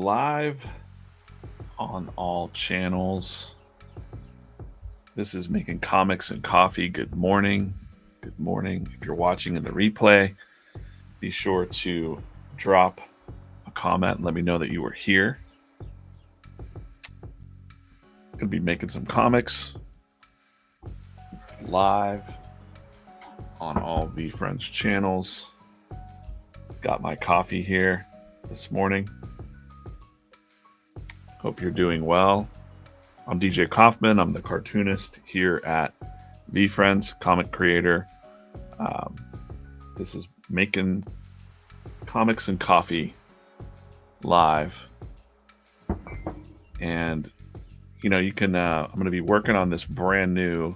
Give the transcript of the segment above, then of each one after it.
live on all channels. This is Making Comics and Coffee. Good morning. Good morning. If you're watching in the replay, be sure to drop a comment and let me know that you were here. Going to be making some comics live on all VeeFriends channels. Got my coffee here this morning. Hope you're doing well. I'm DJ Kaufman. I'm the cartoonist here at VeeFriends, comic creator. This is Making Comics and Coffee live. And, you can, I'm going to be working on this brand new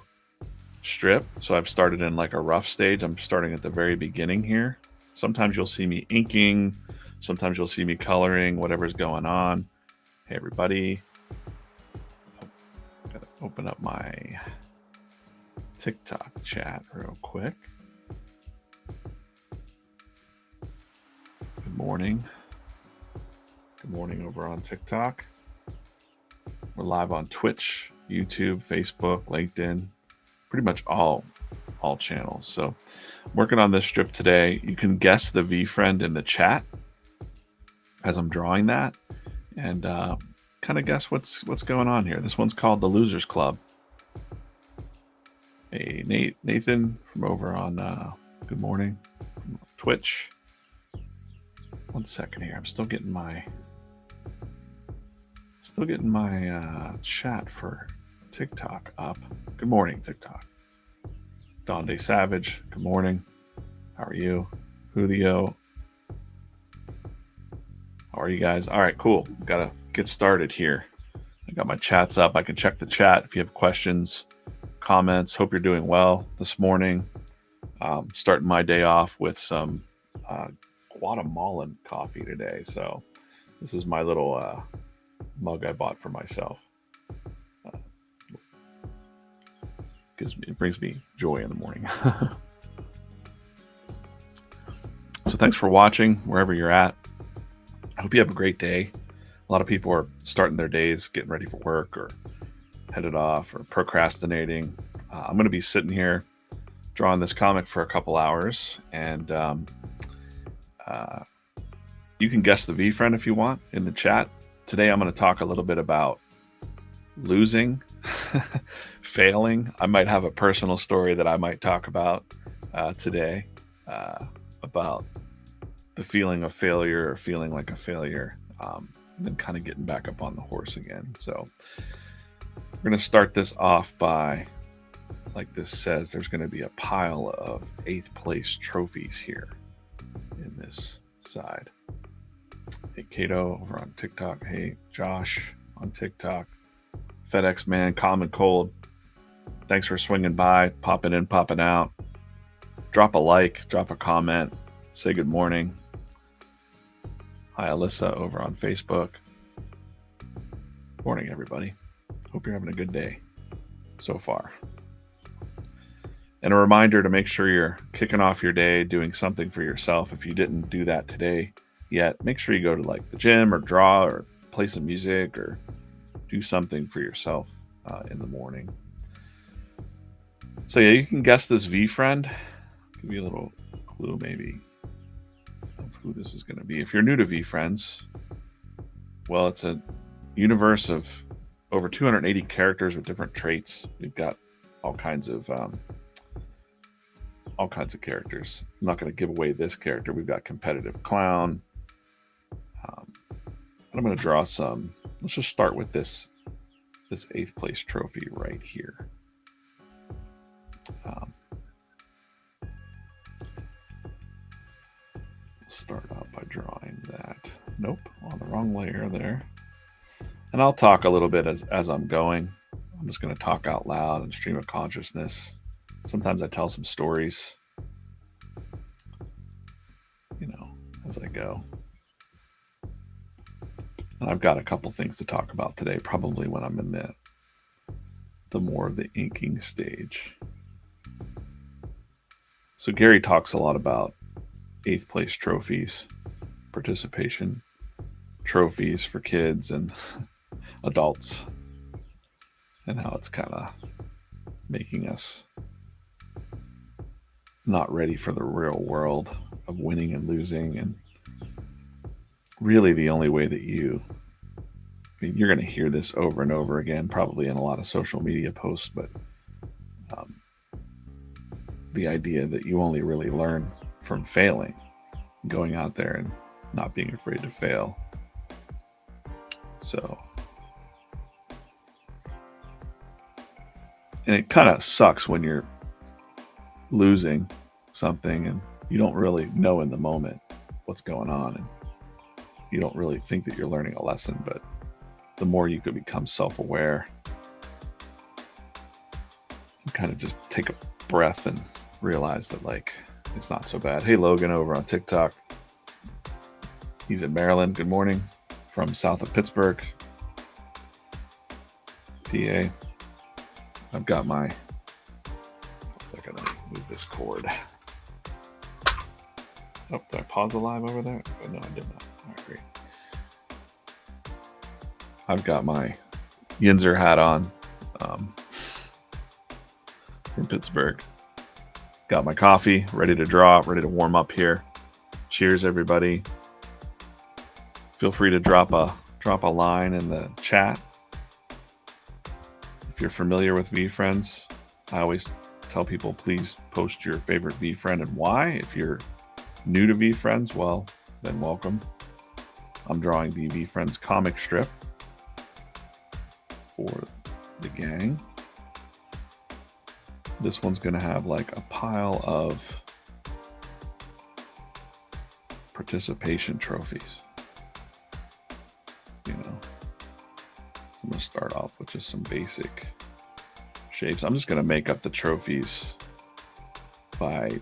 strip. So I've started in like a rough stage. I'm starting at the very beginning here. Sometimes you'll see me inking. Sometimes you'll see me coloring, whatever's going on. Hey, everybody. Gotta open up my TikTok chat real quick. Good morning. Good morning over on TikTok. We're live on Twitch, YouTube, Facebook, LinkedIn, pretty much all channels. So I'm working on this strip today. You can guess the VeeFriend in the chat as I'm drawing that, and kind of guess what's going on here. This one's called The Losers Club. Hey, Nathan from over on good morning from Twitch. 1 second here. I'm still getting my chat for TikTok up. Good morning, TikTok. Donde Savage, good morning. How are you? Julio. How are you guys? All right, cool. Gotta get started here. I got my chats up. I can check the chat if you have questions, comments. Hope you're doing well this morning. Starting my day off with some Guatemalan coffee today. So this is my little mug I bought for myself. It brings me joy in the morning. So thanks for watching wherever you're at. I hope you have a great day. A lot of people are starting their days, getting ready for work or headed off or procrastinating. I'm going to be sitting here drawing this comic for a couple hours, and you can guess the VeeFriend if you want in the chat. Today I'm going to talk a little bit about losing, failing. I might have a personal story that I might talk about today about the feeling of failure or feeling like a failure, and then kind of getting back up on the horse again. So we're going to start this off by, like this says, there's going to be a pile of 8th place trophies here in this side. Hey, Kato over on TikTok. Hey, Josh on TikTok. FedEx Man, Common Cold. Thanks for swinging by, popping in, popping out. Drop a like, drop a comment, say good morning. Hi, Alyssa over on Facebook. Morning, everybody. Hope you're having a good day so far. And a reminder to make sure you're kicking off your day doing something for yourself. If you didn't do that today yet, make sure you go to like the gym or draw or play some music or do something for yourself in the morning. So yeah, you can guess this VeeFriend. Give you a little clue maybe of who this is going to be. If you're new to VeeFriends, well, it's a universe of over 280 characters with different traits. We've got all kinds of characters. I'm not going to give away this character. We've got competitive clown. I'm going to draw some. Let's just start with this 8th place trophy right here. Start out by drawing that. Nope, on the wrong layer there. And I'll talk a little bit as I'm going. I'm just going to talk out loud and stream of consciousness. Sometimes I tell some stories, as I go. And I've got a couple things to talk about today, probably when I'm in the more of the inking stage. So Gary talks a lot about 8th place trophies, participation trophies for kids and adults, and how it's kind of making us not ready for the real world of winning and losing. And really the only way that you're going to hear this over and over again, probably in a lot of social media posts, but um, the idea that you only really learn from failing, going out there and not being afraid to fail. So, and it kind of sucks when you're losing something and you don't really know in the moment what's going on, and you don't really think that you're learning a lesson. But the more you could become self-aware, you kind of just take a breath and realize that, like, it's not so bad. Hey, Logan over on TikTok. He's in Maryland. Good morning from south of Pittsburgh, PA. I've got my, 1 second, let me move this cord. Oh, did I pause the live over there? Oh, no, I did not. All right, great. I've got my Yinzer hat on from Pittsburgh. Got my coffee, ready to draw, ready to warm up here. Cheers, everybody. Feel free to drop a line in the chat. If you're familiar with VeeFriends, I always tell people, please post your favorite VeeFriend and why. If you're new to VeeFriends, well, then welcome. I'm drawing the VeeFriends comic strip for the gang. This one's going to have like a pile of participation trophies. You know, so I'm going to start off with just some basic shapes. I'm just going to make up the trophies by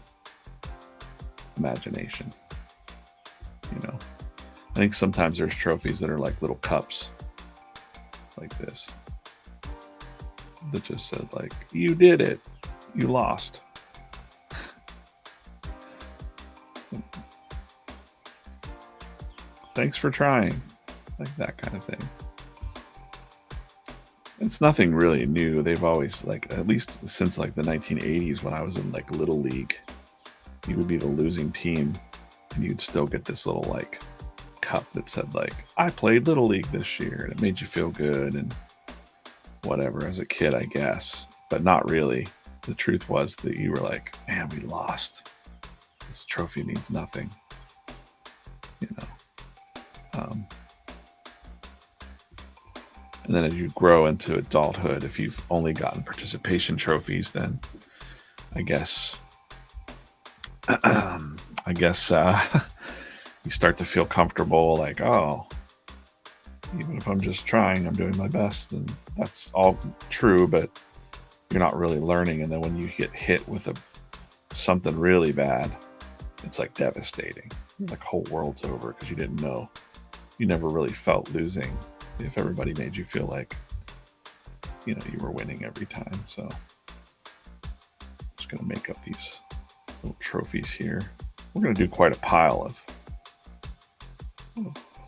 imagination. You know, I think sometimes there's trophies that are like little cups like this that just said, like, you did it, you lost. Thanks for trying, like that kind of thing. It's nothing really new. They've always, like, at least since like the 1980s when I was in like Little League, you would be the losing team and you'd still get this little like cup that said, like, I played Little League this year, and it made you feel good and whatever as a kid, I guess, but not really. The truth was that you were like, man, we lost. This trophy means nothing, you know. And then as you grow into adulthood, if you've only gotten participation trophies, then I guess you start to feel comfortable, like, oh, even if I'm just trying, I'm doing my best, and that's all true, but you're not really learning. And then when you get hit with something really bad, it's like devastating. Like whole world's over because you didn't know. You never really felt losing if everybody made you feel like, you know, you were winning every time. So I'm just going to make up these little trophies here. We're going to do quite a pile of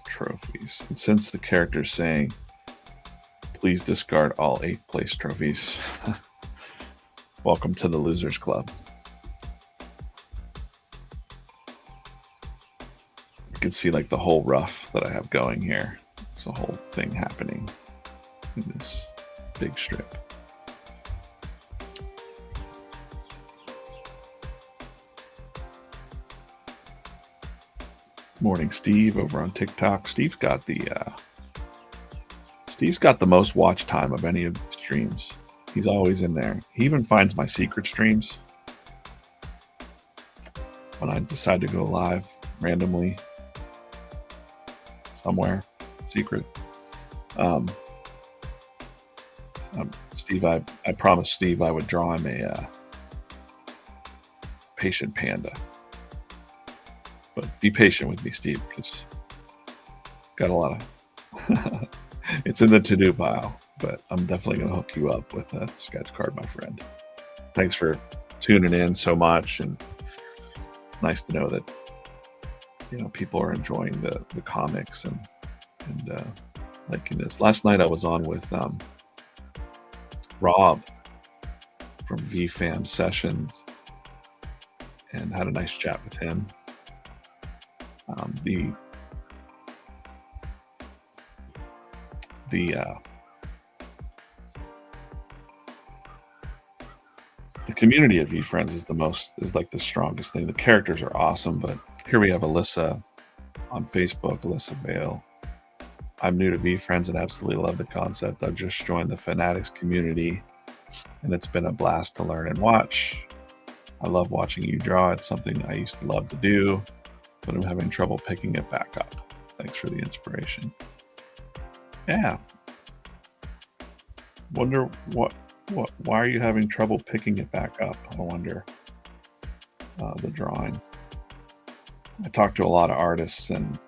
trophies. And since the character's saying, please discard all 8th place trophies, welcome to the Losers Club. You can see like the whole rough that I have going here. There's a whole thing happening in this big strip. Morning, Steve over on TikTok. Steve's got the most watch time of any of the streams. He's always in there. He even finds my secret streams when I decide to go live randomly somewhere secret. Steve, I promised Steve I would draw him a patient panda. But be patient with me, Steve, because got a lot of it's in the to-do pile, but I'm definitely going to hook you up with a sketch card, my friend. Thanks for tuning in so much, and it's nice to know that, you know, people are enjoying the comics, and and liking this. Last night I was on with Rob from VFam Sessions and had a nice chat with him. The community of VeeFriends is like the strongest thing. The characters are awesome, but here we have Alyssa on Facebook, Alyssa Vale. I'm new to VeeFriends and absolutely love the concept. I've just joined the Fanatics community and it's been a blast to learn and watch. I love watching you draw. It's something I used to love to do, but I'm having trouble picking it back up. Thanks for the inspiration. Yeah. Wonder why are you having trouble picking it back up? I wonder. The drawing. I talk to a lot of artists and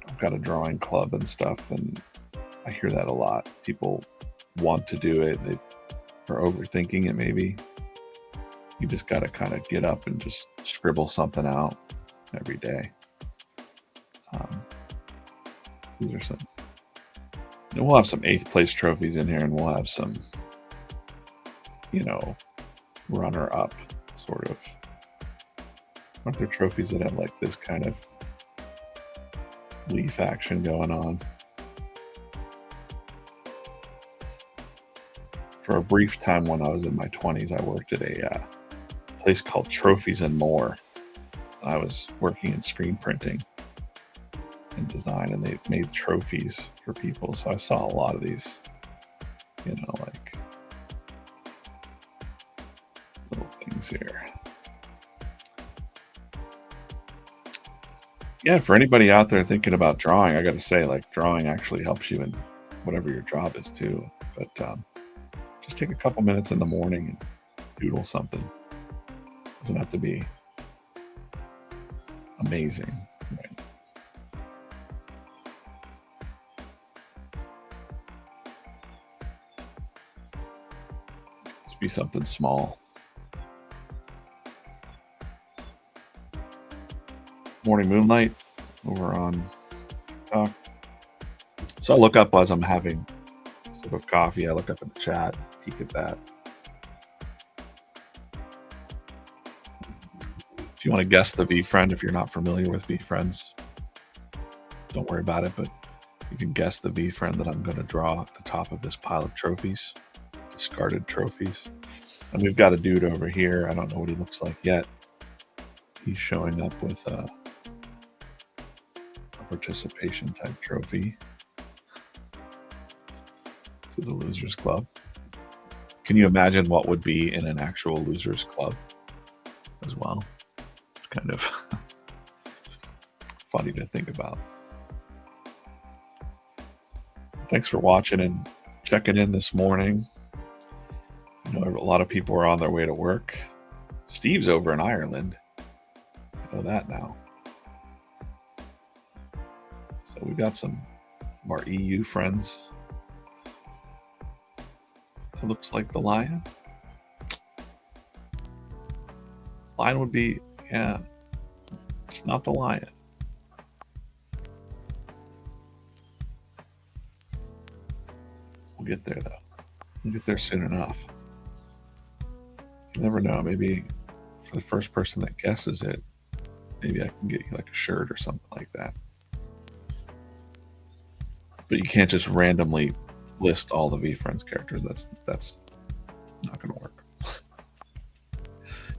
I've got a drawing club and stuff, and I hear that a lot. People want to do it. They are overthinking it maybe. You just got to kind of get up and just scribble something out every day. These are some. And we'll have some 8th place trophies in here, and we'll have some, runner up sort of. Aren't there trophies that have like this kind of leaf action going on? For a brief time when I was in my 20s, I worked at a place called Trophies and More. I was working in screen printing and design, and they made trophies for people. So I saw a lot of these, like little things here. Yeah, for anybody out there thinking about drawing, I got to say, like, drawing actually helps you in whatever your job is too. But just take a couple minutes in the morning and doodle something. Doesn't have to be amazing. Right? Just be something small. Morning Moonlight over on TikTok. So I look up as I'm having a sip of coffee. I look up in the chat, peek at that. If you want to guess the VeeFriend, if you're not familiar with VeeFriends, don't worry about it, but you can guess the VeeFriend that I'm going to draw at the top of this pile of trophies, discarded trophies. And we've got a dude over here. I don't know what he looks like yet. He's showing up with a participation type trophy to the Losers Club. Can you imagine what would be in an actual Losers Club as well? It's kind of funny to think about. Thanks for watching and checking in this morning. I know a lot of people are on their way to work. Steve's over in Ireland. I know that now. So we got some of our EU friends. It looks like the lion. Lion would be, yeah, it's not the lion. We'll get there though. We'll get there soon enough. You never know. Maybe for the first person that guesses it, maybe I can get you like a shirt or something like that. But you can't just randomly list all the VeeFriends characters. That's not going to work.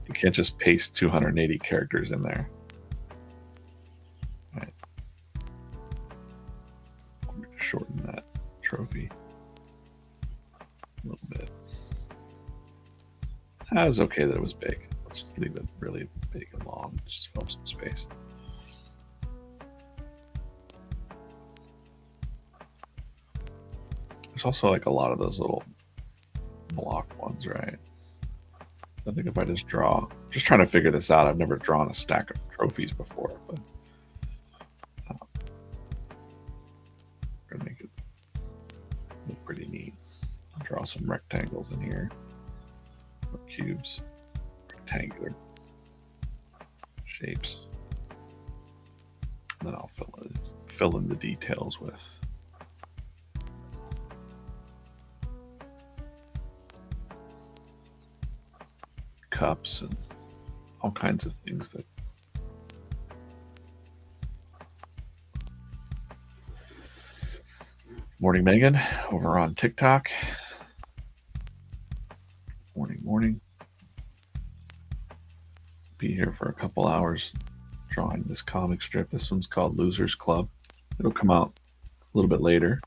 You can't just paste 280 characters in there. Right. I'm going to shorten that trophy a little bit. That was okay that it was big. Let's just leave it really big and long. Just fill up some space. There's also like a lot of those little block ones, right? I think if I just just trying to figure this out. I've never drawn a stack of trophies before, but I'm gonna make it look pretty neat. I'll draw some rectangles in here, or cubes, rectangular shapes. And then I'll fill in the details with cups and all kinds of things that. Morning, Megan, over on TikTok. Morning. Be here for a couple hours drawing this comic strip. This one's called Losers Club. It'll come out a little bit later.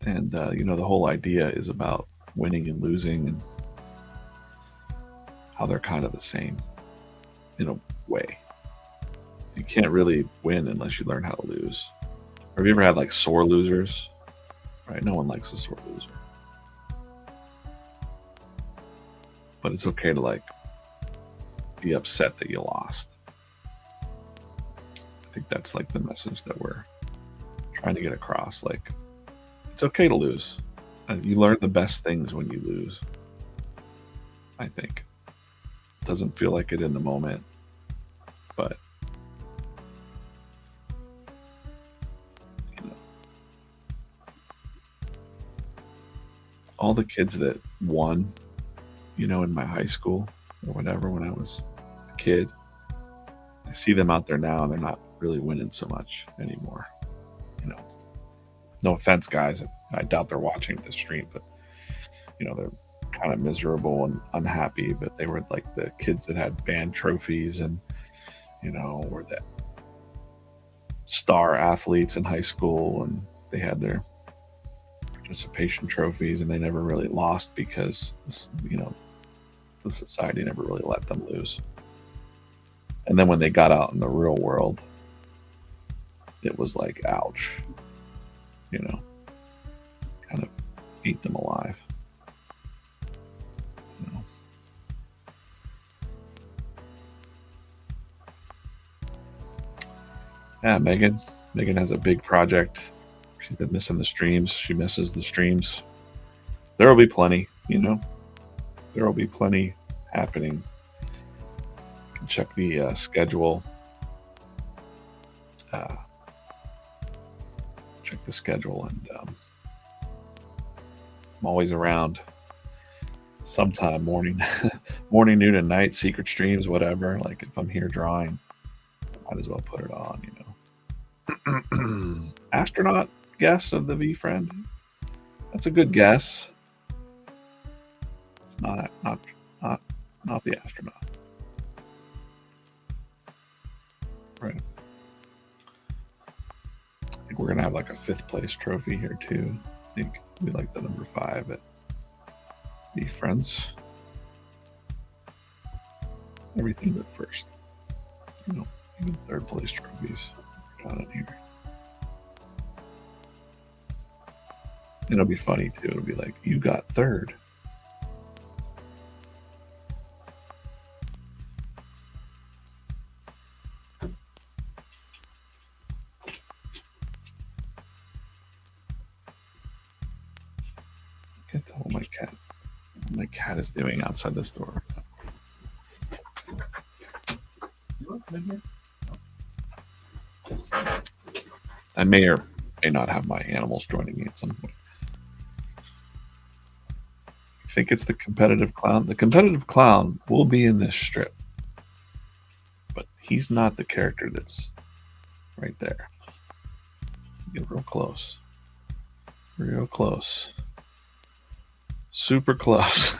And, the whole idea is about winning and losing and how they're kind of the same in a way. You can't really win unless you learn how to lose. Have you ever had like sore losers? Right? No one likes a sore loser. But it's okay to like be upset that you lost. I think that's like the message that we're trying to get across. Like, it's okay to lose. And you learn the best things when you lose. I think. It doesn't feel like it in the moment, but all the kids that won, in my high school or whatever when I was a kid, I see them out there now and they're not really winning so much anymore. No offense, guys. I doubt they're watching the stream, but they're kind of miserable and unhappy. But they were like the kids that had band trophies and were the star athletes in high school, and they had their participation trophies, and they never really lost because the society never really let them lose. And then when they got out in the real world, it was like, ouch, kind of eat them alive. Yeah, Megan has a big project. She's been missing the streams. She misses the streams. There will be plenty, there will be plenty happening. You can check the schedule. Check the schedule, and I'm always around sometime morning, noon, and night, secret streams, whatever. Like if I'm here drawing, I might as well put it on, Astronaut guess of the VeeFriend. That's a good guess. It's not the astronaut. Right. I think we're gonna have like a 5th place trophy here too. I think we like the number 5 at VeeFriends. Everything but first. Even 3rd place trophies down in here. It'll be funny too. It'll be like, you got 3rd. Get to what my cat is doing outside this door. I may or may not have my animals joining me at some point. I think it's the competitive clown. The competitive clown will be in this strip, but he's not the character that's right there. Get real close. Real close. Super close.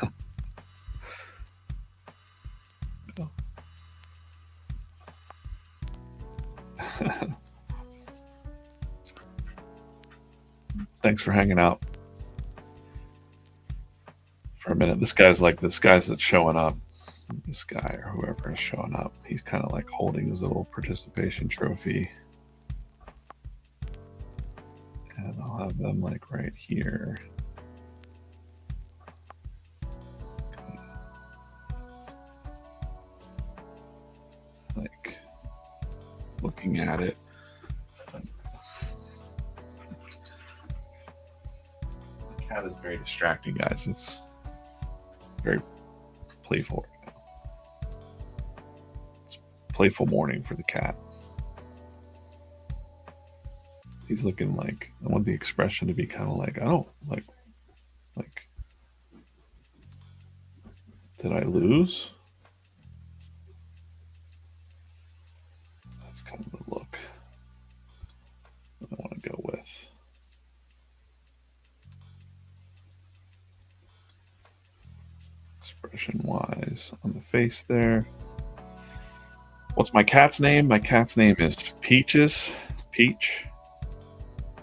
Thanks for hanging out for a minute. This guy's that's showing up. This guy or whoever is showing up, he's kind of like holding his little participation trophy. And I'll have them like right here. Like looking at it. The cat is very distracting, guys. It's very playful right now. It's a playful morning for the cat. He's looking like, I want the expression to be kind of like, I don't like Did I lose? That's kind of the look I want to go with. Expression wise on the face there. What's my cat's name? My cat's name is Peaches. Peach.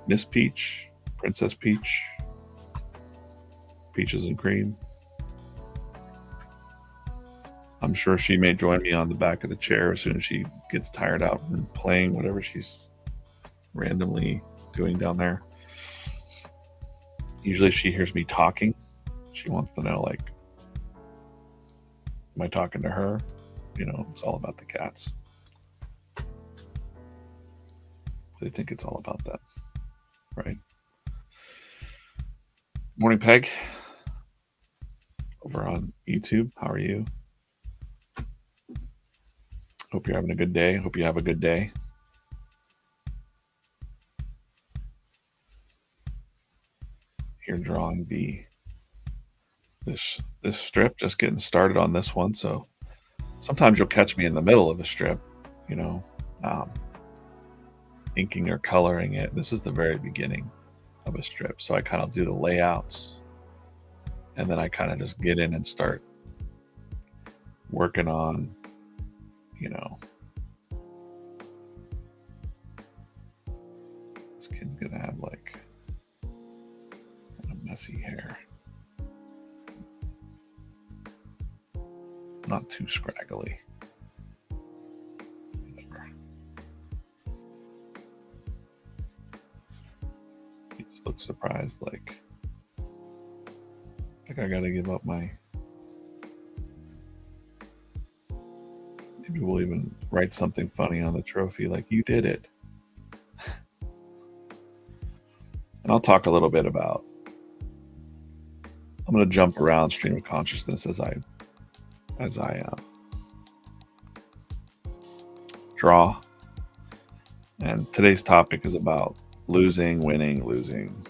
Miss Peach. Princess Peach. Peaches and cream. I'm sure she may join me on the back of the chair as soon as she gets tired out from playing whatever she's randomly doing down there. Usually if she hears me talking, she wants to know, like, am I talking to her? You know, it's all about the cats. They think it's all about that, right? Morning, Peg. Over on YouTube. How are you? Hope you're having a good day. Hope you have a good day. Here drawing this strip, just getting started on this one. So sometimes you'll catch me in the middle of a strip, you know, inking or coloring it. This is the very beginning of a strip. So I kind of do the layouts and then I kind of just get in and start working on, you know, this kid's gonna have like kind of messy hair. Not too scraggly. Whatever. He just looks surprised, like, I think I gotta give up my. Maybe we'll even write something funny on the trophy, like, you did it. And I'll talk a little bit about. I'm gonna jump around stream of consciousness as I draw. And today's topic is about losing, winning, losing.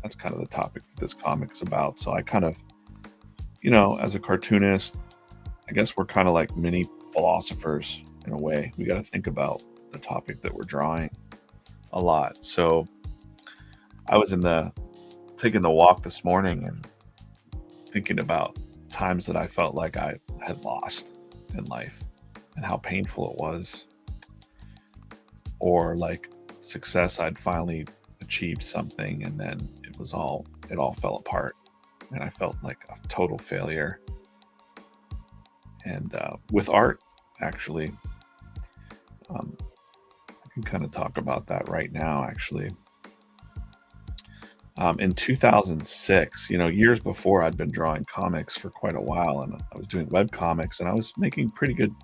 That's kind of the topic that this comic is about. So I kind of, you know, as a cartoonist, I guess we're kind of like mini philosophers in a way. We got to think about the topic that we're drawing a lot. So I was taking the walk this morning and thinking about times that I felt like I had lost in life and how painful it was, or like success, I'd finally achieved something and then it all fell apart and I felt like a total failure. And with art, actually, I can kind of talk about that right now, actually. In 2006, you know, years before, I'd been drawing comics for quite a while, and I was doing web comics, and I was making pretty good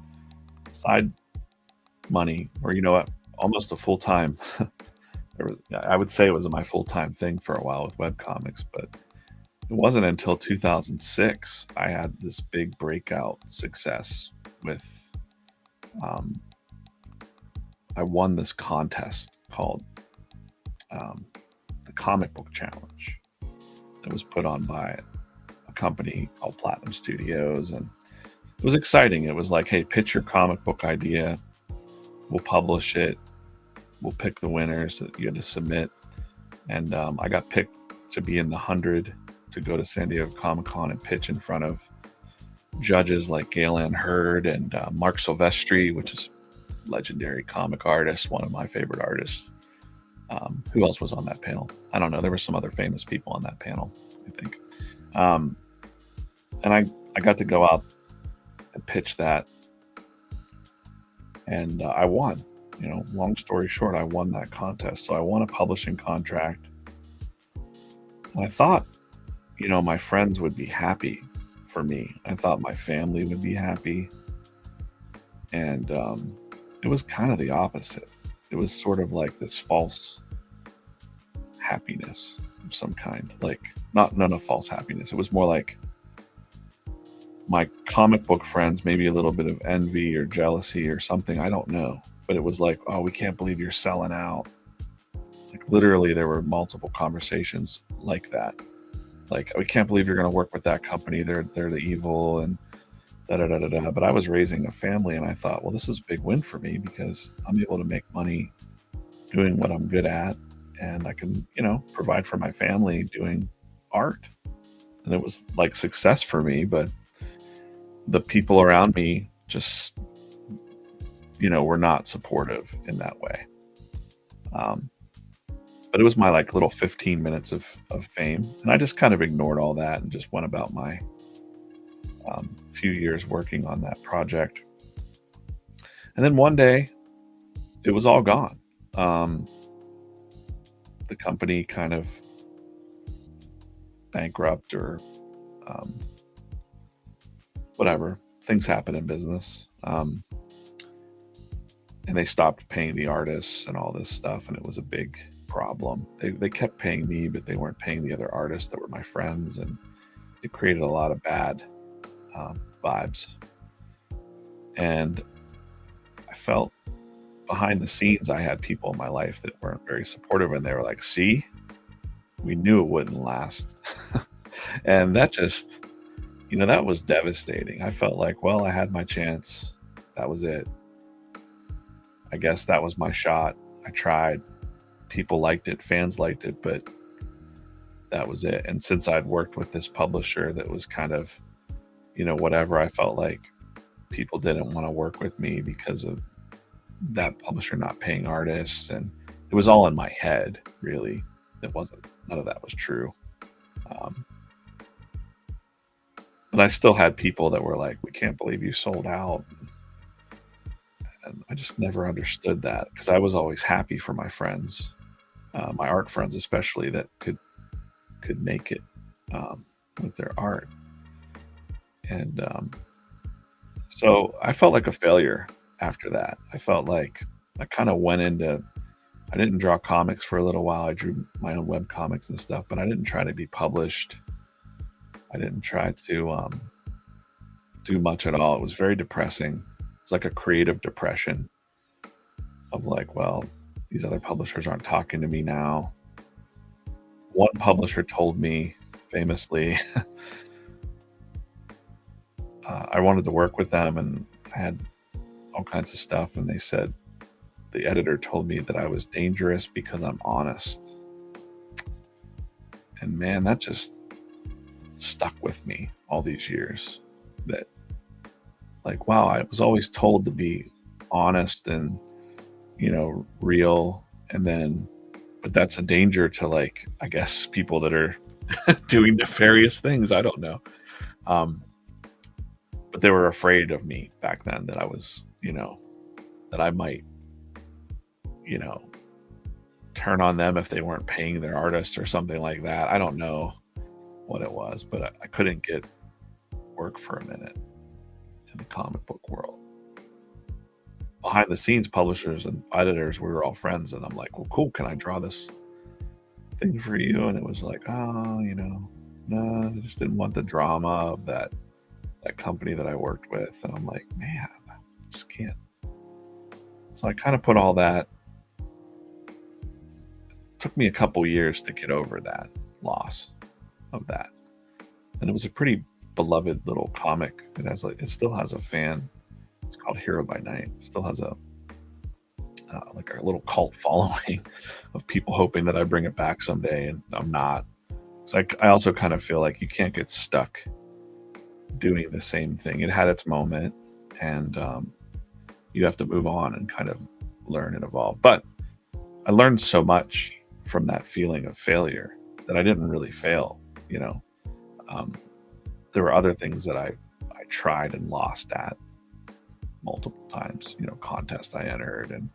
side money, or, you know what, almost a full-time. I would say it was my full-time thing for a while with web comics, but it wasn't until 2006 I had this big breakout success with. I won this contest called the Comic Book Challenge. It was put on by a company called Platinum Studios, and it was exciting. It was like, hey, pitch your comic book idea, we'll publish it, we'll pick the winners that you had to submit. And I got picked to be in the 100 to go to San Diego Comic-Con and pitch in front of judges like Gail Ann Hurd and Mark Silvestri, which is legendary comic artist, one of my favorite artists. Who else was on that panel? I don't know. There were some other famous people on that panel, I think. And I got to go out and pitch that, and I won. You know, long story short, I won that contest. So I won a publishing contract. And I thought, you know, my friends would be happy for me. I thought my family would be happy. And it was kind of the opposite. It was sort of like this false happiness of some kind. Like, not false happiness. It was more like my comic book friends, maybe a little bit of envy or jealousy or something. I don't know. But it was like, oh, we can't believe you're selling out. Like, literally, there were multiple conversations like that. like, we can't believe you're going to work with that company. They're the evil and da da da da da. But I was raising a family, and I thought, well, this is a big win for me because I'm able to make money doing what I'm good at, and I can, provide for my family doing art. And it was like success for me, but the people around me just, were not supportive in that way. Um, but it was my like little 15 minutes of fame, and I just kind of ignored all that and just went about my few years working on that project. And then one day, it was all gone. Um, the company kind of bankrupt or um, whatever. Things happen in business. And they stopped paying the artists and all this stuff, and it was a big problem. They kept paying me, but they weren't paying the other artists that were my friends, and it created a lot of bad vibes. And I felt behind the scenes, I had people in my life that weren't very supportive, and they were like, "See, we knew it wouldn't last." And that just, that was devastating. I felt like, well, I had my chance. That was it. I guess that was my shot. I tried. People liked it, fans liked it, but that was it. And since I'd worked with this publisher that was kind of, whatever, I felt like people didn't want to work with me because of that publisher not paying artists. And it was all in my head, really. It wasn't, none of that was true. Um, but I still had people that were like, we can't believe you sold out. And I just never understood that because I was always happy for my friends, my art friends especially, that could make it with their art. And so I felt like a failure after that. I felt like I kind of went into, I didn't draw comics for a little while. I drew my own web comics and stuff, but I didn't try to be published. I didn't try to do much at all. It was very depressing. It's like a creative depression of like, well, these other publishers aren't talking to me now. One publisher told me famously, I wanted to work with them, and I had all kinds of stuff, and they said, the editor told me that I was dangerous because I'm honest. And man, that just stuck with me all these years. That, like, wow, I was always told to be honest and, real. And then, but that's a danger to, like, I guess people that are doing nefarious things. I don't know. Um, but they were afraid of me back then, that I was, that I might, you know, turn on them if they weren't paying their artists or something like that. I don't know what it was, but I couldn't get work for a minute in the comic book world. Behind the scenes, publishers and editors, we were all friends, and I'm like, well, cool, can I draw this thing for you? And it was like, oh, no, I just didn't want the drama of that company that I worked with. And I'm like, man, I just can't. So I kind of put all that. It took me a couple years to get over that loss of that. And it was a pretty beloved little comic. It still has a fan. It's called Hero by Night. It still has a like a little cult following of people hoping that I bring it back someday, and I'm not. So I also kind of feel like you can't get stuck doing the same thing. It had its moment, and you have to move on and kind of learn and evolve. But I learned so much from that feeling of failure that I didn't really fail. You know, um, there were other things that I tried and lost at multiple times. Contests I entered, and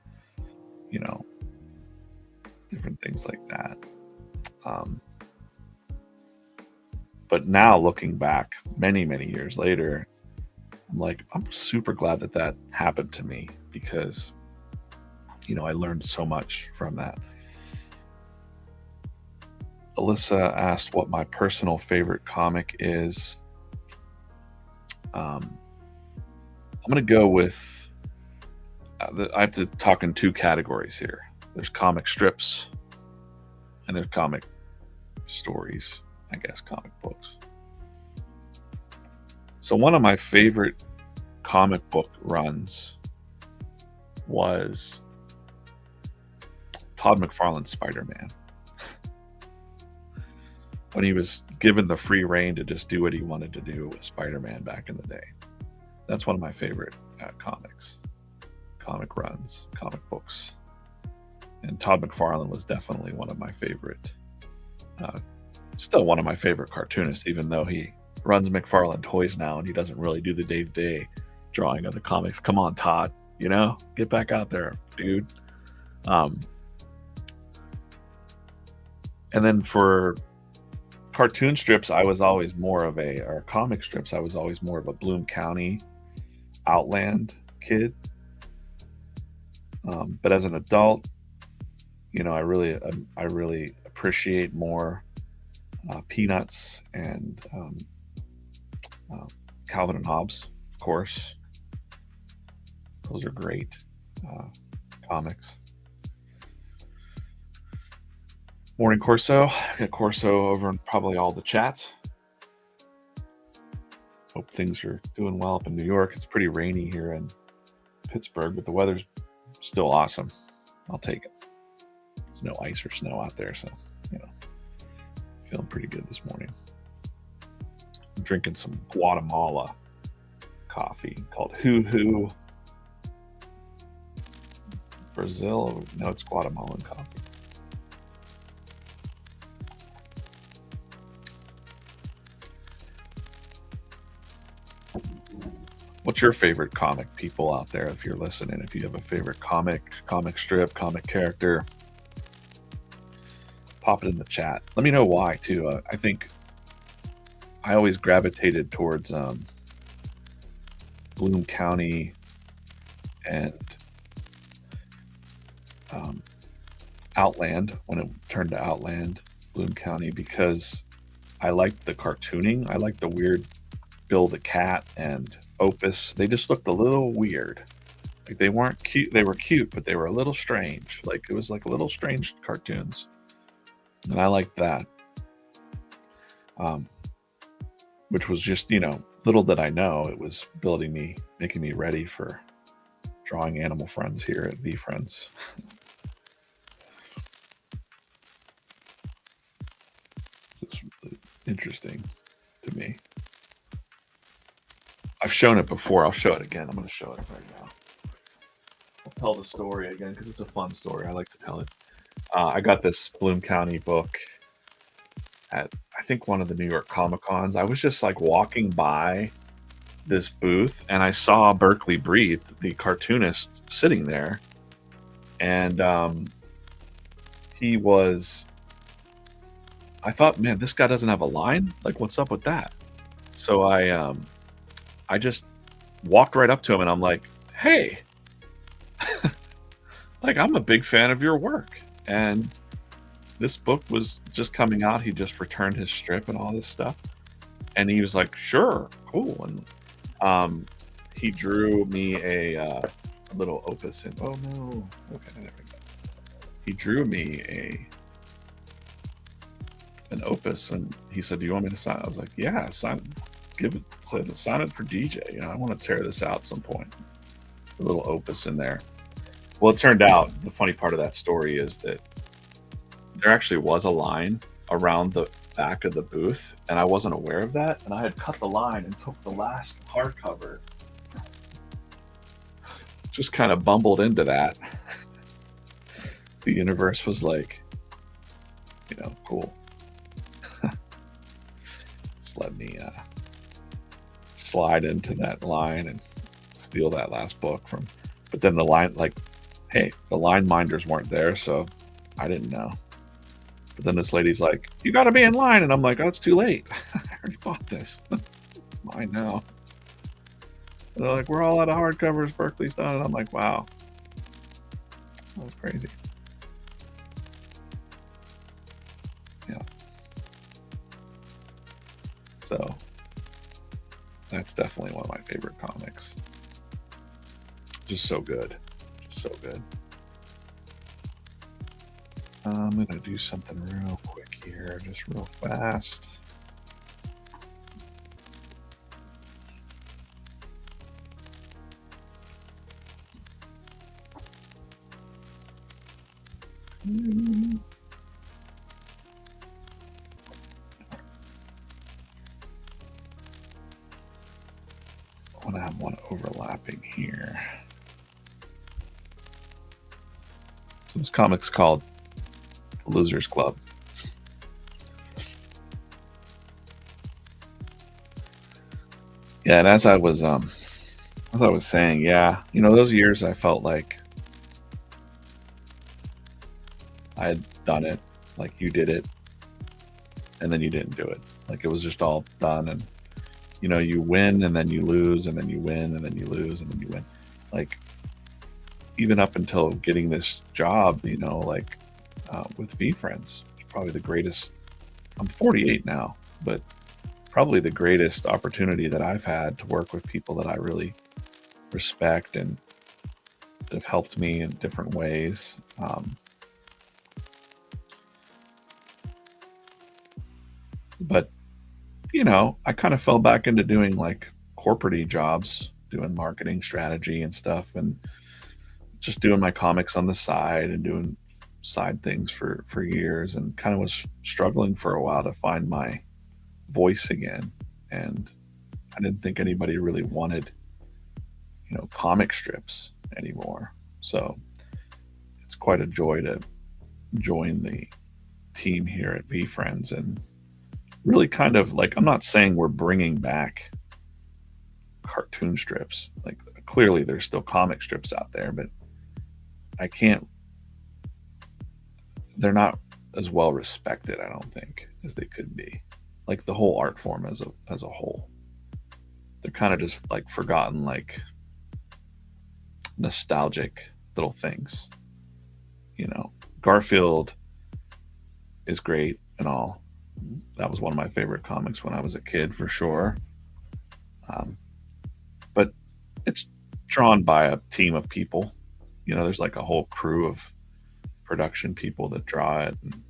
you know different things like that. Um, but now looking back, many years later, I'm like, I'm super glad that happened to me, because I learned so much from that. Alyssa asked what my personal favorite comic is. I'm going to go with, I have to talk in two categories here. There's comic strips and there's comic stories. I guess, comic books. So one of my favorite comic book runs was Todd McFarlane's Spider-Man. When he was given the free reign to just do what he wanted to do with Spider-Man back in the day. That's one of my favorite comic runs, comic books. And Todd McFarlane was definitely one of my favorite, still one of my favorite cartoonists, even though he runs McFarlane Toys now and he doesn't really do the day-to-day drawing of the comics. Come on, Todd, get back out there, dude. And then for cartoon strips, I was always more of or comic strips, I was always more of a Bloom County Outland kid. But as an adult, I really appreciate more Peanuts and Calvin and Hobbes, of course. Those are great comics. Morning, Corso. Got Corso over in probably all the chats. Hope things are doing well up in New York. It's pretty rainy here in Pittsburgh, but the weather's still awesome. I'll take it. There's no ice or snow out there, so feeling pretty good this morning. I'm drinking some Guatemala coffee called Hoo Brazil. No, it's Guatemalan coffee. What's your favorite comic, people out there, if you're listening? If you have a favorite comic strip, comic character, pop it in the chat. Let me know why, too. I think I always gravitated towards Bloom County and Outland, when it turned to Outland, Bloom County, because I liked the cartooning. I liked the weird Bill the Cat and Opus. They just looked a little weird. Like, they weren't cute. They were cute, but they were a little strange. Like, it was like a little strange cartoons. And I liked that. Which was just, little did I know, it was making me ready for drawing animal friends here at VeeFriends. It's really interesting to me. I've shown it before. I'll show it again. I'm going to show it right now. I'll tell the story again because it's a fun story. I like to tell it. I got this Bloom County book at, I think, one of the New York Comic Cons. I was just like walking by this booth and I saw Berkeley Breathe, the cartoonist, sitting there. And I thought, man, this guy doesn't have a line? Like, what's up with that? So I just walked right up to him and I'm like, hey, like, I'm a big fan of your work. And this book was just coming out. He just returned his strip and all this stuff. And he was like, sure, cool. And he drew me a little opus. And oh no, okay, there we go. He drew me an opus and he said, do you want me to sign it? I was like, yeah, sign it for DJ. I want to tear this out at some point. A little opus in there. Well, it turned out, the funny part of that story is that there actually was a line around the back of the booth, and I wasn't aware of that, and I had cut the line and took the last hardcover. Just kind of bumbled into that. The universe was like, cool. Just let me slide into that line and steal that last book from. But then the line, like, hey, the line minders weren't there, so I didn't know. But then this lady's like, you got to be in line. And I'm like, oh, it's too late. I already bought this. It's mine now. And they're like, we're all out of hardcovers. Berkeley's done. And I'm like, wow. That was crazy. Yeah. So that's definitely one of my favorite comics. Just so good. Just so good. I'm gonna do something real quick here, just real fast. I want to have one overlapping here. So this comic's called The Losers Club. Yeah, and as I was saying, yeah, those years I felt like I had done it, like you did it, and then you didn't do it. Like it was just all done, and you win and then you lose, and then you win and then you lose, and then you win. Like even up until getting this job, like with VeeFriends, it's probably the greatest. I'm 48 now, but probably the greatest opportunity that I've had to work with people that I really respect and that have helped me in different ways. But I kind of fell back into doing like corporate jobs, doing marketing strategy and stuff, and just doing my comics on the side and doing side things for years, and kind of was struggling for a while to find my voice again. And I didn't think anybody really wanted comic strips anymore. So it's quite a joy to join the team here at VeeFriends and really kind of like, I'm not saying we're bringing back cartoon strips. Like clearly there's still comic strips out there, but I can't, they're not as well respected, I don't think, as they could be. Like the whole art form as a whole. They're kind of just like forgotten, like nostalgic little things. Garfield is great and all. That was one of my favorite comics when I was a kid, for sure. Um, but it's drawn by a team of people. There's like a whole crew of production people that draw it. And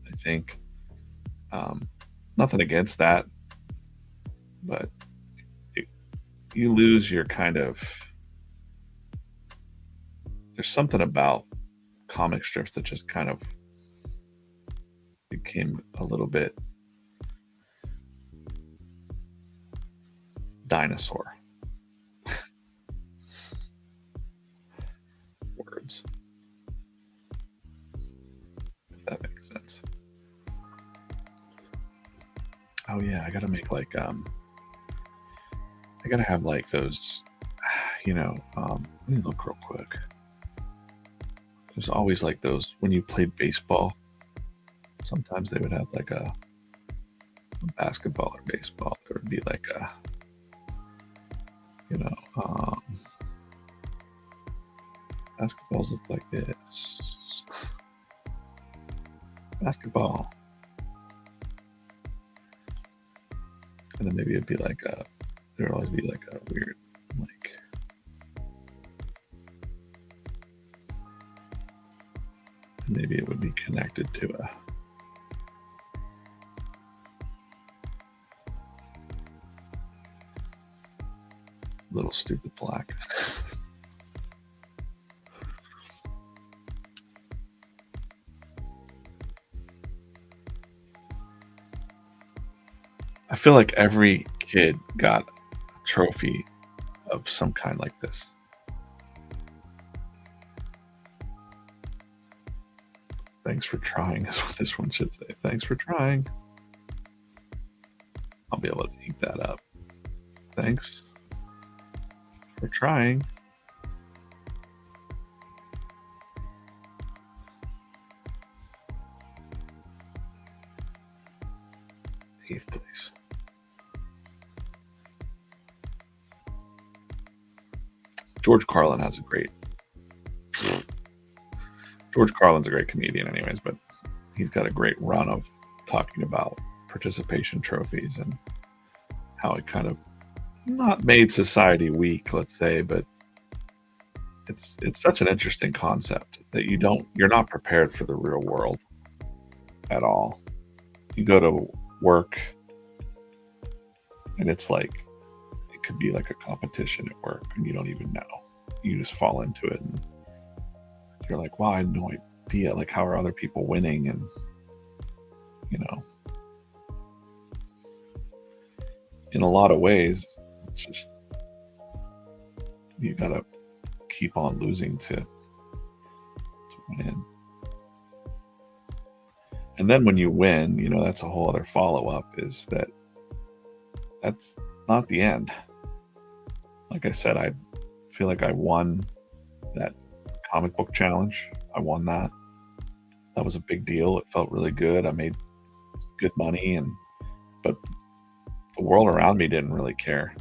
I think um, nothing against that, but it, you lose your kind of. There's something about comic strips that just kind of became a little bit dinosaur words, if that makes sense. Oh yeah, I gotta make like I gotta have like those, let me look real quick. There's always like those when you played baseball. Sometimes they would have like a basketball or baseball. There would be like a, you know, um, basketballs look like this. Basketball. And then maybe it'd be like a, there would always be like a weird, like, maybe it would be connected to a little stupid black. I feel like every kid got a trophy of some kind like this. Thanks for trying is what this one should say. Thanks for trying. I'll be able to ink that up. Thanks for trying. Eighth place. George Carlin has a great. George Carlin's a great comedian, anyways, but he's got a great run of talking about participation trophies and how it kind of not made society weak, let's say, but It's such an interesting concept that you're not prepared for the real world at all. You go to work and it's like it could be like a competition at work and you don't even know. You just fall into it and you're like, wow, I had no idea. Like, how are other people winning? And you know, in a lot of ways, it's just you gotta keep on losing to win. And then when you win, that's a whole other follow up is that's not the end. Like I said, I feel like I won that comic book challenge. I won that. That was a big deal. It felt really good. I made good money but the world around me didn't really care.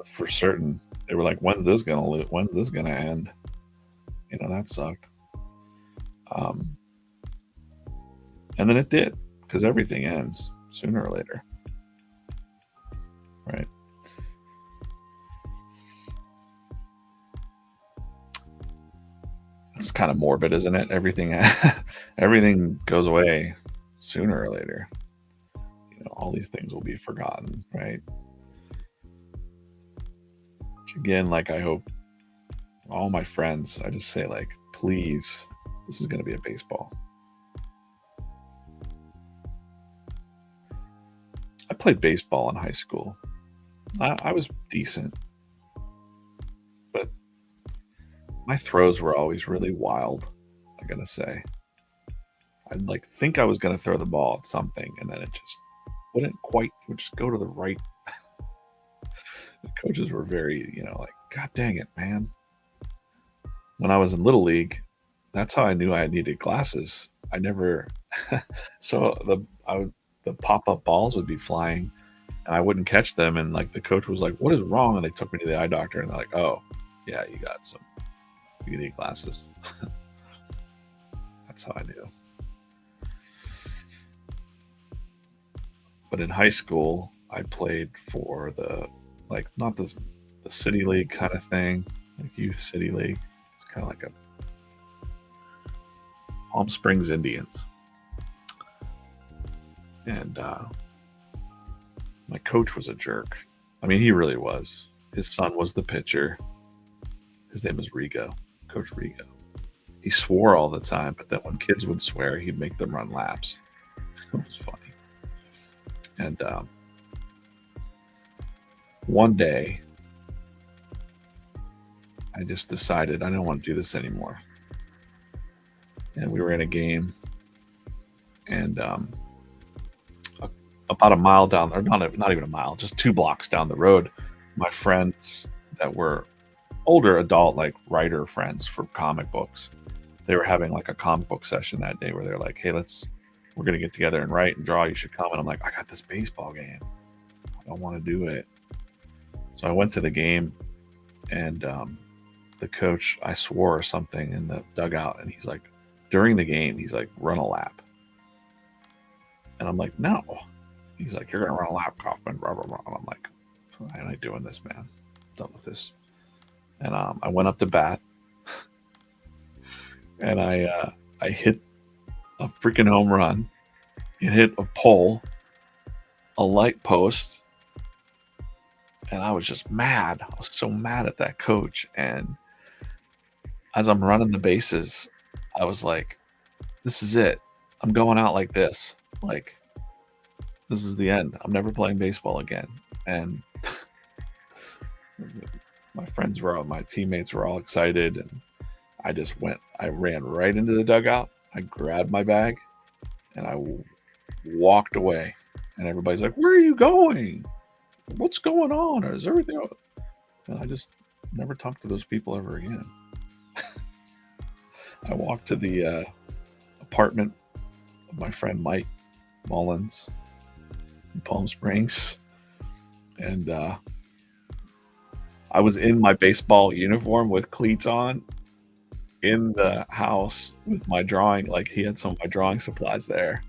For certain. They were like, when's this gonna end? That sucked. Um, and then it did, because everything ends sooner or later. Right. It's kind of morbid, isn't it? Everything goes away sooner or later. All these things will be forgotten, right? Which again, like, I hope all my friends, I just say, like, please, this is going to be a baseball. I played baseball in high school. I was decent, but my throws were always really wild, I gotta say. I'd like think I was gonna throw the ball at something, and then it just wouldn't quite, would just go to the right. The coaches were very, like, God dang it, man. When I was in Little League, that's how I knew I needed glasses. I never, so the pop up balls would be flying, and I wouldn't catch them, and like the coach was like, "What is wrong?" And they took me to the eye doctor, and they're like, "Oh, yeah, you need glasses." That's how I knew. But in high school, I played for like, not the city league kind of thing, like youth city league. It's kind of like a Palm Springs Indians. And my coach was a jerk. I mean, he really was. His son was the pitcher. His name was Rigo, Coach Rigo. He swore all the time, but then when kids would swear, he'd make them run laps. It was funny. And one day, I just decided I don't want to do this anymore. And we were in a game, and about a mile down, or not even a mile, just 2 blocks down the road, my friends that were older adult, like, writer friends for comic books, they were having like a comic book session that day where they're like, "Hey, we're gonna get together and write and draw. You should come." And I'm like, "I got this baseball game. I don't want to do it." So I went to the game, and the coach, I swore something in the dugout, and he's like, during the game, he's like, "Run a lap." And I'm like, "No." He's like, "You're gonna run a lap, Kaufman." Blah blah blah. And I'm like, "I ain't doing this, man. I'm done with this." And I went up to bat, and I hit a freaking home run. It hit a pole, a light post, and I was just mad. I was so mad at that coach. And as I'm running the bases, I was like, "This is it. I'm going out like this. Like, this is the end. I'm never playing baseball again." And my teammates were all excited, and I ran right into the dugout. I grabbed my bag, and I walked away. And everybody's like, "Where are you going? What's going on? Or is everything?" And I just never talked to those people ever again. I walked to the apartment of my friend Mike Mullins in Palm Springs, and I was in my baseball uniform with cleats on in the house with my drawing. Like, he had some of my drawing supplies there,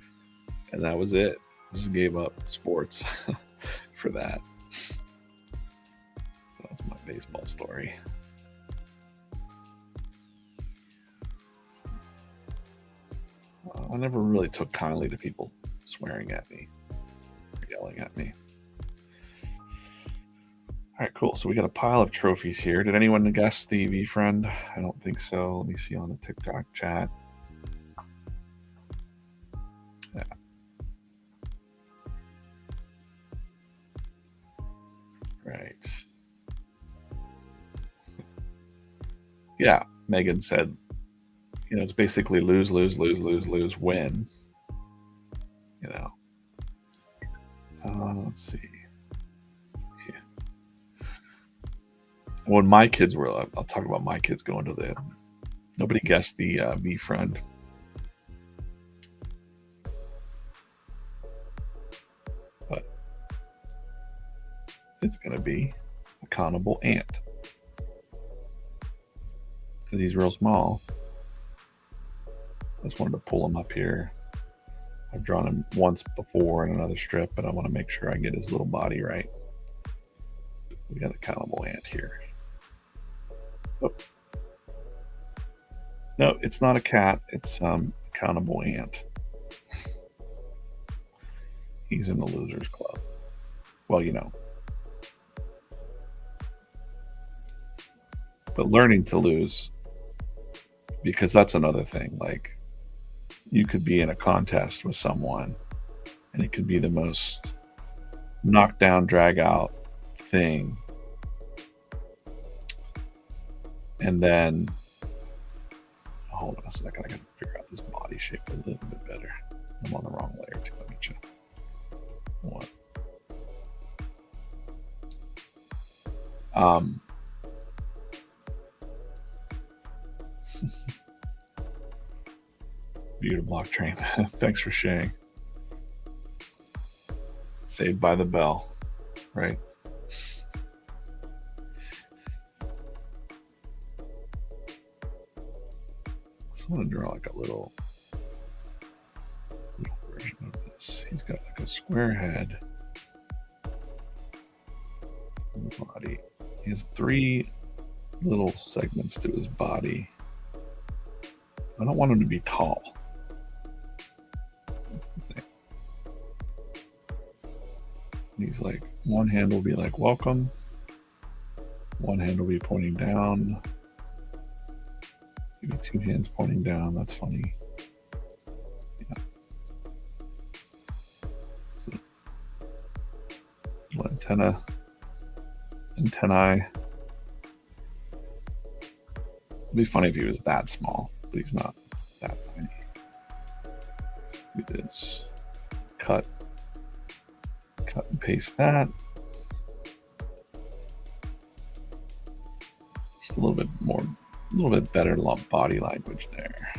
and that was it. I just gave up sports for that. So that's my baseball story. I never really took kindly to people swearing at me, or yelling at me. All right, cool. So we got a pile of trophies here. Did anyone guess the VeeFriend? I don't think so. Let me see on the TikTok chat. Yeah. Right. Yeah, Megan said, it's basically lose, lose, lose, lose, lose, win. You know. Let's see. Yeah. When my kids were, I'll talk about my kids going to the. Nobody guessed the VeeFriend. But it's going to be accountable ant. Because he's real small. I just wanted to pull him up here. I've drawn him once before in another strip, but I want to make sure I get his little body right. We got accountable ant here. Oh. No, it's not a cat. It's accountable ant. He's in the losers club. Well, but learning to lose, because that's another thing. Like, you could be in a contest with someone, and it could be the most knockdown, drag out thing, and then hold on a second. I gotta figure out this body shape a little bit better. I'm on the wrong layer too. Let me check. What? Beautiful block train. Thanks for sharing. Saved by the bell, right? So I want to draw like a little version of this. He's got like a square head, body. He has 3 little segments to his body. I don't want him to be tall. That's the thing. He's like, one hand will be like welcome, one hand will be pointing down, maybe 2 hands pointing down. That's funny. Yeah. So, little antennae. It'd be funny if he was that small, but he's not that tiny. Do this. Cut and paste that. Just a little bit better body language there.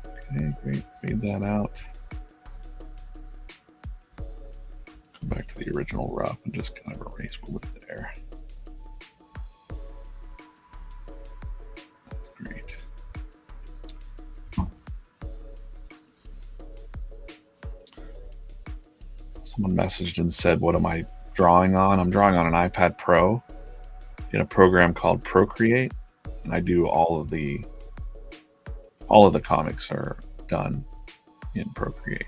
Okay, great. Fade that out. Come back to the original rough and just kind of erase what was there. That's great. Someone messaged and said, what am I drawing on? I'm drawing on an iPad Pro in a program called Procreate, and I do all of the comics are done in Procreate.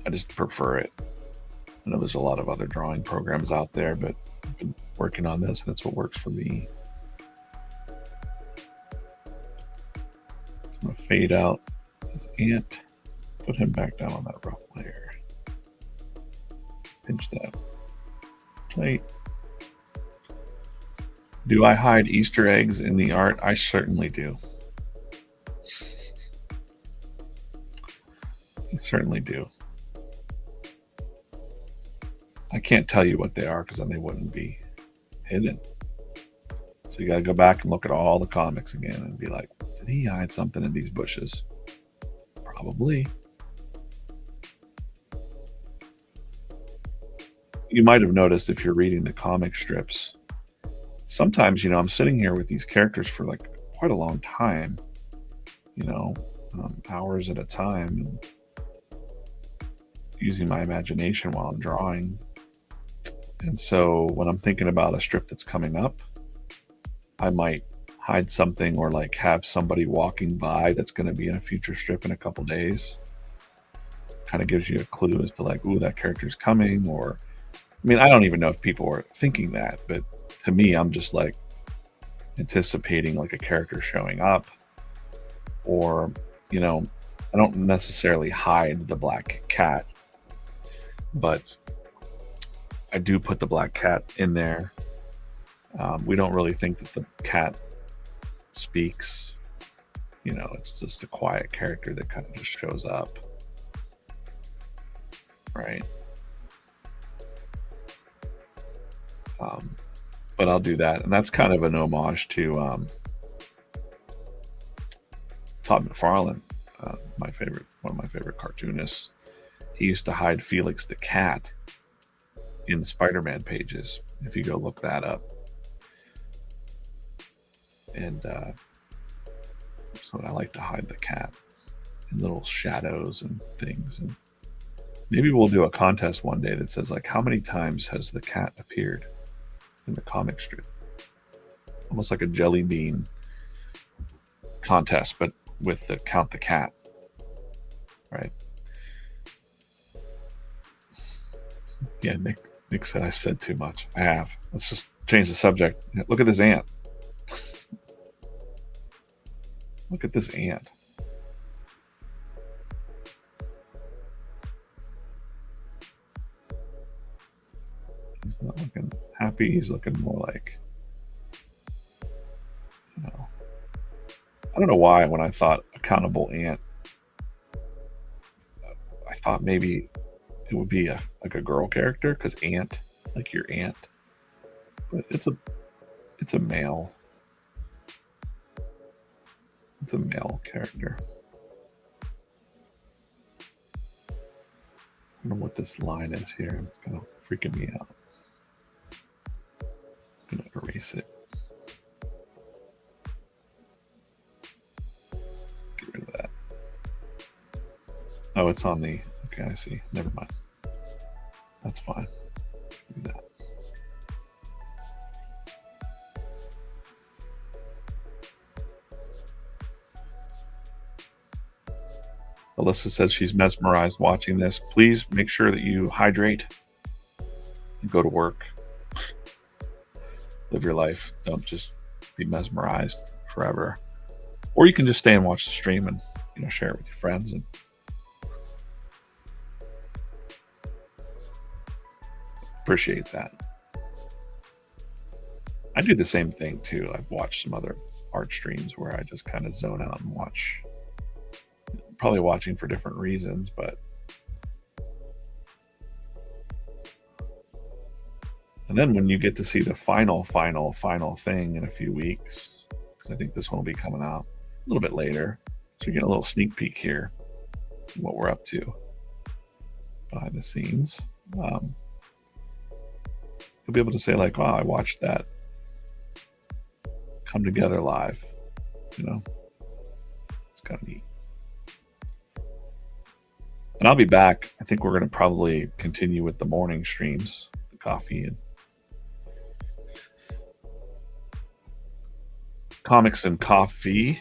I just prefer it. I know there's a lot of other drawing programs out there, but I've been working on this and it's what works for me. I'm going to fade out this ant, put him back down on that rough layer. Pinch that plate. Do I hide Easter eggs in the art? I certainly do. I certainly do. I can't tell you what they are because then they wouldn't be hidden. So you got to go back and look at all the comics again and be like, did he hide something in these bushes? Probably. You might have noticed if you're reading the comic strips, sometimes, I'm sitting here with these characters for like quite a long time, hours at a time. And using my imagination while I'm drawing. And so when I'm thinking about a strip that's coming up, I might hide something or like have somebody walking by that's going to be in a future strip in a couple days. Kind of gives you a clue as to like, ooh, that character's coming. Or, I mean, I don't even know if people are thinking that, but to me, I'm just like anticipating like a character showing up. Or, you know, I don't necessarily hide the black cat, but I do put the black cat in there. We don't really think that the cat speaks. You know, it's just a quiet character that kind of just shows up, right? But I'll do that, and that's kind of an homage to Todd McFarlane, one of my favorite cartoonists. He used to hide Felix the cat in Spider-Man pages. If you go look that up, and so I like to hide the cat in little shadows and things. And maybe we'll do a contest one day that says like, how many times has the cat appeared in the comic strip? Almost like a jelly bean contest, but with the count the cat, right? Yeah, Nick said I've said too much. I have. Let's just change the subject. Look at this ant. Look at this ant. He's not looking happy. He's looking more like, you know, I don't know why when I thought accountable ant, I thought maybe it would be like a girl character because ant, like your aunt, but it's a male. It's a male character. I don't know what this line is here. It's kind of freaking me out. I'm gonna erase it. Get rid of that. Oh, it's on the. Okay, I see. Never mind. That's fine. Do that. Alyssa says she's mesmerized watching this. Please make sure that you hydrate and go to work. Live your life. Don't just be mesmerized forever. Or you can just stay and watch the stream and share it with your friends and appreciate that. I do the same thing too. I've watched some other art streams where I just kind of zone out and watch. Probably watching for different reasons, but and then when you get to see the final thing in a few weeks, because I think this one will be coming out a little bit later, so you get a little sneak peek here, what we're up to behind the scenes. You'll be able to say like, "Wow, I watched that come together live." It's kind of neat. And I'll be back. I think we're going to probably continue with the morning streams, the coffee and comics and coffee.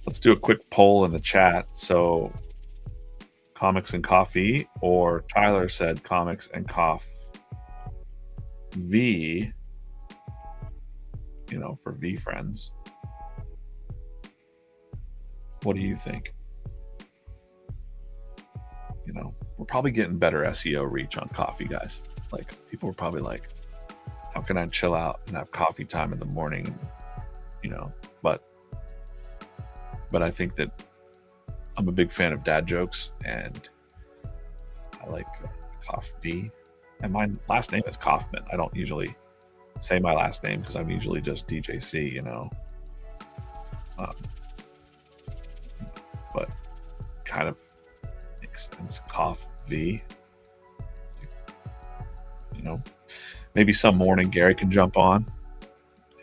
Let's do a quick poll in the chat. So, comics and coffee, or Tyler said comics and coffee. For VeeFriends. What do you think? We're probably getting better SEO reach on coffee, guys. Like, people are probably like, how can I chill out and have coffee time in the morning? But I think that I'm a big fan of dad jokes, and I like coffee. And my last name is Kaufman. I don't usually say my last name because I'm usually just DJC, but kind of makes sense. Coffee. Maybe some morning Gary can jump on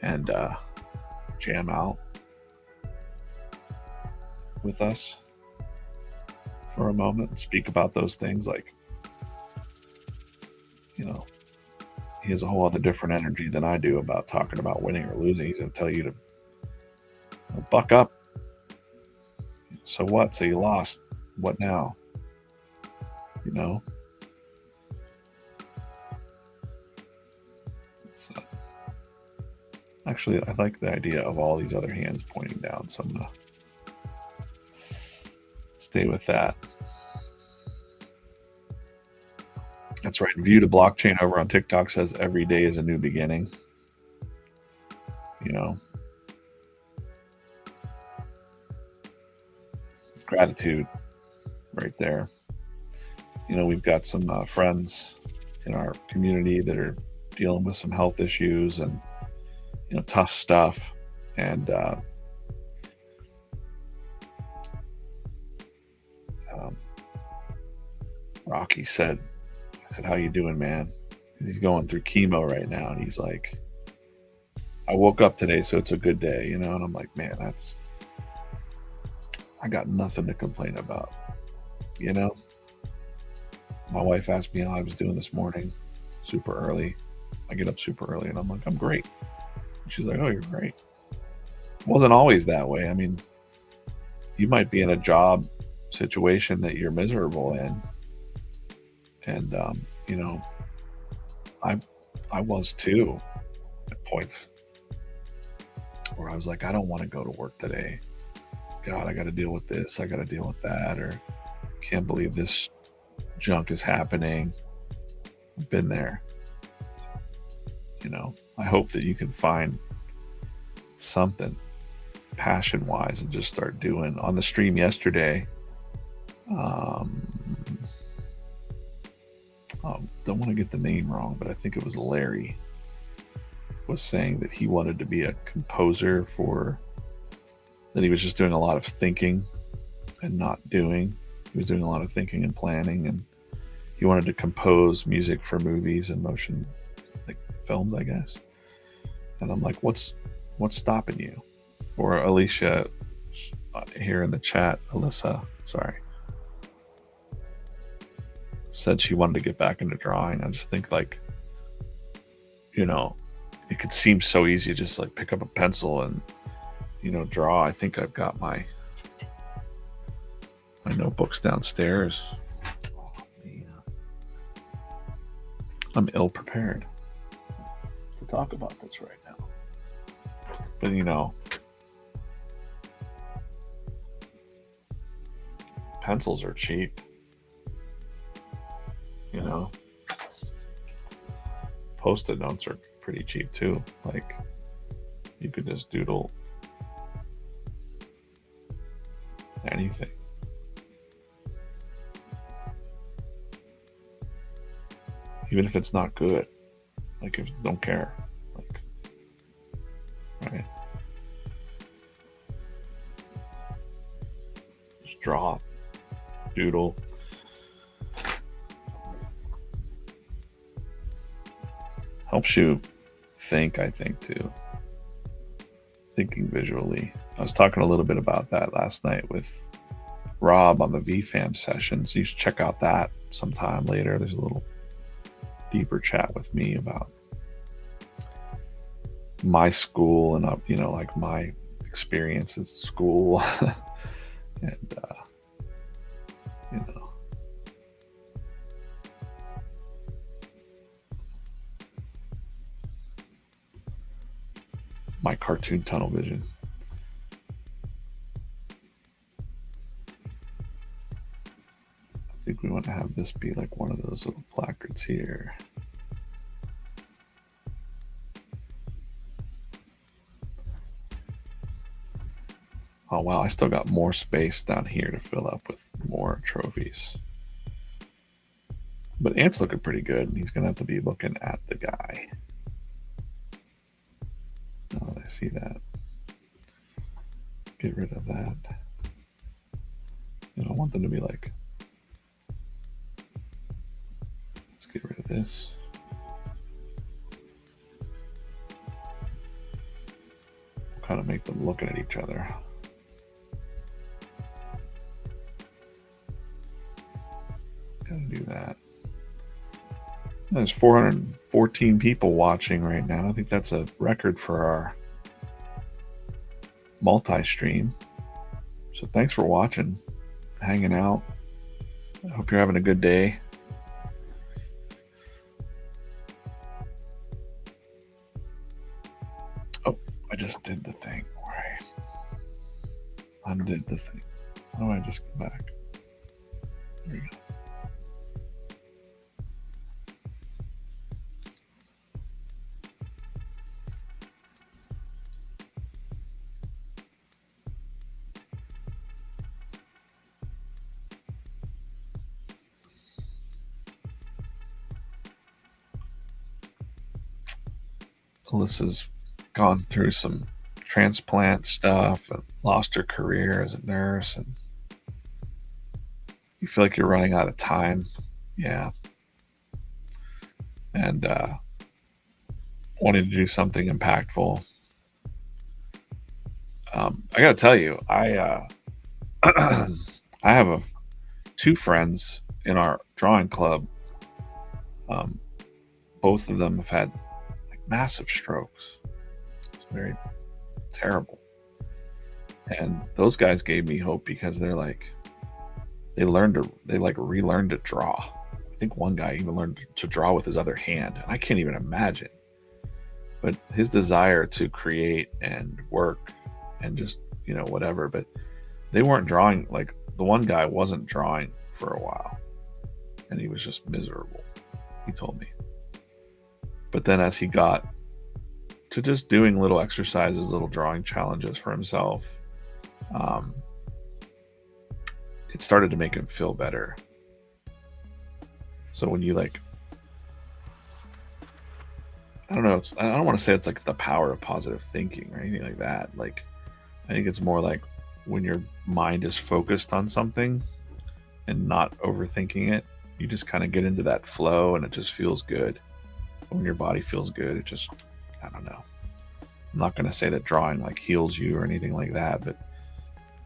and jam out with us for a moment and speak about those things like you know, he has a whole other different energy than I do about talking about winning or losing. He's going to tell you to buck up. So what? So you lost. What now? You know? So, actually, I like the idea of all these other hands pointing down, so I'm going to stay with that. That's right. View to Blockchain over on TikTok says every day is a new beginning. You know, gratitude right there. You know, we've got some friends in our community that are dealing with some health issues and, you know, tough stuff. And Rocky said, I said, how you doing, man? He's going through chemo right now. And he's like, I woke up today, so it's a good day, you know? And I'm like, man, I got nothing to complain about, you know? My wife asked me how I was doing this morning, super early. I get up super early and I'm like, I'm great. She's like, oh, you're great. It wasn't always that way. I mean, you might be in a job situation that you're miserable in. And, you know, I was too at points where I was like, I don't want to go to work today. God, I got to deal with this. I got to deal with that. Or can't believe this junk is happening. I've been there. You know, I hope that you can find something passion wise and just start doing. On the stream yesterday, don't want to get the name wrong, but I think it was Larry was saying that he wanted to be a composer that he was just doing a lot of thinking and not doing. He was doing a lot of thinking and planning, and he wanted to compose music for movies and motion, like films, I guess. And I'm like, what's stopping you? Or Alicia here in the chat, Alyssa, sorry, said she wanted to get back into drawing. I just think, like, you know, it could seem so easy to just like pick up a pencil and, you know, draw. I think I've got my notebooks downstairs. I'm ill prepared to talk about this right now. But, you know, pencils are cheap. You know, Post-it notes are pretty cheap too. Like, you could just doodle anything. Even if it's not good. Like, if don't care. Like, right? Just draw, doodle. Helps you think, I think, too. Thinking visually. I was talking a little bit about that last night with Rob on the VeeFriends session, so you should check out that sometime later. There's a little deeper chat with me about my school and, you know, like my experience at school. And, you know, my cartoon tunnel vision. I think we want to have this be like one of those little placards here. Oh wow, I still got more space down here to fill up with more trophies. But Ant's looking pretty good, and he's gonna have to be looking at the guy. Oh, I see that. Get rid of that. You know, I want them to be like, let's get rid of this. We'll kind of make them looking at each other. Gotta do that. There's 414 people watching right now. I think that's a record for our multi-stream. So thanks for watching, hanging out. I hope you're having a good day. Oh, I just did the thing where I undid the thing. How do I just go back? There you go. Alyssa's gone through some transplant stuff and lost her career as a nurse, and you feel like you're running out of time. Yeah. And wanting to do something impactful. I got to tell you, I have two friends in our drawing club. Um, both of them have had like massive strokes. It's very terrible. And those guys gave me hope because they're like they relearned to draw. I think one guy even learned to draw with his other hand, and I can't even imagine. But his desire to create and work and just whatever. But they weren't drawing. Like the one guy wasn't drawing for a while, and he was just miserable. He told me. But then as he got to just doing little exercises, little drawing challenges for himself, it started to make him feel better. So when you I don't know, I don't want to say it's like the power of positive thinking or anything like that. Like, I think it's more like when your mind is focused on something and not overthinking it, you just kind of get into that flow and it just feels good. When your body feels good, it just, I don't know. I'm not going to say that drawing like heals you or anything like that, but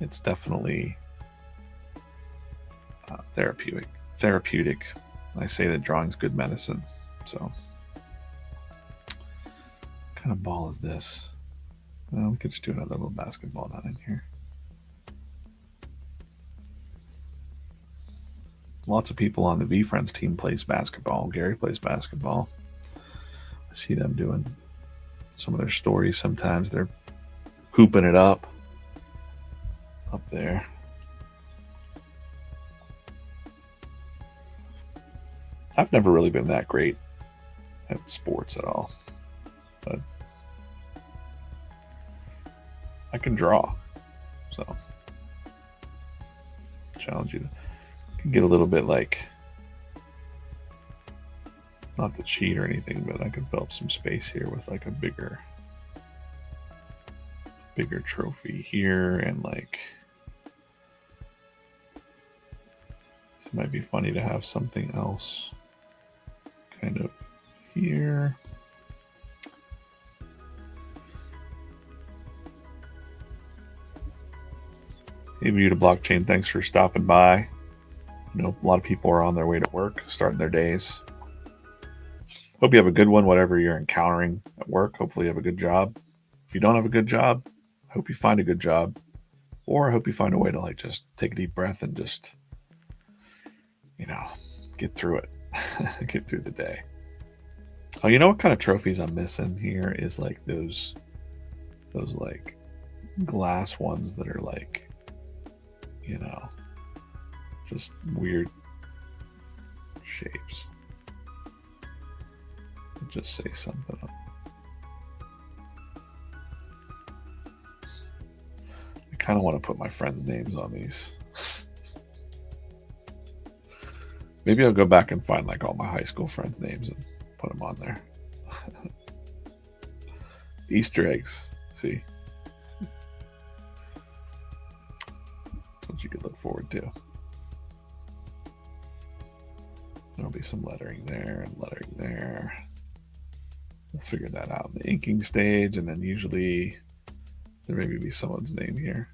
it's definitely therapeutic. I say that drawing's good medicine. So, what kind of ball is this? Well, we could just do another little basketball down in here. Lots of people on the VeeFriends team plays basketball. Gary plays basketball. I see them doing some of their stories. Sometimes they're hooping it up there. I've never really been that great at sports at all, but I can draw. So, challenge you to get a little bit like, not to cheat or anything, but I can fill up some space here with like a bigger trophy here, and like it might be funny to have something else kind of here. Hey, View to Blockchain, thanks for stopping by. I know a lot of people are on their way to work, starting their days. Hope you have a good one, whatever you're encountering at work. Hopefully you have a good job. If you don't have a good job, I hope you find a good job. Or I hope you find a way to like just take a deep breath and just, get through it. Get through the day. Oh, you know what kind of trophies I'm missing here is like those like glass ones that are like, just weird shapes. Just say something. I kind of want to put my friends' names on these. Maybe I'll go back and find like all my high school friends' names and put them on there. Easter eggs. See? That's what you could look forward to. There'll be some lettering there and lettering there. We'll figure that out in the inking stage, and then usually there maybe be someone's name here.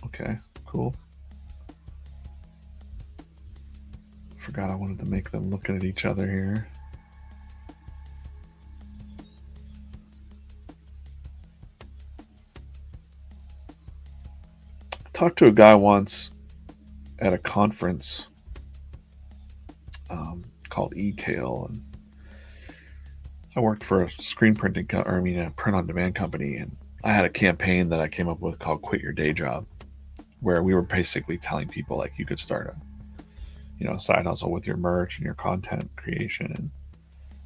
Okay, cool. forgot I wanted to make them looking at each other here. I talked to a guy once at a conference called E-Tail, and I worked for a screen printing a print-on-demand company, and I had a campaign that I came up with called "Quit Your Day Job," where we were basically telling people like you could start a side hustle with your merch and your content creation. And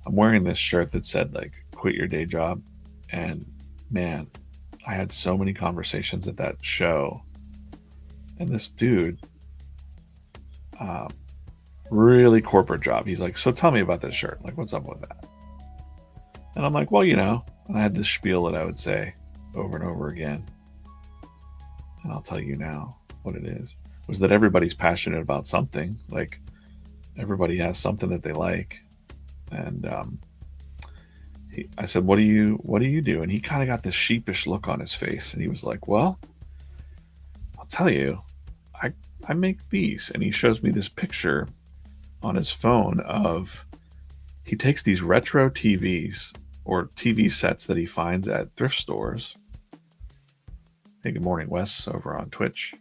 I'm wearing this shirt that said like "Quit Your Day Job," and man, I had so many conversations at that show, and this dude, uh, really corporate job. He's like, "So tell me about this shirt. Like, what's up with that?" And I'm like, "Well, and I had this spiel that I would say over and over again, and I'll tell you now what it is. Was that everybody's passionate about something. Like everybody has something that they like, and I said, what do you do?" And he kind of got this sheepish look on his face, and he was like, "Well, I'll tell you, I I make these." And he shows me this picture on his phone of he takes these retro TVs or TV sets that he finds at thrift stores. Hey, good morning, Wes, over on Twitch.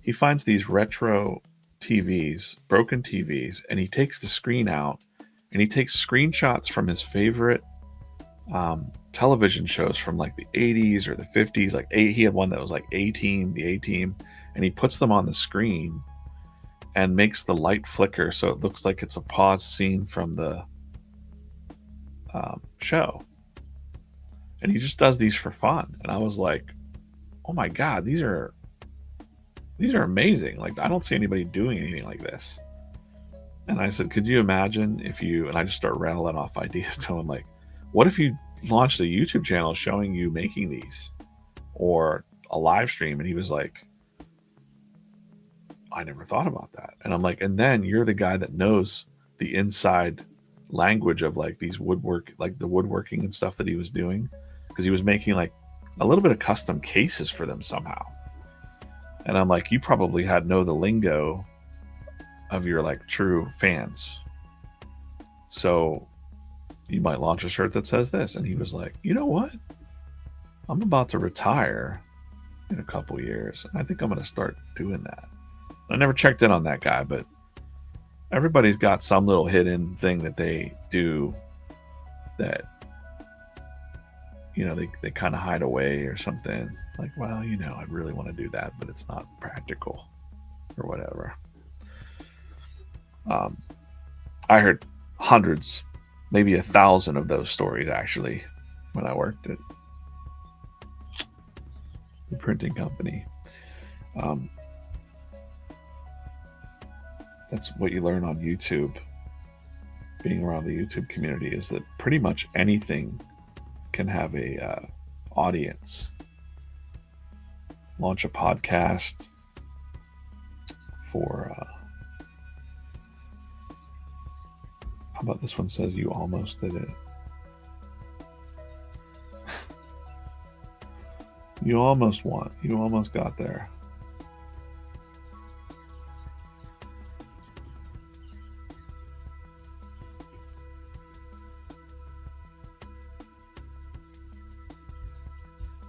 He finds these retro TVs, broken TVs, and he takes the screen out and he takes screenshots from his favorite television shows from like the 80s or the 50s. Like he had one that was like the A Team, and he puts them on the screen and makes the light flicker so it looks like it's a pause scene from the show. And he just does these for fun. And I was like, oh my God, these are amazing. Like, I don't see anybody doing anything like this. And I said, could you imagine if you, and I just start rattling off ideas to him, like, what if you launched a YouTube channel showing you making these or a live stream? And he was like, I never thought about that. And I'm like, and then you're the guy that knows the inside language of like these like the woodworking and stuff that he was doing, because he was making like a little bit of custom cases for them somehow. And I'm like, you probably know the lingo of your like true fans. So you might launch a shirt that says this. And he was like, you know what? I'm about to retire in a couple years. I think I'm going to start doing that. I never checked in on that guy, but everybody's got some little hidden thing that they do that, they kind of hide away or something. Like, well, I really want to do that, but it's not practical or whatever. I heard hundreds, maybe 1,000 of those stories actually when I worked at the printing company. That's what you learn on YouTube. Being around the YouTube community is that pretty much anything can have a audience. Launch a podcast for. How about this one says you almost did it. You almost won. You almost got there.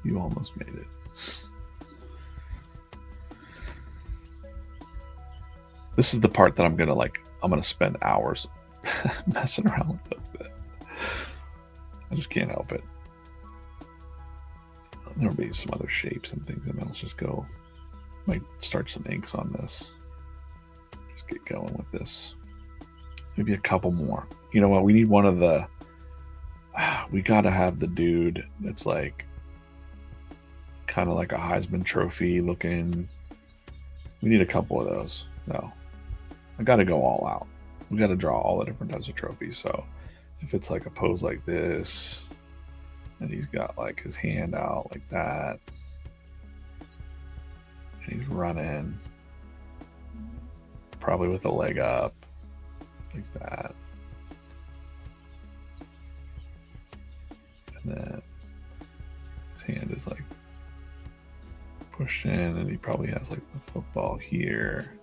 You almost made it. This is the part that I'm gonna spend hours messing around with it. I just can't help it. There'll be some other shapes and things, and I'll just go, might start some inks on this. Just get going with this. Maybe a couple more. You know what? We need one of the, we gotta have the dude that's like, kind of like a Heisman Trophy looking. We need a couple of those. No, I got to go all out. We got to draw all the different types of trophies. So if it's like a pose like this, and he's got like his hand out like that, and he's running, probably with a leg up like that, and then his hand is like pushed in, and he probably has like the football here.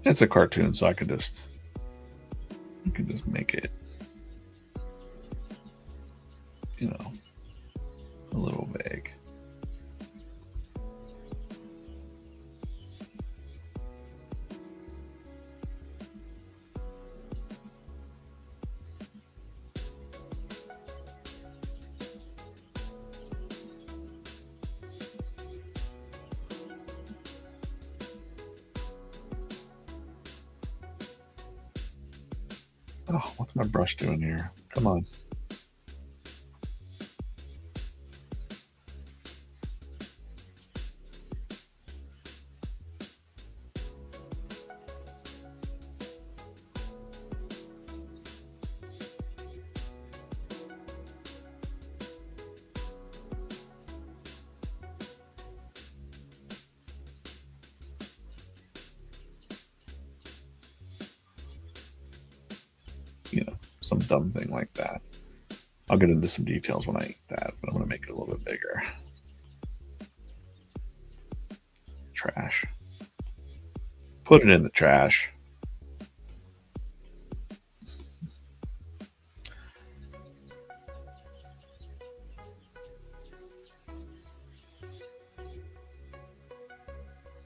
It's a cartoon, so I can just make it, you know, a little vague. Oh, what's my brush doing here? Come on. You know, some dumb thing like that. I'll get into some details when I eat that, but I'm going to make it a little bit bigger. Trash. Put it in the trash.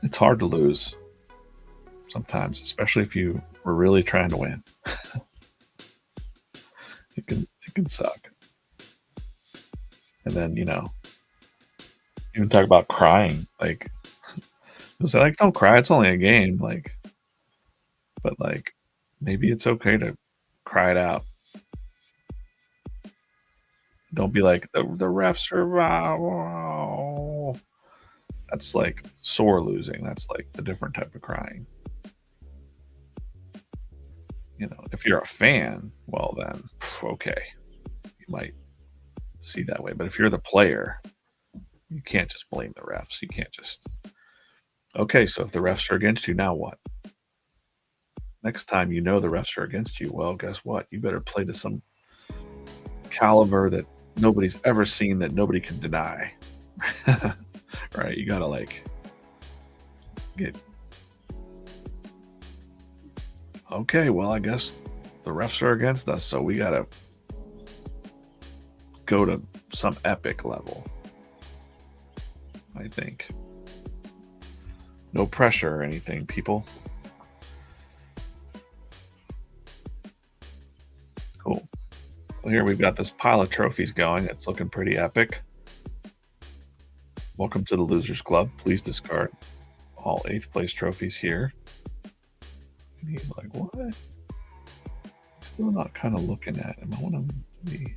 It's hard to lose sometimes, especially if you were really trying to win. It can suck. And then, even talk about crying. Like, people say, like, don't cry. It's only a game. Like, but like, maybe it's okay to cry it out. Don't be like the refs are. Wow. That's like sore losing. That's like a different type of crying. If you're a fan, well then, okay, you might see that way. But if you're the player, you can't just blame the refs. You can't just, okay, so if the refs are against you, now what? Next time the refs are against you, well, guess what? You better play to some caliber that nobody's ever seen, that nobody can deny. Right? You gotta like get, okay, well, I guess the refs are against us, so we gotta go to some epic level. I think. No pressure or anything, people. Cool. So here we've got this pile of trophies going. It's looking pretty epic. Welcome to the Losers Club. Please discard all 8th place trophies here. And he's like, what? I'm still not kind of looking at him. I want him to be...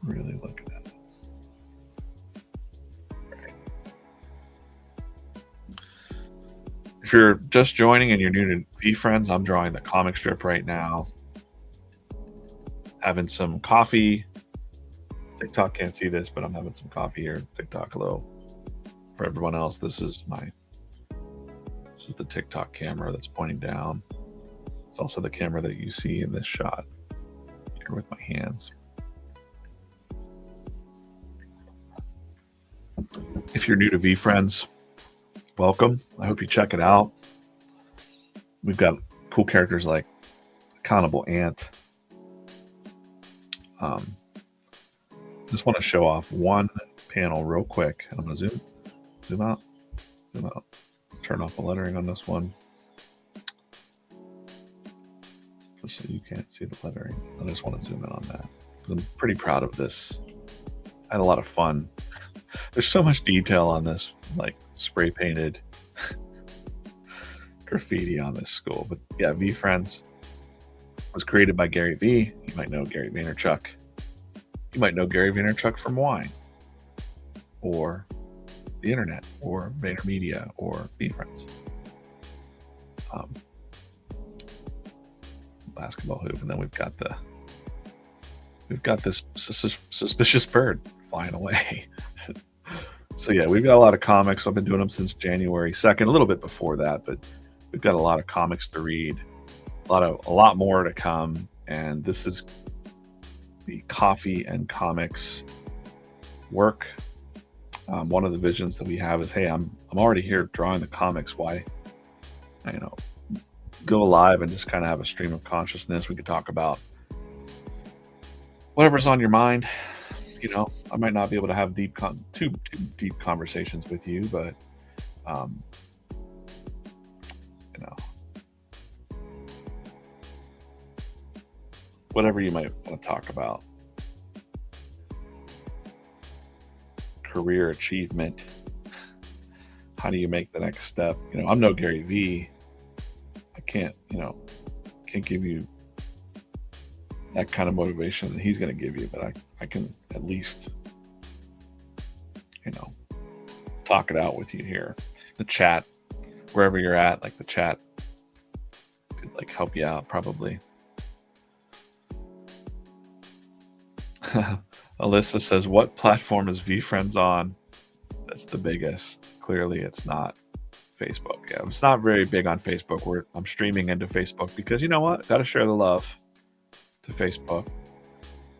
really looking at him. Right. If you're just joining and you're new to VeeFriends, I'm drawing the comic strip right now. Having some coffee. TikTok can't see this, but I'm having some coffee here. TikTok, hello. For everyone else, this is the TikTok camera that's pointing down. It's also the camera that you see in this shot here with my hands. If you're new to VeeFriends, welcome. I hope you check it out. We've got cool characters like Accountable Ant. Just want to show off one panel real quick. I'm going to zoom out, turn off the lettering on this one, just so you can't see the lettering. I just want to zoom in on that because I'm pretty proud of this. I had a lot of fun. There's so much detail on this, like spray painted graffiti on this school. But yeah, VeeFriends was created by Gary Vee. You might know Gary Vaynerchuk. You might know Gary Vaynerchuk from wine, or the internet, or VaynerMedia, or VeeFriends. Basketball hoop, and then we've got this suspicious bird flying away. So yeah, we've got a lot of comics. I've been doing them since January 2nd, a little bit before that, but we've got a lot of comics to read, a lot more to come. And this is the Coffee and Comics work. One of the visions that we have is, hey, I'm already here drawing the comics. Why, you know, go live and just kind of have a stream of consciousness. We could talk about whatever's on your mind. I might not be able to have too deep conversations with you, but um, you know, whatever you might want to talk about, career achievement. How do you make the next step? I'm no Gary Vee. I can't give you that kind of motivation that he's going to give you, but I can at least, talk it out with you here. The chat, wherever you're at, like the chat could like help you out probably. Alyssa says, what platform is VeeFriends on? That's the biggest. Clearly it's not Facebook. Yeah, it's not very big on Facebook. I'm streaming into Facebook because you know what? Got to share the love to Facebook.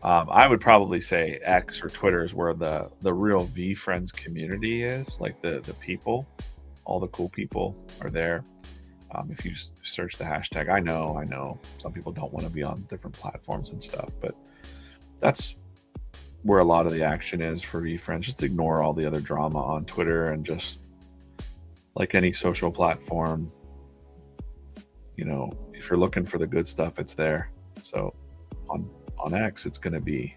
I would probably say X or Twitter is where the real VeeFriends community is. Like the people, all the cool people are there. If you search the hashtag, I know some people don't want to be on different platforms and stuff, but that's where a lot of the action is for VeeFriends. Just ignore all the other drama on Twitter, and just like any social platform, if you're looking for the good stuff, it's there. So on X, it's gonna be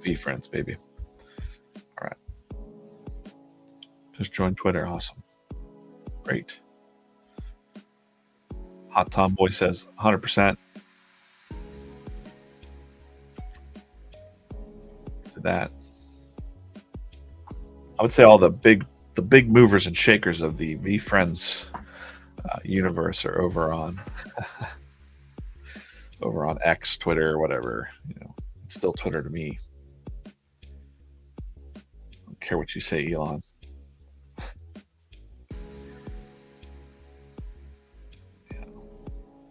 VeeFriends, baby. All right, just join Twitter. Awesome, great. Hot Tomboy says 100%. To that, I would say all the big movers and shakers of the VeeFriends universe are over on X, Twitter, or whatever. It's still Twitter to me. I don't care what you say, Elon.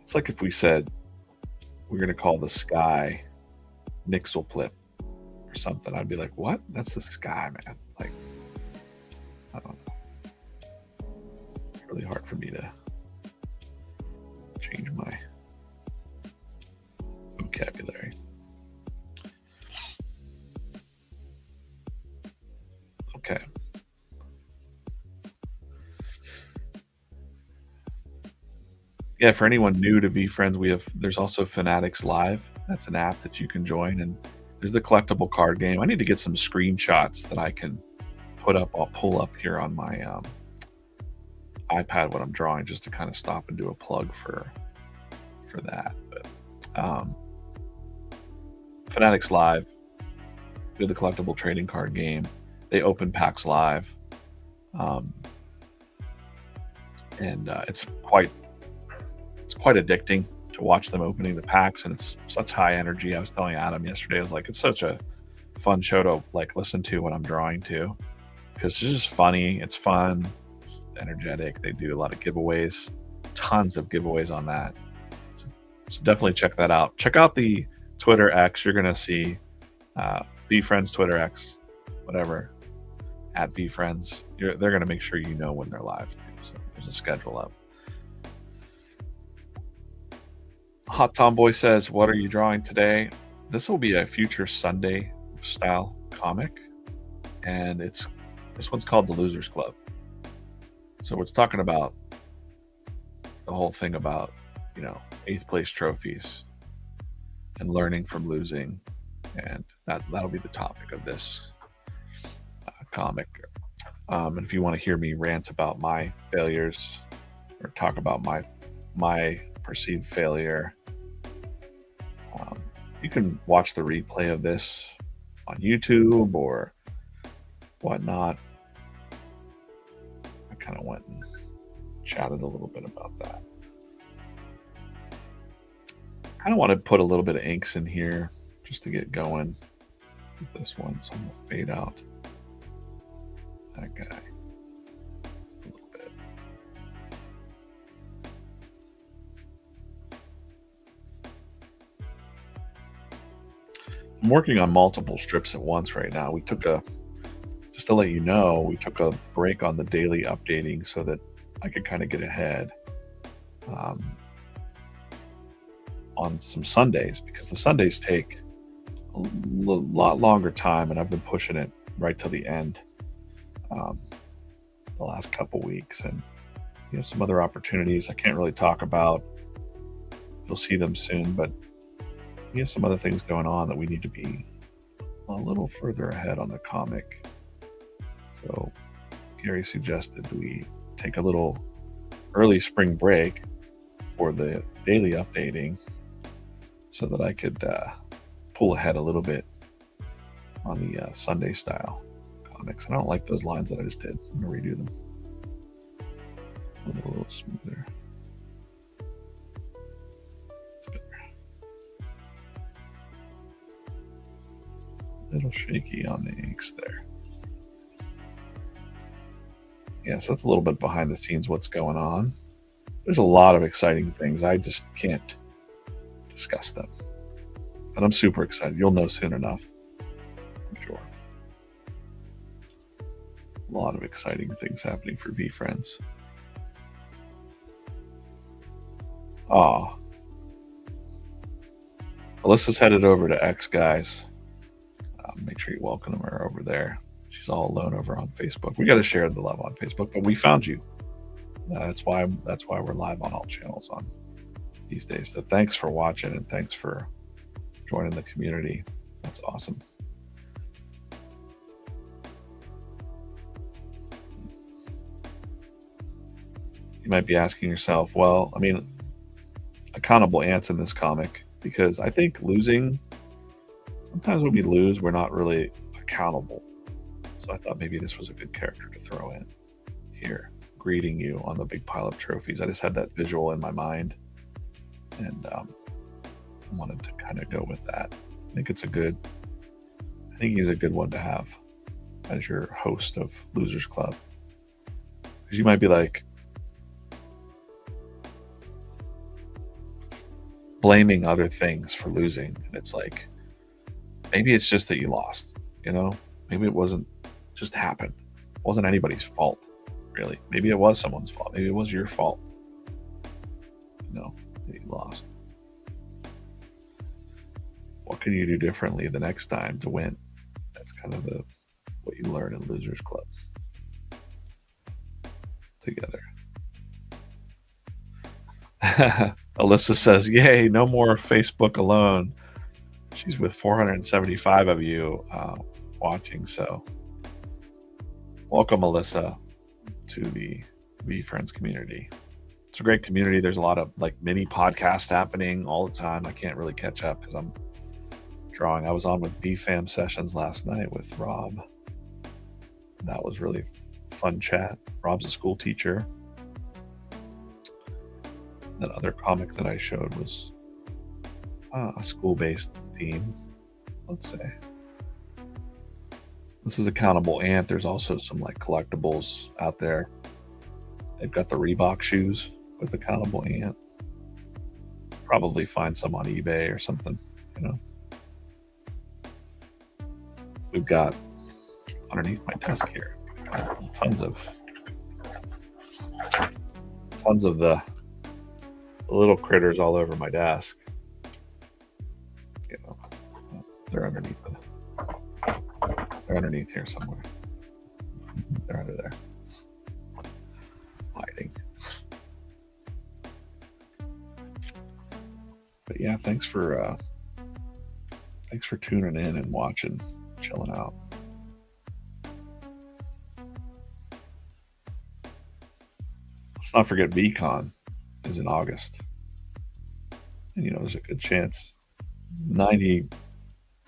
It's like if we said we're going to call the sky Nixelplip or something. I'd be like, what? That's the sky, man. Like, I don't know. It's really hard for me to change my vocabulary. Okay. Yeah, for anyone new to VeeFriends, there's also Fanatics Live. That's an app that you can join, and there's the collectible card game. I need to get some screenshots that I can put up. I'll pull up here on my iPad what I'm drawing, just to kind of stop and do a plug for that. But Fanatics Live, do the collectible trading card game. They open packs live, and it's quite addicting to watch them opening the packs, and it's such high energy. I was telling Adam yesterday, I was like, it's such a fun show to like listen to when I'm drawing too, because it's just funny, it's fun, it's energetic. They do a lot of giveaways, tons of giveaways on that. So definitely check that out. Check out the Twitter X. You're gonna see VeeFriends Twitter X, whatever, at VeeFriends. They're gonna make sure you know when they're live too. So there's a schedule up. Hot Tomboy says, what are you drawing today? This will be a Future Sunday style comic, and this one's called The Losers Club. So it's talking about the whole thing about 8th place trophies and learning from losing, and that'll be the topic of this comic. And if you want to hear me rant about my failures or talk about my perceived failure, you can watch the replay of this on YouTube or whatnot. I kind of went and chatted a little bit about that. I kind of want to put a little bit of inks in here just to get going with this one, so I'm going to fade out that guy a little bit. I'm working on multiple strips at once right now. Just to let you know, we took a break on the daily updating so that I could kind of get ahead um, on some Sundays, because the Sundays take a lot longer time, and I've been pushing it right till the end um, the last couple weeks. And some other opportunities I can't really talk about. You'll see them soon, but some other things going on that we need to be a little further ahead on the comic. So Gary suggested we take a little early spring break for the daily updating so that I could pull ahead a little bit on the Sunday style comics. I don't like those lines that I just did. I'm going to redo them. A little smoother. It's better. A little shaky on the inks there. Yeah, so that's a little bit behind the scenes what's going on. There's a lot of exciting things. I just can't discuss them. But I'm super excited. You'll know soon enough, I'm sure. A lot of exciting things happening for VeeFriends. Alyssa's headed over to X, guys. Make sure you welcome her over there. She's all alone over on Facebook. We got to share the love on Facebook, but we found you. That's why we're live on all channels on these days. So thanks for watching, and thanks for joining the community. That's awesome. You might be asking yourself, well, I mean, accountable ants in this comic, because I think sometimes when we lose, we're not really accountable. So I thought maybe this was a good character to throw in here, greeting you on the big pile of trophies. I just had that visual in my mind, and I wanted to kind of go with that. I think he's a good one to have as your host of Losers Club. Because you might be like, blaming other things for losing, and it's like, maybe it's just that you lost, maybe it wasn't just happened. It wasn't anybody's fault, really. Maybe it was someone's fault. Maybe it was your fault, that you lost. What can you do differently the next time to win? That's kind of what you learn in Losers Club together. Alyssa says, yay, no more Facebook alone. She's with 475 of you watching. So welcome, Alyssa, to the VeeFriends community. It's a great community. There's a lot of mini podcasts happening all the time. I can't really catch up because I'm drawing. I was on with VFam sessions last night with Rob. That was really fun chat. Rob's a school teacher. That other comic that I showed was a school-based theme, let's say. This is Accountable Ant. There's also some collectibles out there. They've got the Reebok shoes with Accountable Ant. Probably find some on eBay or something, We've got underneath my desk here tons of the little critters all over my desk. They're underneath here somewhere. They're under there, hiding. But yeah, thanks for tuning in and watching, chilling out. Let's not forget VCon is in August. And there's a good chance,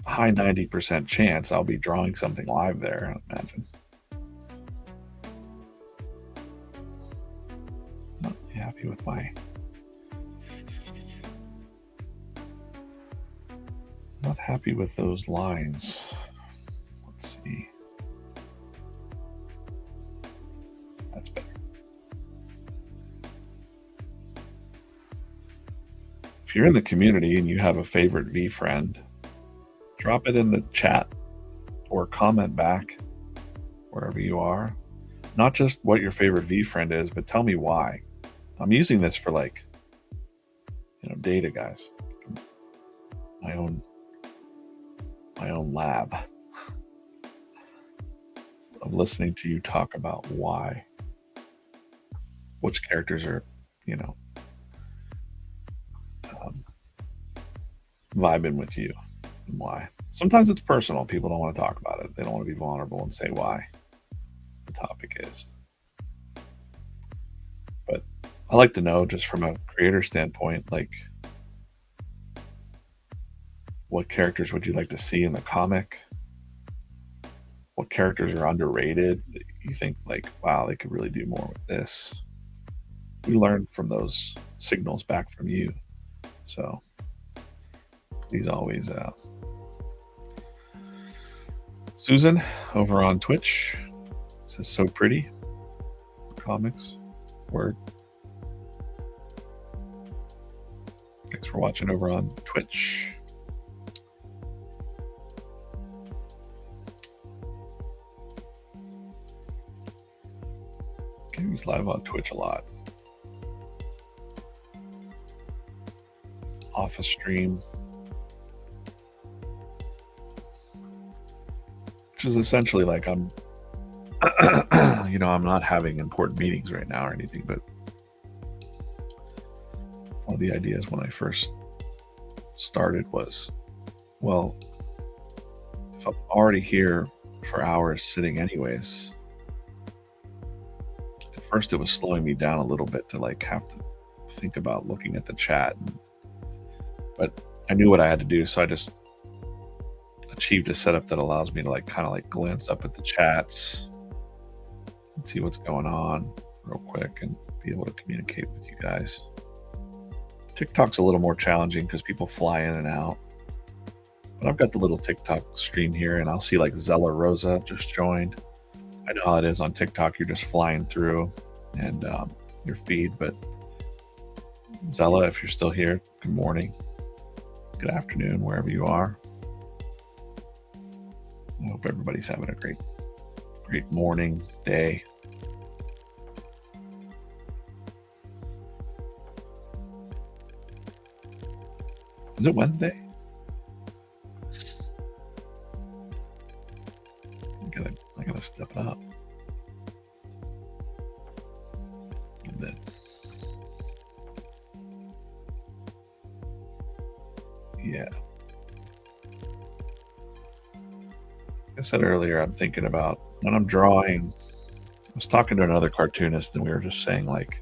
high 90% chance I'll be drawing something live there, I imagine. Not happy with not happy with those lines. Let's see. That's better. If you're in the community and you have a favorite VeeFriend, drop it in the chat or comment back wherever you are. Not just what your favorite V friend is, but tell me why. I'm using this for like, data, guys. My own lab. I'm listening to you talk about why, which characters are, you know, um, vibing with you and why. Sometimes it's personal. People don't want to talk about it. They don't want to be vulnerable and say why the topic is. But I like to know, just from a creator standpoint, like, what characters would you like to see in the comic? What characters are underrated that you think, like, wow, they could really do more with this? We learn from those signals back from you. So please always, Susan over on Twitch says, so pretty. Comics. Word. Thanks for watching over on Twitch. Gary's live on Twitch a lot. Office stream, which is essentially like I'm I'm not having important meetings right now or anything, but one of the ideas when I first started was, well, if I'm already here for hours sitting anyways, at first it was slowing me down a little bit to like have to think about looking at the chat, but I knew what I had to do, so I just achieved a setup that allows me to like kind of like glance up at the chats and see what's going on real quick and be able to communicate with you guys. TikTok's a little more challenging because people fly in and out, but I've got the little TikTok stream here, and I'll see like Zella Rosa just joined. I know how it is on TikTok. You're just flying through and your feed, but Zella, if you're still here, good morning, good afternoon, wherever you are. I hope everybody's having a great morning, day. Is it Wednesday? I gotta step it up a bit. Yeah. Like I said earlier, I'm thinking about when I'm drawing. I was talking to another cartoonist, and we were just saying, like,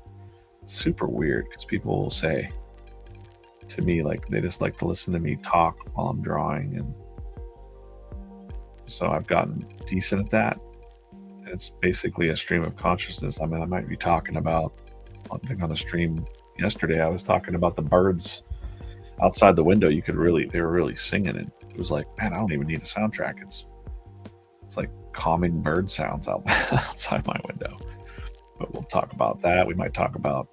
it's super weird because people will say to me, like, they just like to listen to me talk while I'm drawing, and so I've gotten decent at that. It's basically a stream of consciousness. I mean, I might be talking about, I think on the stream yesterday, I was talking about the birds outside the window. They were really singing, and it was like, man, I don't even need a soundtrack. It's like calming bird sounds outside my window. But we'll talk about that. We might talk about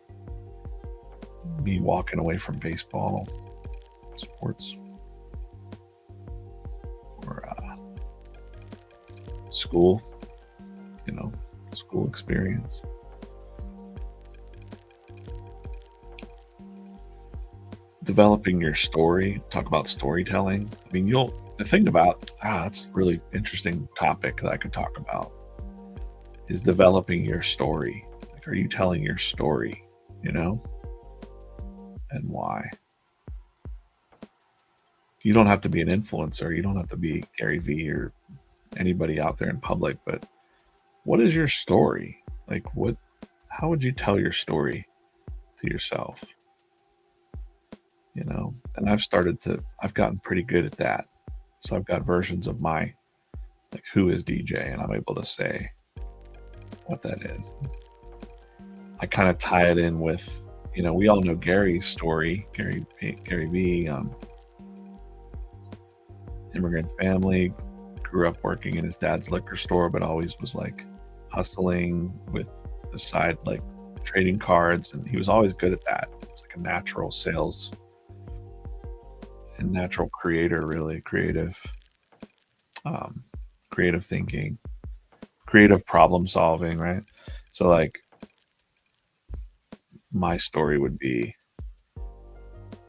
me walking away from baseball, sports, or school, school experience. Developing your story, talk about storytelling. I mean, the thing about, that's a really interesting topic that I could talk about, is developing your story. Like, are you telling your story, and why? You don't have to be an influencer. You don't have to be Gary Vee or anybody out there in public, but what is your story? Like, how would you tell your story to yourself? And I've gotten pretty good at that. So I've got versions of my, like, who is DJ, and I'm able to say what that is. I kind of tie it in with, we all know Gary's story, Gary Vee, immigrant family, grew up working in his dad's liquor store, but always was like hustling with the side, like trading cards, and he was always good at that. It was like a natural sales and natural creator, really creative. um, creative thinking, creative problem solving, right? So like my story would be,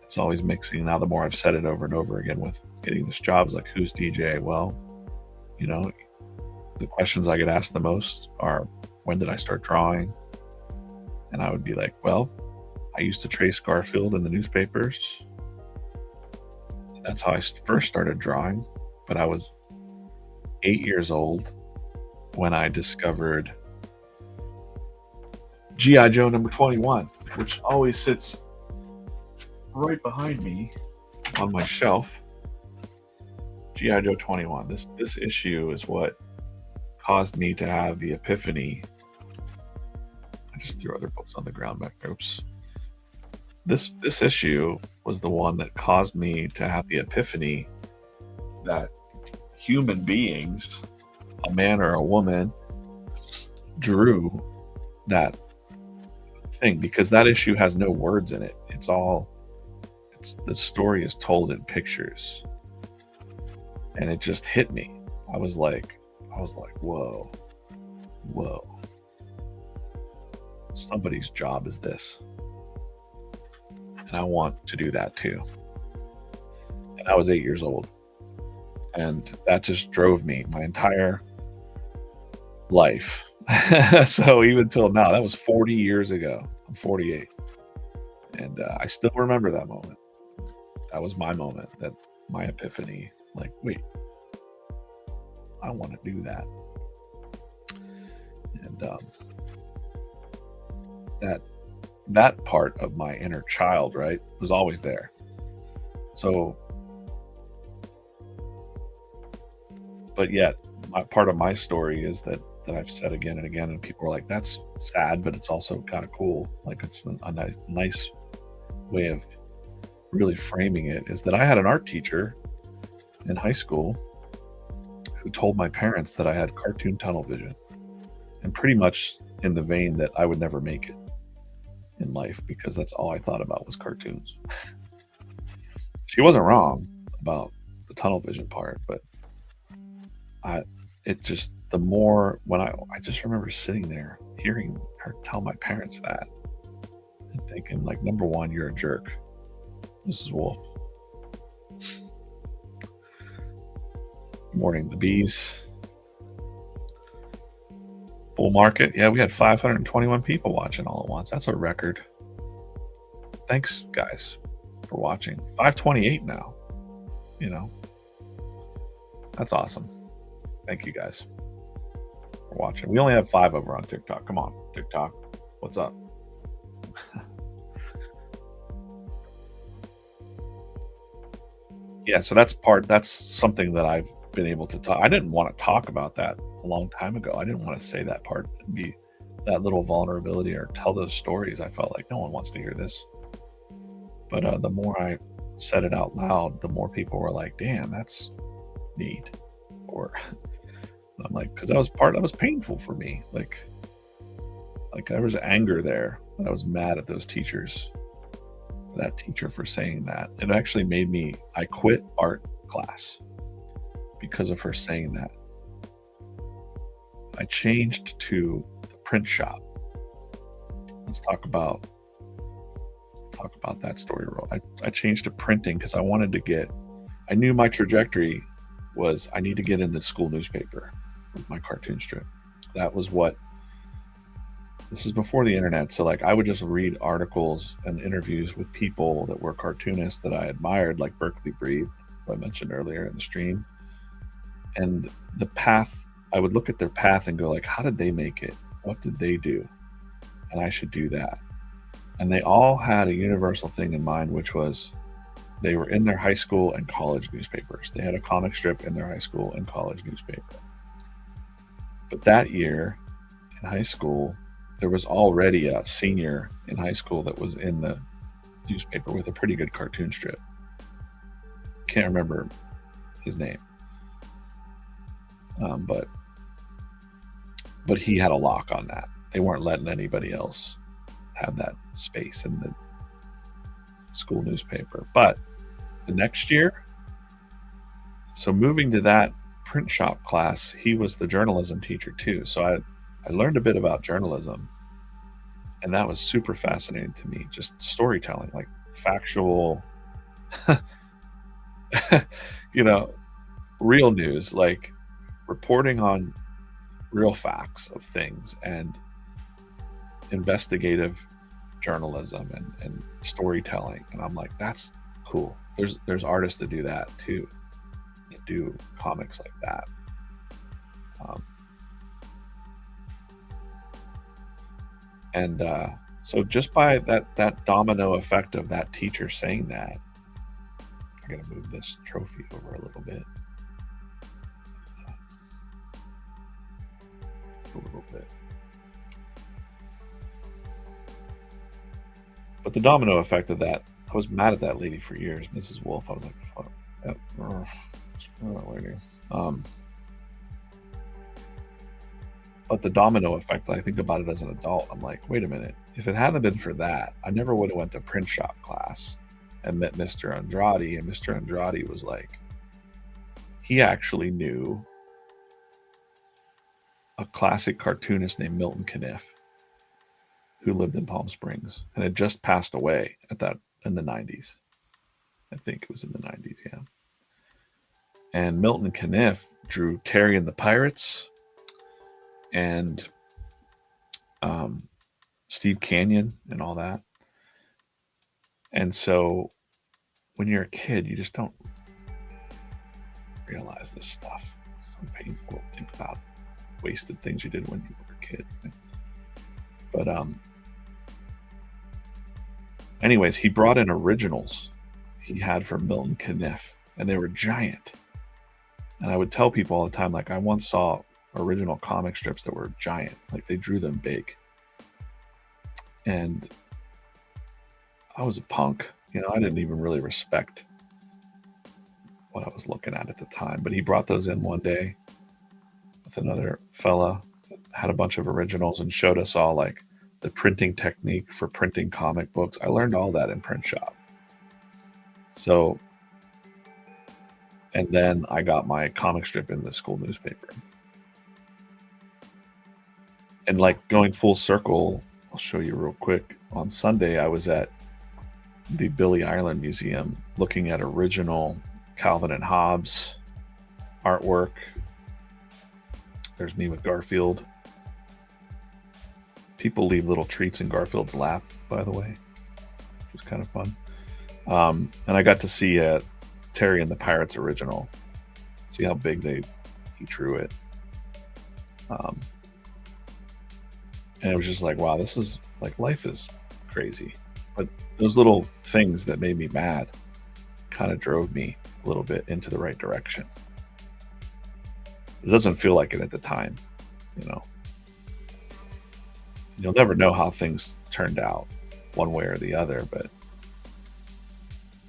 it's always mixing. Now the more I've said it over and over again with getting this job, is like, who's DJ? Well, you know, the questions I get asked the most are, when did I start drawing? And I would be like, well, I used to trace Garfield in the newspapers. That's how I first started drawing. But I was 8 years old when I discovered G.I. Joe number 21, which always sits right behind me on my shelf. G.I. Joe 21. This issue is what caused me to have the epiphany. I just threw other books on the ground back there. Oops. This issue was the one that caused me to have the epiphany that human beings, a man or a woman, drew that thing, because that issue has no words in it. The story is told in pictures. And it just hit me. I was like, whoa. Somebody's job is this. And I want to do that too. And I was 8 years old. And that just drove me my entire life. So even till now, that was 40 years ago. I'm 48. And I still remember that moment. That was my moment, that my epiphany. Like, wait, I want to do that. And that part of my inner child, right, was always there. So, but yet, part of my story is that I've said again and again, and people are like, that's sad, but it's also kind of cool. Like, it's a nice way of really framing it, is that I had an art teacher in high school who told my parents that I had cartoon tunnel vision, and pretty much in the vein that I would never make it in life because that's all I thought about was cartoons. She wasn't wrong about the tunnel vision part, but the more, when I just remember sitting there hearing her tell my parents that and thinking, like, number one, you're a jerk, Mrs. Wolf. Morning, the bees. Bull market. Yeah, we had 521 people watching all at once. That's a record. Thanks, guys, for watching. 528 now. You know, that's awesome. Thank you guys for watching. We only have 5 over on TikTok. Come on, TikTok. What's up? Yeah, so that's something that I've been able to talk. I didn't want to talk about that a long time ago. I didn't want to say that part and be that little vulnerability or tell those stories. I felt like no one wants to hear this. But the more I said it out loud, the more people were like, damn, that's neat. Or I'm like, because that was painful for me. Like there was anger there. I was mad at those teachers, that teacher, for saying that. It actually made me, I quit art class because of her saying that. I changed to the print shop. Let's talk about that story. I changed to printing because I knew my trajectory was, I need to get in the school newspaper with my cartoon strip. That was this is before the internet. So like, I would just read articles and interviews with people that were cartoonists that I admired, like Berkeley Breathe, who I mentioned earlier in the stream. And the path, I would look at their path and go like, how did they make it? What did they do? And I should do that. And they all had a universal thing in mind, which was they were in their high school and college newspapers. They had a comic strip in their high school and college newspaper. But that year in high school, there was already a senior in high school that was in the newspaper with a pretty good cartoon strip. Can't remember his name. But he had a lock on that. They weren't letting anybody else have that space in the school newspaper. But the next year, so moving to that print shop class, he was the journalism teacher too. So I learned a bit about journalism, and that was super fascinating to me. Just storytelling, like factual, you know, real news, like reporting on real facts of things, and investigative journalism, and storytelling. And I'm like, that's cool. There's artists that do that too, that do comics like that. Um, and so just by that domino effect of that teacher saying that, I gotta move this trophy over a little bit. A little bit. But the domino effect of that, I was mad at that lady for years, Mrs. Wolf. I was like, fuck that lady. But the domino effect, I think about it as an adult. I'm like, wait a minute. If it hadn't been for that, I never would have went to print shop class and met Mr. Andrade. And Mr. Andrade was like, he actually knew a classic cartoonist named Milton Caniff, who lived in Palm Springs and had just passed away in the 90s. I think it was in the 90s, yeah. And Milton Caniff drew Terry and the Pirates and Steve Canyon and all that. And so when you're a kid, you just don't realize this stuff. It's so painful to think about wasted things you did when you were a kid. But anyways, he brought in originals he had from Milton Caniff, and they were giant. And I would tell people all the time, like, I once saw original comic strips that were giant, like they drew them big. And I was a punk, I didn't even really respect what I was looking at the time. But he brought those in one day with another fella that had a bunch of originals and showed us all like the printing technique for printing comic books. I learned all that in print shop. So, and then I got my comic strip in the school newspaper. And like going full circle, I'll show you real quick. On Sunday, I was at the Billy Ireland Museum looking at original Calvin and Hobbes artwork. There's me with Garfield. People leave little treats in Garfield's lap, by the way, which was kind of fun. And I got to see Terry and the Pirates original. See how big he drew it. And it was just like, wow, this is like, life is crazy. But those little things that made me mad kind of drove me a little bit into the right direction. It doesn't feel like it at the time, You'll never know how things turned out one way or the other, but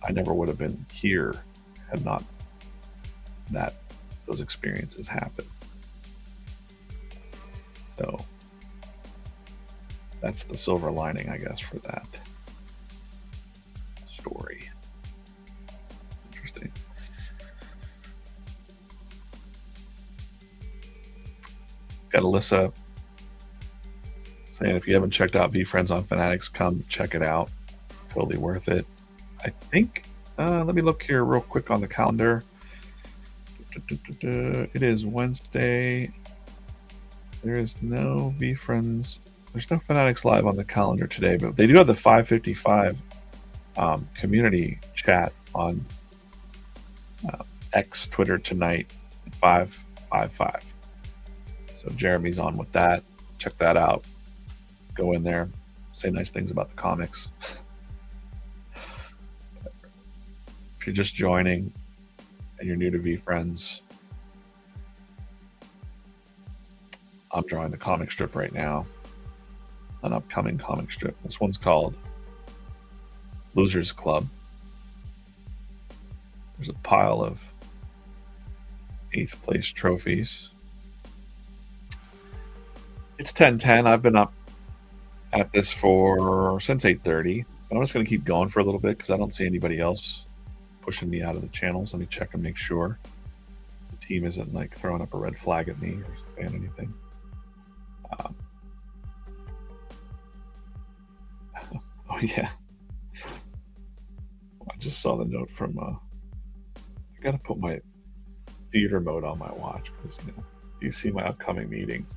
I never would have been here had not those experiences happened. So that's the silver lining, I guess, for that story. Interesting. Got Alyssa saying, if you haven't checked out VeeFriends on Fanatics, come check it out. Totally worth it. I think, let me look here real quick on the calendar. It is Wednesday. There is no VeeFriends. There's no Fanatics Live on the calendar today, but they do have the 555 community chat on X Twitter tonight at 555. So Jeremy's on with that. Check that out. Go in there, say nice things about the comics. If you're just joining and you're new to VeeFriends, I'm drawing the comic strip right now, an upcoming comic strip. This one's called Losers Club. There's a pile of 8th place trophies. It's 10:10. I've been up at this since 8:30, but I'm just going to keep going for a little bit because I don't see anybody else pushing me out of the channels. Let me check and make sure. The team isn't like throwing up a red flag at me or saying anything. Um, oh yeah, I just saw the note from. I gotta put my theater mode on my watch because you see my upcoming meetings.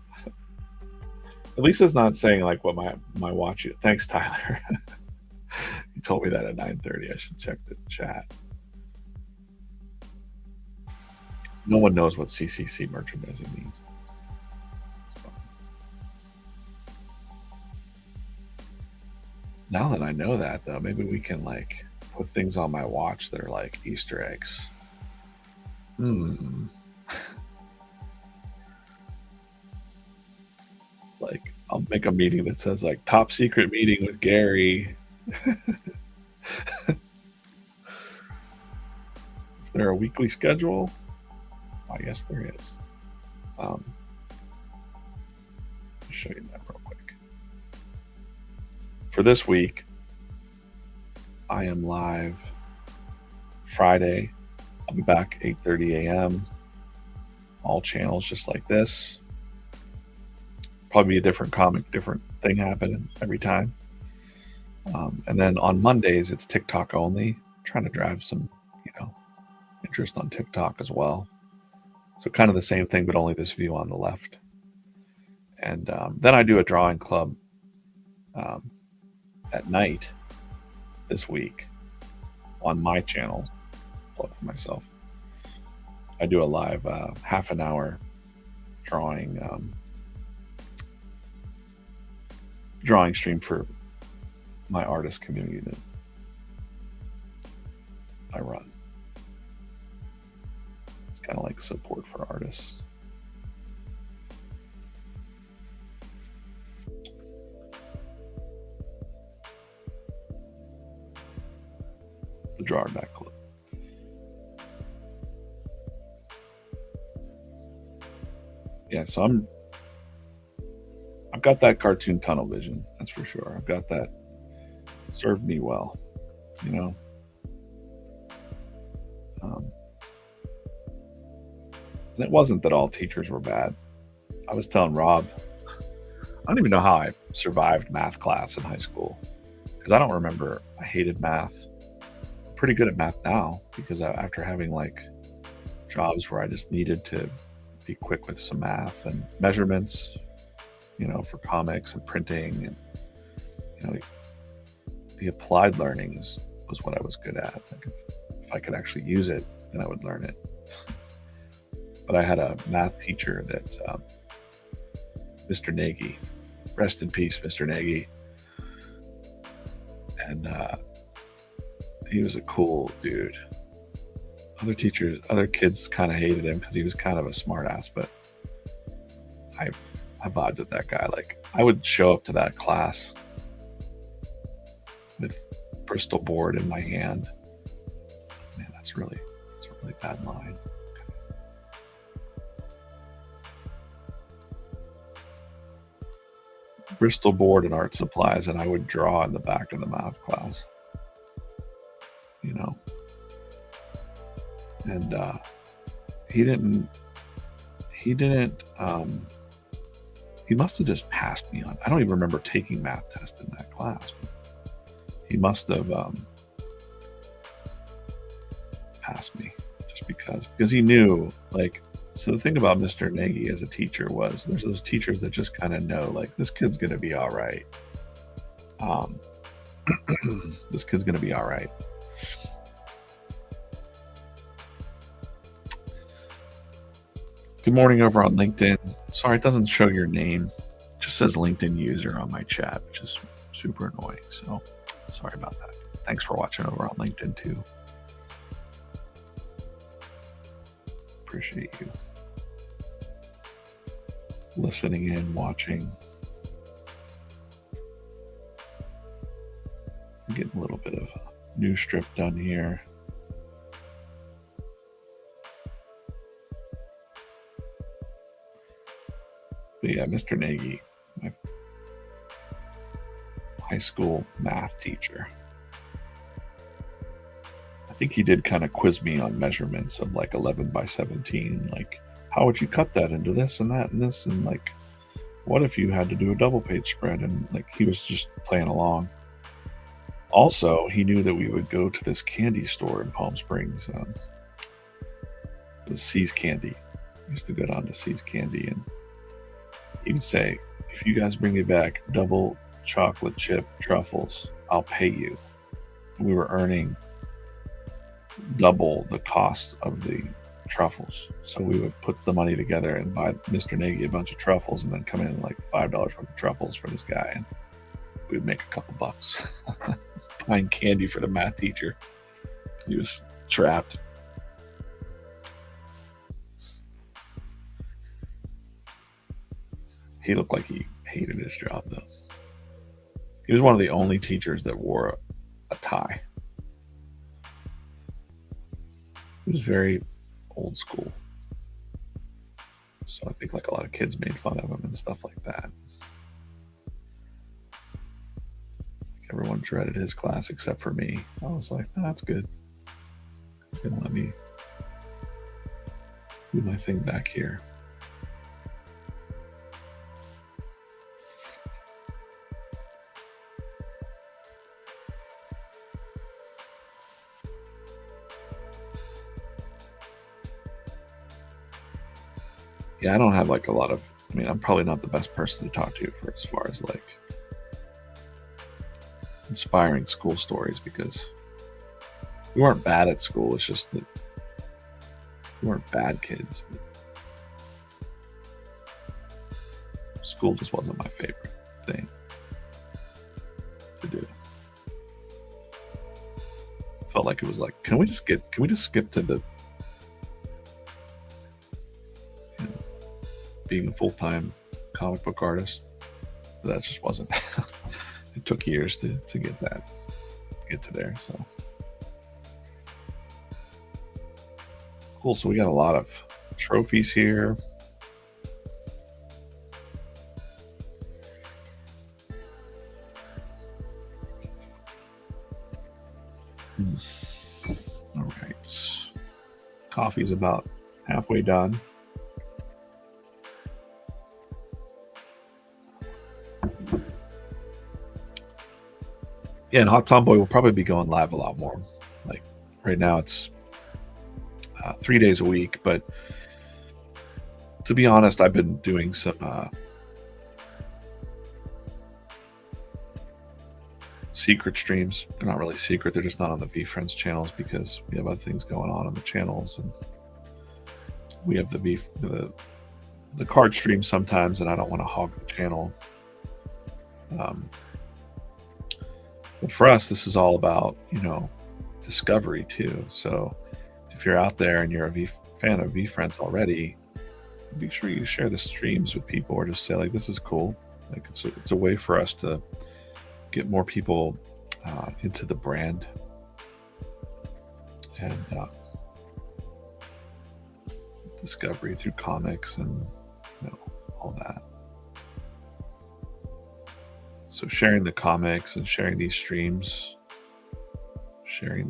At least it's not saying like what my watch is. Thanks, Tyler. You told me that at 9:30. I should check the chat. No one knows what CCC merchandising means. Now that I know that, though, maybe we can like put things on my watch that are like Easter eggs. Like I'll make a meeting that says like top secret meeting with Gary. Is there a weekly schedule? I guess there is. I'll show you that real quick. For this week, I am live Friday. I'll be back 8:30 a.m. All channels just like this. Probably be a different comic, different thing happening every time. And then on Mondays, it's TikTok only. I'm trying to drive some, interest on TikTok as well. So kind of the same thing, but only this view on the left. And then I do a drawing club at night this week on my channel. Plug for myself. I do a live half an hour drawing stream for my artist community that I run. It's kind of like support for artists. The Drawer Back Club. Yeah, so I've got that cartoon tunnel vision, that's for sure. I've got that. It served me well, and it wasn't that all teachers were bad. I was telling Rob, I don't even know how I survived math class in high school because I don't remember. I hated math. I'm pretty good at math now because after having like jobs where I just needed to be quick with some math and measurements, for comics and printing, and the applied learning was what I was good at. Like if I could actually use it, then I would learn it. But I had a math teacher that Mr. Nagy, rest in peace, Mr. Nagy, and he was a cool dude. Other kids kind of hated him because he was kind of a smart ass, but I vibed with that guy. Like I would show up to that class with Bristol board in my hand. Man, that's a really bad line. Bristol board and art supplies, and I would draw in the back of the math class. And he must have just passed me on. I don't even remember taking math test in that class. But he must have passed me just because he knew, like, so the thing about Mr. Nagy as a teacher was there's those teachers that just kind of know, like, this kid's going to be all right. This kid's going to be all right. Good morning over on LinkedIn. Sorry, it doesn't show your name. It just says LinkedIn user on my chat, which is super annoying. So sorry about that. Thanks for watching over on LinkedIn too. Appreciate you listening in, watching. I'm getting a little bit of a new strip done here. But yeah, Mr. Nagy, my high school math teacher. I think he did kind of quiz me on measurements of like 11 by 17. Like, how would you cut that into this and that and this? And like, what if you had to do a double page spread? And like, he was just playing along. Also, he knew that we would go to this candy store in Palm Springs. It was C's Candy. We used to go down to C's Candy, and he would say, if you guys bring me back double chocolate chip truffles, I'll pay you. We were earning double the cost of the truffles. So we would put the money together and buy Mr. Nagy a bunch of truffles and then come in like $5 worth of truffles for this guy. And we'd make a couple bucks buying candy for the math teacher because he was trapped. He looked like he hated his job, though. He was one of the only teachers that wore a tie. He was very old school. So I think like a lot of kids made fun of him and stuff like that. Everyone dreaded his class except for me. I was like, oh, that's good. He's gonna let me do my thing back here. Yeah, I don't have like a lot of, I mean, I'm probably not the best person to talk to for as far as like inspiring school stories, because we weren't bad at school. It's just that we weren't bad kids. School just wasn't my favorite thing to do. Felt like it was like, can we just skip to the being a full-time comic book artist? But that just wasn't. It took years to get to there. So cool. So we got a lot of trophies here. All right. Coffee's about halfway done. Yeah, and Hot Tomboy will probably be going live a lot more. Like right now, it's 3 days a week. But to be honest, I've been doing some secret streams. They're not really secret. They're just not on the VeeFriends channels because we have other things going on the channels, and we have the card stream sometimes, and I don't want to hog the channel. But for us, this is all about, discovery too. So if you're out there and you're a fan of VeeFriends already, be sure you share the streams with people, or just say like, this is cool. Like it's a way for us to get more people into the brand, and discovery through comics and all that. So sharing the comics and sharing these streams, sharing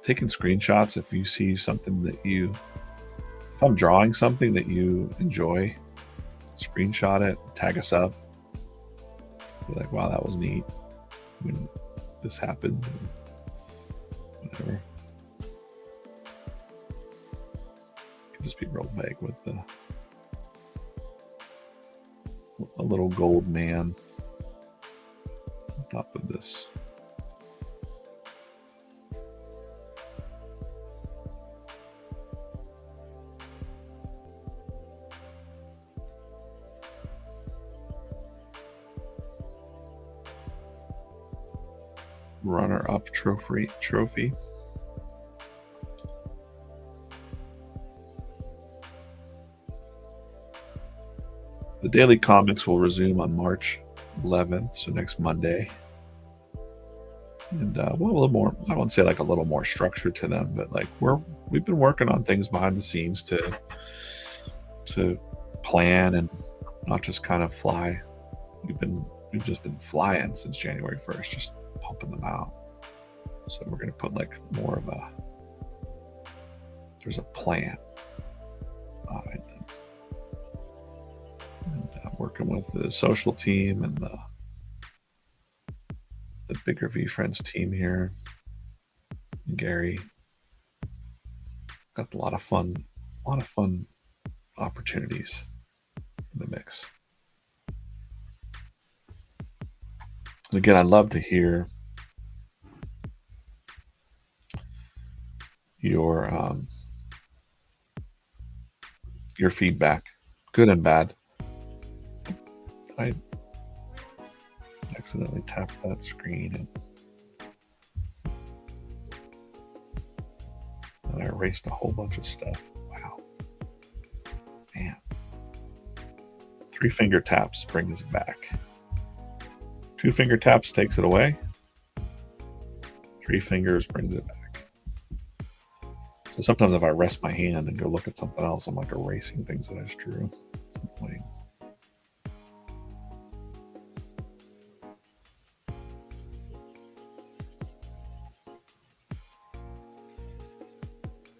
taking screenshots. If you see something if I'm drawing something that you enjoy, screenshot it, tag us up. So like, wow, that was neat when this happened, whatever. It can just be real vague with a little gold man on top of this. Runner-up trophy. The daily comics will resume on March 11th, so next Monday. And a little more, I won't say like a little more structure to them, but like we've been working on things behind the scenes to plan and not just kind of fly. We've just been flying since January 1st, just pumping them out. So we're going to put like more of there's a plan behind them. And working with the social team and the bigger VeeFriends team here. And Gary got a lot of fun opportunities in the mix. And again, I'd love to hear your feedback, good and bad. I accidentally tapped that screen and I erased a whole bunch of stuff. Wow. Man. 3 finger taps brings it back. 2 finger taps takes it away. 3 fingers brings it back. So sometimes if I rest my hand and go look at something else, I'm like erasing things that I just drew. It's annoying.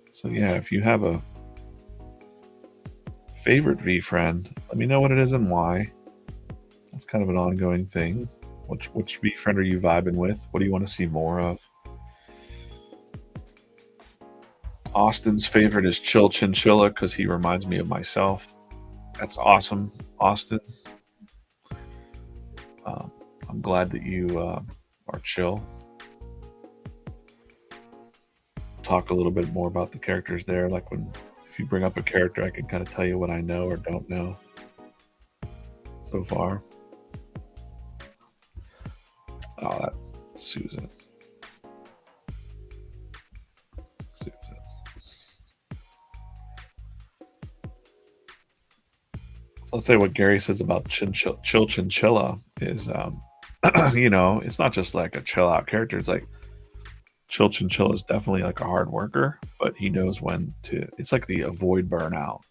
So yeah, if you have a favorite VeeFriend, let me know what it is and why. That's kind of an ongoing thing. Which VeeFriend are you vibing with? What do you want to see more of? Austin's favorite is Chill Chinchilla because he reminds me of myself. That's awesome, Austin. I'm glad that you are chill. Talk a little bit more about the characters there. Like if you bring up a character, I can kind of tell you what I know or don't know so far. Oh, that's Susan. So let's say what Gary says about Chill Chinchilla is, it's not just like a chill out character. It's like Chill Chinchilla is definitely like a hard worker, but he knows when to. It's like the avoid burnout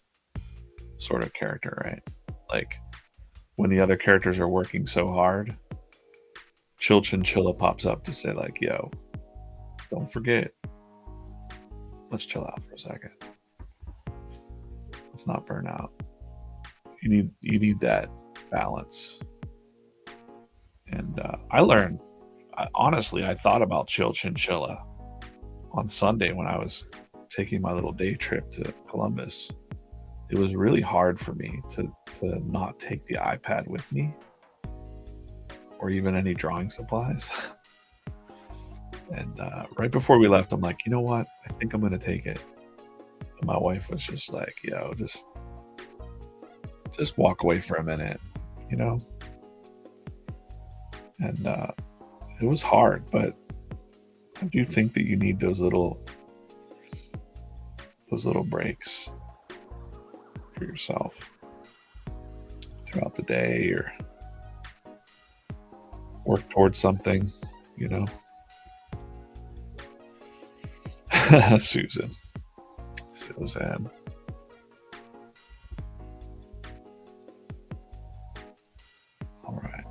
sort of character, right? Like when the other characters are working so hard, Chill Chinchilla pops up to say like, "Yo, don't forget. Let's chill out for a second. Let's not burn out." You need that balance. And I learned, honestly, I thought about Chill Chinchilla on Sunday when I was taking my little day trip to Columbus. It was really hard for me to not take the iPad with me or even any drawing supplies. And right before we left, I'm like, you know what? I think I'm going to take it. And my wife was just like, yo, just walk away for a minute, you know? And it was hard, but I do think that you need those little breaks for yourself throughout the day or work towards something, you know? Susan. All right.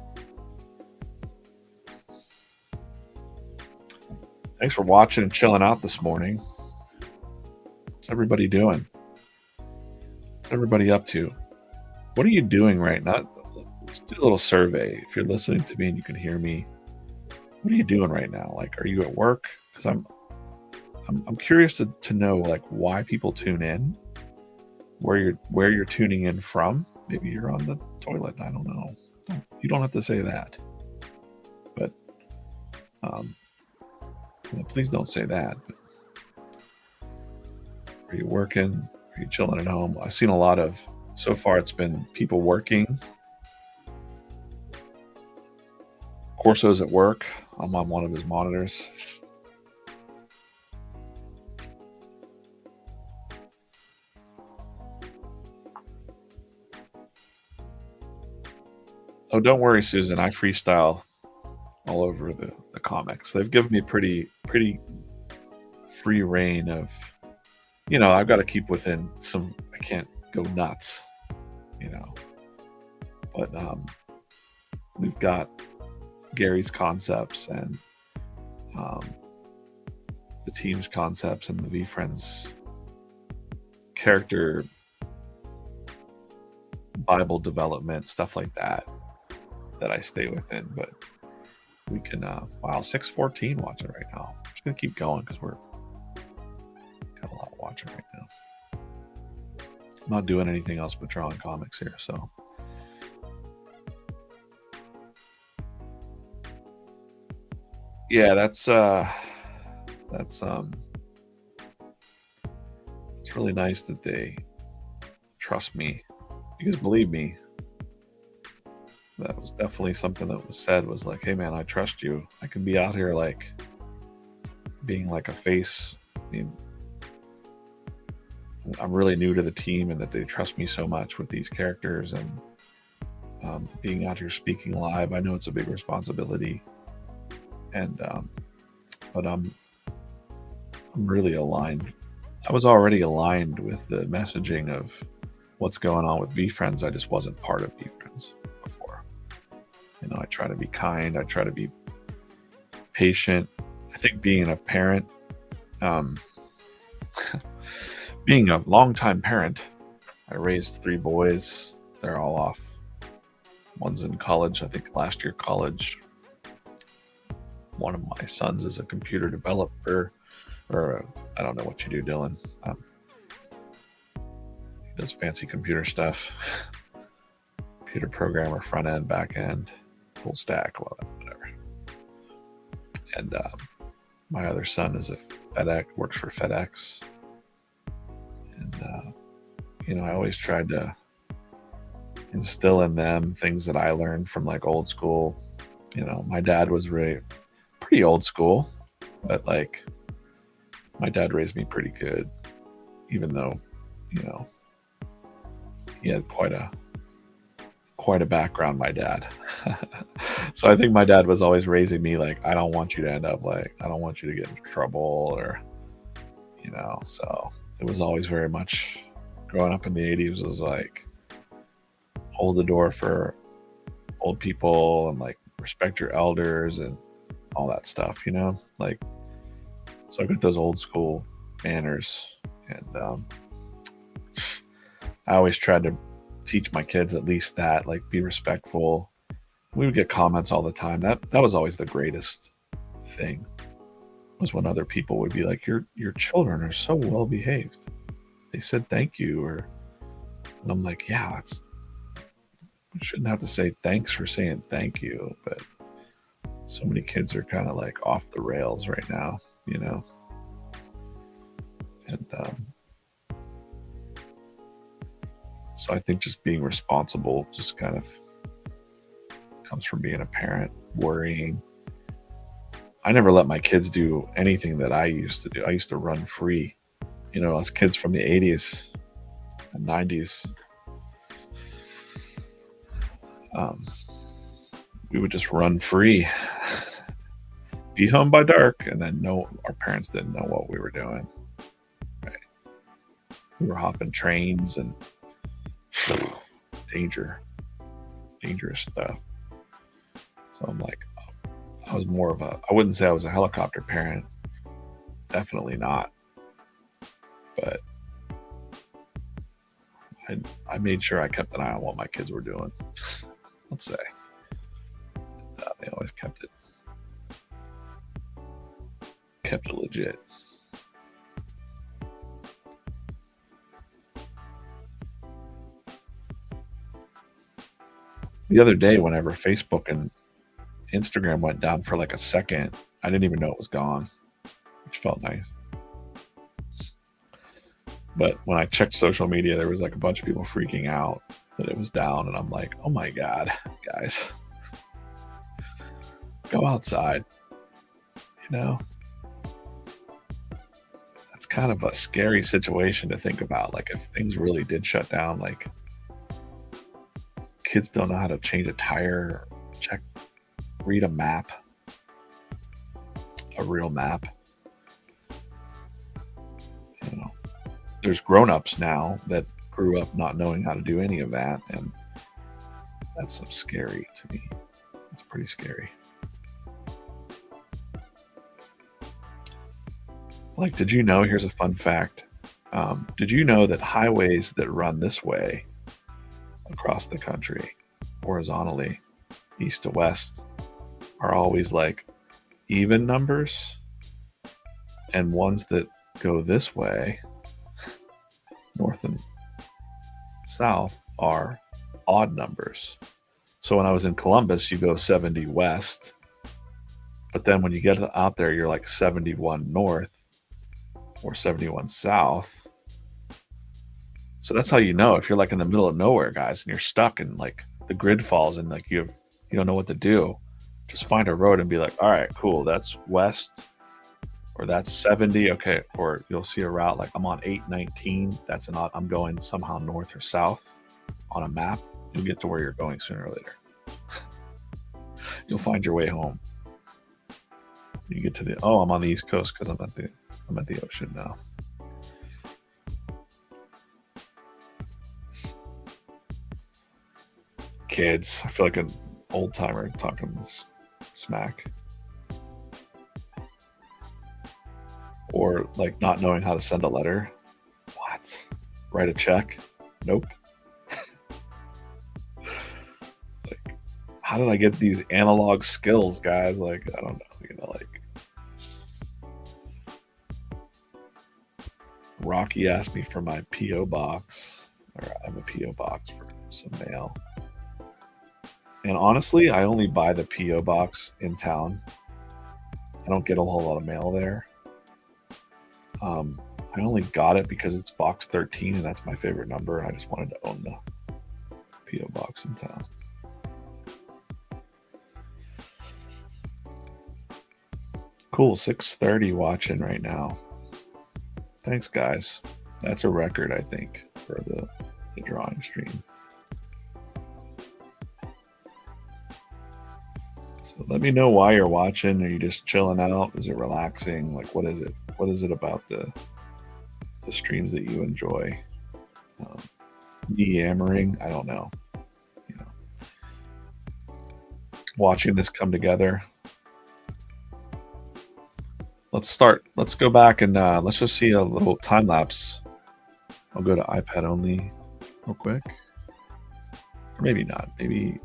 Thanks for watching and chilling out this morning. What's everybody doing? What's everybody up to? What are you doing right now? Let's do a little survey. If you're listening to me and you can hear me, what are you doing right now? Like, are you at work? Because I'm curious to know like why people tune in, where you're tuning in from. Maybe you're on the toilet. I don't know. You don't have to say that, but please don't say that. But are you working? Are you chilling at home? I've seen a lot of, so far it's been people working. Corso's at work. I'm on one of his monitors. Oh, don't worry, Susan. I freestyle all over the comics. They've given me pretty free reign of, I've got to keep within some. I can't go nuts, But we've got Gary's concepts and the team's concepts and the VeeFriends character Bible development, stuff like that I stay within. But we can, wow, 614 watching right now. I'm just gonna keep going because we're got a lot watching right now. I'm not doing anything else but drawing comics here, so. Yeah, it's really nice that they trust me, because believe me, that was definitely something that was said, was like, hey man, I trust you. I can be out here like being like a face. I mean, I'm really new to the team, and that they trust me so much with these characters, and being out here speaking live. I know it's a big responsibility, and but I'm really aligned. I was already aligned with the messaging of what's going on with VeeFriends. I just wasn't part of VeeFriends before. You know, I try to be kind. I try to be patient. I think being a parent, being a longtime parent, I raised 3 boys. They're all off. One's in college, I think last year college. One of my sons is a computer developer, or I don't know what you do, Dylan. He does fancy computer stuff. Computer programmer, front end, back end, full stack, whatever. And my other son is a FedEx, works for FedEx. And you know, I always tried to instill in them things that I learned from like old school. You know, my dad was pretty old school, but like my dad raised me pretty good, even though, you know, he had quite a background, my dad. So I think my dad was always raising me like, I don't want you to end up like, I don't want you to get into trouble, or, you know. So it was always very much, growing up in the 80s was like, hold the door for old people, and like respect your elders and all that stuff, you know. Like, so I got those old school manners, and I always tried to teach my kids at least that, like, be respectful. We would get comments all the time. That was always the greatest thing, was when other people would be like, your children are so well behaved. They said thank you, or, and I'm like, yeah, that's, you shouldn't have to say thanks for saying thank you. But so many kids are kind of like off the rails right now, you know. And so I think just being responsible just kind of comes from being a parent, worrying. I never let my kids do anything that I used to do. I used to run free. You know, us kids from the 80s and 90s, we would just run free, be home by dark, and then our parents didn't know what we were doing. Right? We were hopping trains and dangerous stuff. So I'm like, I was more of I wouldn't say I was a helicopter parent. Definitely not. But I made sure I kept an eye on what my kids were doing. Let's say. They always kept it legit. The other day, whenever Facebook and Instagram went down for like a second, I didn't even know it was gone, which felt nice. But when I checked social media, there was like a bunch of people freaking out that it was down, and I'm like, oh my God, guys, go outside. You know, that's kind of a scary situation to think about. Like, if things really did shut down, like, kids don't know how to change a tire, read a map, a real map. You know, there's grown-ups now that grew up not knowing how to do any of that, and that's scary to me. It's pretty scary. Like, did you know? Here's a fun fact. Did you know that highways that run this way across the country, horizontally, east to west, are always like even numbers, and ones that go this way, north and south, are odd numbers. So when I was in Columbus, you go 70 west, but then when you get out there, you're like 71 north or 71 south. So that's how you know if you're like in the middle of nowhere, guys, and you're stuck and like the grid falls and like you don't know what to do. Just find a road and be like, all right, cool, that's west, or that's 70. Okay. Or you'll see a route like I'm on 819. That's an odd, I'm going somehow north or south on a map. You'll get to where you're going sooner or later. You'll find your way home. You get to the, oh, I'm on the East Coast because I'm at the ocean now. Kids, I feel like an old timer talking this smack. Or like not knowing how to send a letter. What? Write a check? Nope. Like, how did I get these analog skills, guys? Like, I don't know, like Rocky asked me for my P.O. box, or I have a P.O. box for some mail. And honestly, I only buy the P.O. box in town. I don't get a whole lot of mail there. I only got it because it's box 13 and that's my favorite number. And I just wanted to own the P.O. box in town. Cool, 6:30 watching right now. Thanks, guys. That's a record, I think, for the drawing stream. So let me know why you're watching. Are you just chilling out? Is it relaxing? Like, what is it? What is it about the streams that you enjoy? Me yammering? I don't know. You know, watching this come together. Let's start. Let's go back and let's just see a little time lapse. I'll go to iPad only real quick. Or maybe not. Maybe.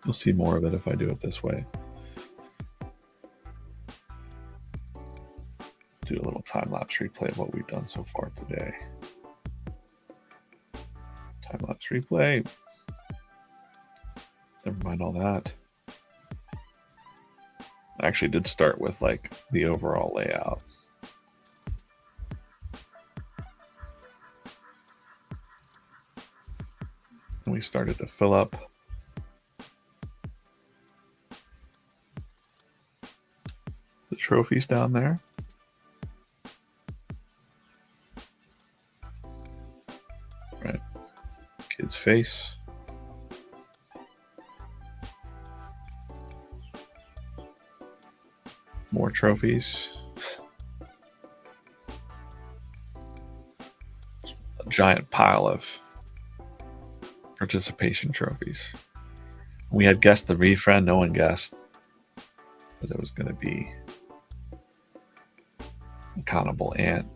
You'll see more of it if I do it this way. Do a little time-lapse replay of what we've done so far today. Time-lapse replay. Never mind all that. I actually did start with like the overall layout. And we started to fill up the trophies down there. Right. Kid's face. More trophies. A giant pile of participation trophies. We had guessed the VeeFriend. No one guessed that it was going to be accountable ant.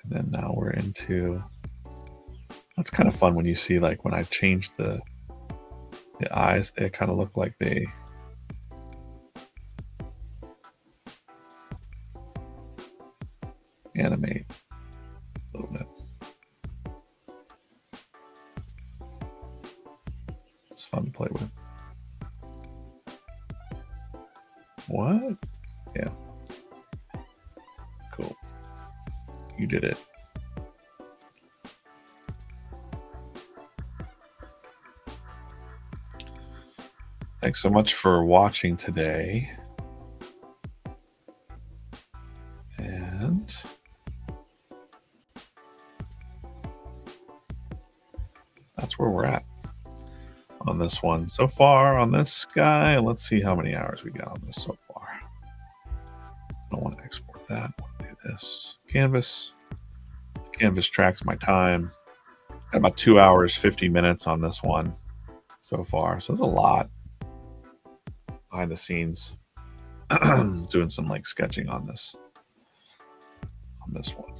And then now we're into. That's kind of fun when you see like when I changed the eyes, they kind of look like they animate a little bit. It's fun to play with. What? Yeah. Cool. You did it. Thanks so much for watching today. And that's where we're at on this one so far on this guy. Let's see how many hours we got on this so far. I don't want to export that. I want to do this. Canvas. Canvas tracks my time. Got about 2 hours, 50 minutes on this one so far. So there's a lot behind the scenes. Doing some like sketching on this one.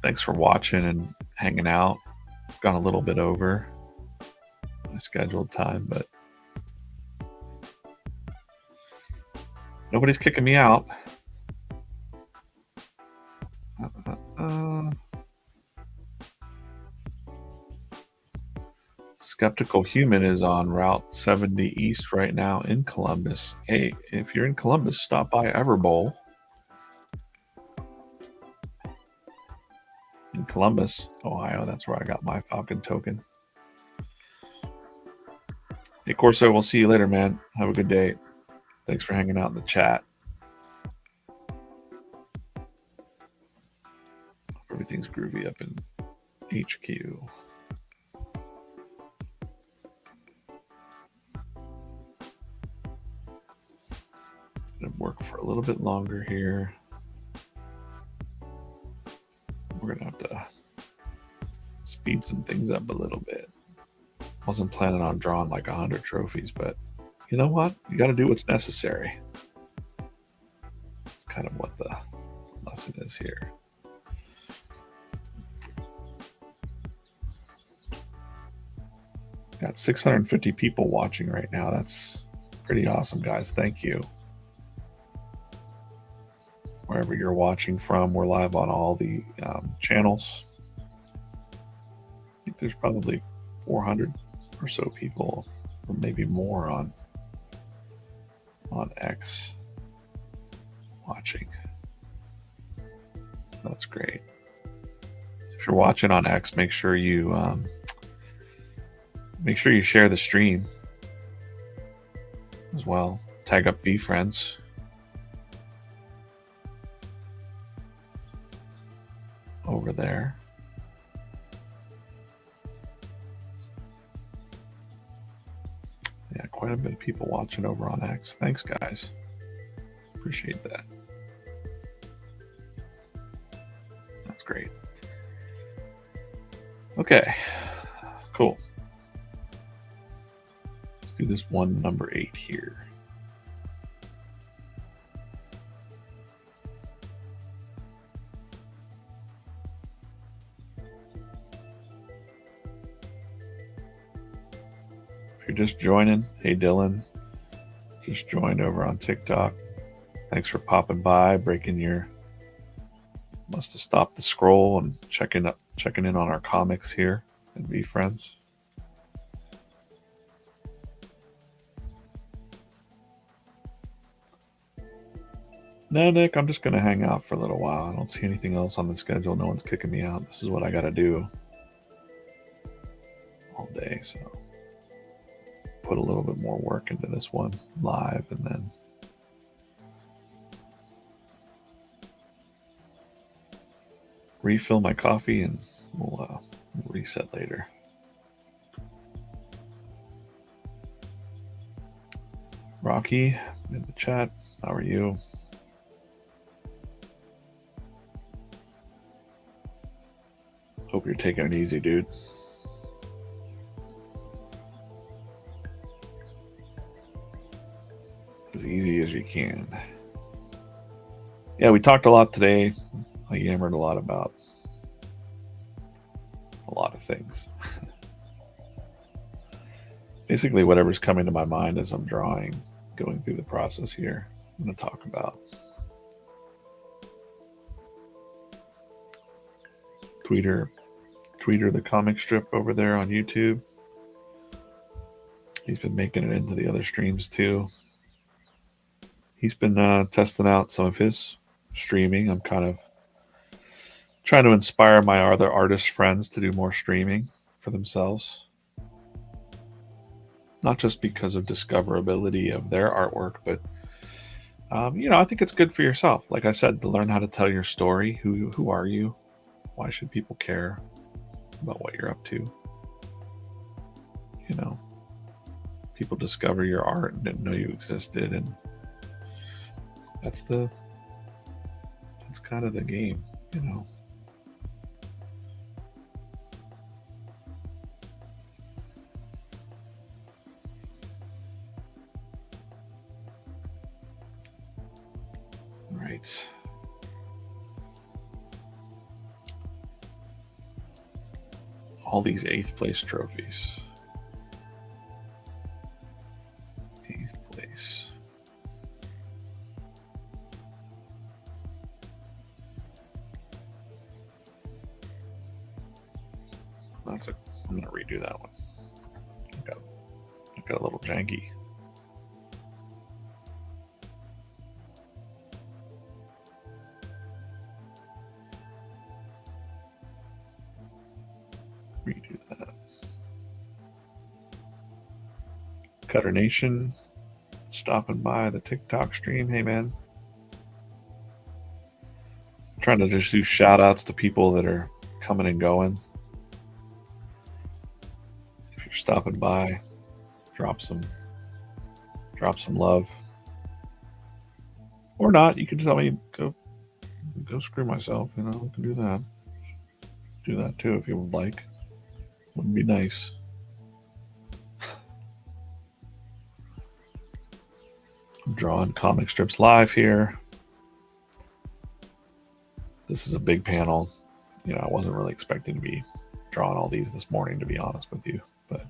Thanks for watching and hanging out. I've gone a little bit over my scheduled time, but nobody's kicking me out. Skeptical Human is on Route 70 East right now in Columbus. Hey, if you're in Columbus, stop by Everbowl in Columbus, Ohio. That's where I got my Falcon token. Hey, Corso, we'll see you later, man. Have a good day. Thanks for hanging out in the chat. Everything's groovy up in HQ. Gonna work for a little bit longer here. We're gonna have to speed some things up a little bit. Wasn't planning on drawing like 100 trophies, but you know what? You got to do what's necessary. It's kind of what the lesson is here. Got 650 people watching right now. That's pretty awesome, guys. Thank you. Wherever you're watching from, we're live on all the channels. I think there's probably 400 or so people, or maybe more on X watching. That's great. If you're watching on X, make sure you share the stream as well. Tag up VeeFriends. Over there. Yeah, quite a bit of people watching over on X. Thanks, guys. Appreciate that. That's great. Okay, cool. Let's do this one number 8 here. If you're just joining, hey Dylan, just joined over on TikTok. Thanks for popping by, must have stopped the scroll and checking in on our comics here at VeeFriends. No, Nick, I'm just going to hang out for a little while. I don't see anything else on the schedule. No one's kicking me out. This is what I got to do all day, so put a little bit more work into this one live and then refill my coffee and we'll reset later. Rocky in the chat, how are you? Hope you're taking it easy, dude. As easy as you can. Yeah, we talked a lot today. I yammered a lot about a lot of things. Basically, whatever's coming to my mind as I'm drawing, going through the process here, I'm going to talk about. Tweeter the comic strip over there on YouTube. He's been making it into the other streams too. He's been testing out some of his streaming. I'm kind of trying to inspire my other artist friends to do more streaming for themselves. Not just because of discoverability of their artwork, but I think it's good for yourself. Like I said, to learn how to tell your story. Who are you? Why should people care about what you're up to? People discover your art and didn't know you existed, and that's the That's kind of the game, you know. Right. All these 8th place trophies. 8th place. I'm gonna redo that one. Got a little janky. Redo that. Cutter Nation stopping by the TikTok stream. Hey man. I'm trying to just do shout outs to people that are coming and going. If you're stopping by, drop some love. Or not, you can tell me go screw myself, you know, I can do that. Do that too if you would like. Wouldn't be nice. I'm drawing comic strips live here. This is a big panel. You know, I wasn't really expecting to be drawing all these this morning, to be honest with you, but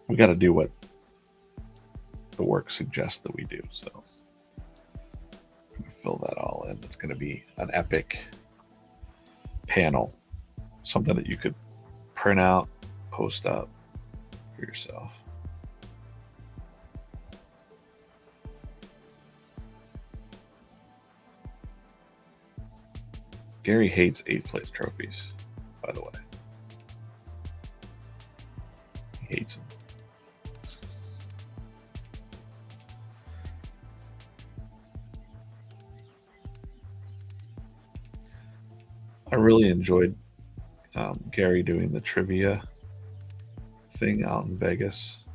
we got to do what the work suggests that we do. So fill that all in. It's going to be an epic panel, something that you could print out, post up for yourself. Gary hates 8th place trophies, by the way. He hates them. I really enjoyed Gary doing the trivia thing out in Vegas.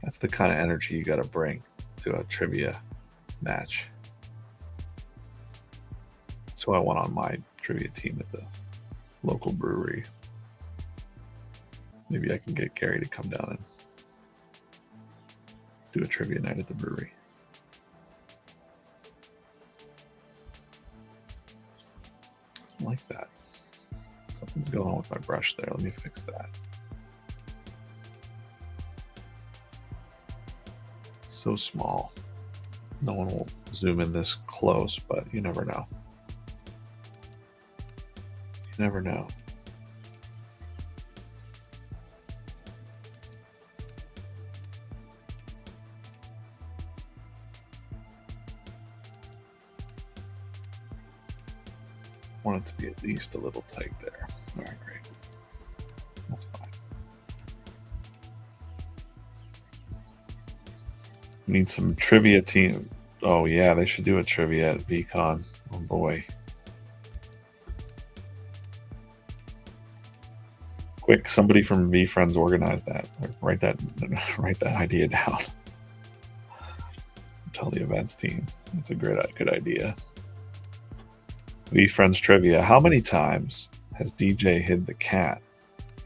That's the kind of energy you got to bring to a trivia match. That's who I want on my trivia team at the local brewery. Maybe I can get Gary to come down and do a trivia night at the brewery. I like that. Something's going on with my brush there. Let me fix that. It's so small. No one will zoom in this close, but you never know. You never know. Want it to be at least a little tight there. All right, great. That's fine. We need some trivia team. Oh yeah, they should do a trivia at VCon. Oh boy. Quick, somebody from VeeFriends organize that. Write that idea down. Tell the events team. That's a good idea. VeeFriends trivia. How many times has DJ hid the cat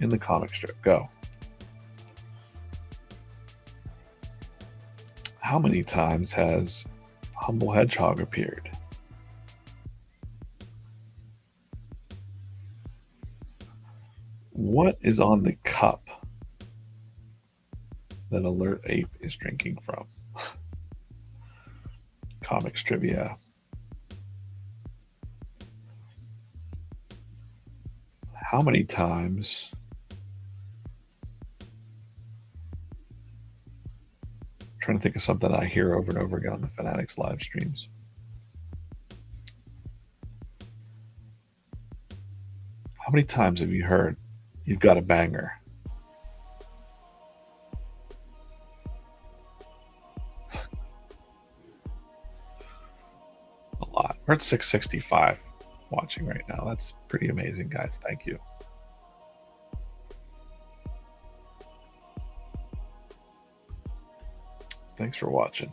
in the comic strip? Go. How many times has Humble Hedgehog appeared? What is on the cup that Alert Ape is drinking from? Comics trivia. How many times I'm trying to think of something I hear over and over again on the Fanatics live streams. How many times have you heard you've got a banger? A lot. We're at 665 watching right now. That's pretty amazing, guys. Thank you. Thanks for watching.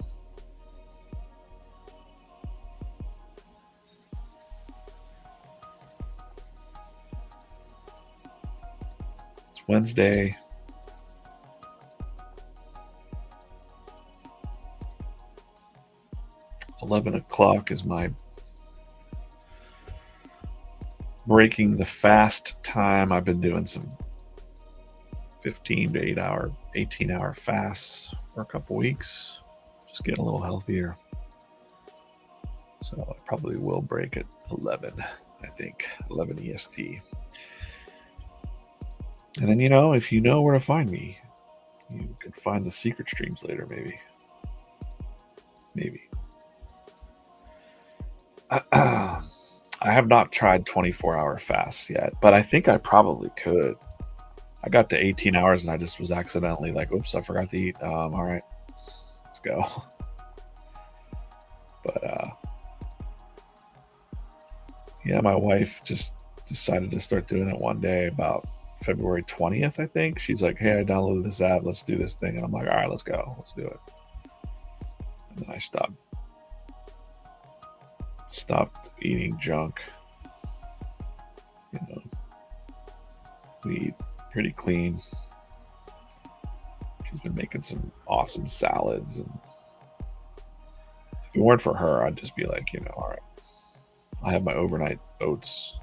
It's Wednesday. $11 is my breaking the fast time. I've been doing some 15 to 18-hour fasts for a couple weeks. Just getting a little healthier. So I probably will break at 11, I think, 11 EST. And then, if you know where to find me, you can find the secret streams later, maybe. Maybe. I have not tried 24-hour fasts yet, but I think I probably could. I got to 18 hours and I just was accidentally like, oops, I forgot to eat. All right, let's go. But yeah, my wife just decided to start doing it one day about February 20th, I think. She's like, hey, I downloaded this app. Let's do this thing. And I'm like, all right, let's go. Let's do it. And then I stopped eating junk. We eat pretty clean. She's been making some awesome salads, and if it weren't for her, I'd just be like, all right, I have my overnight oats.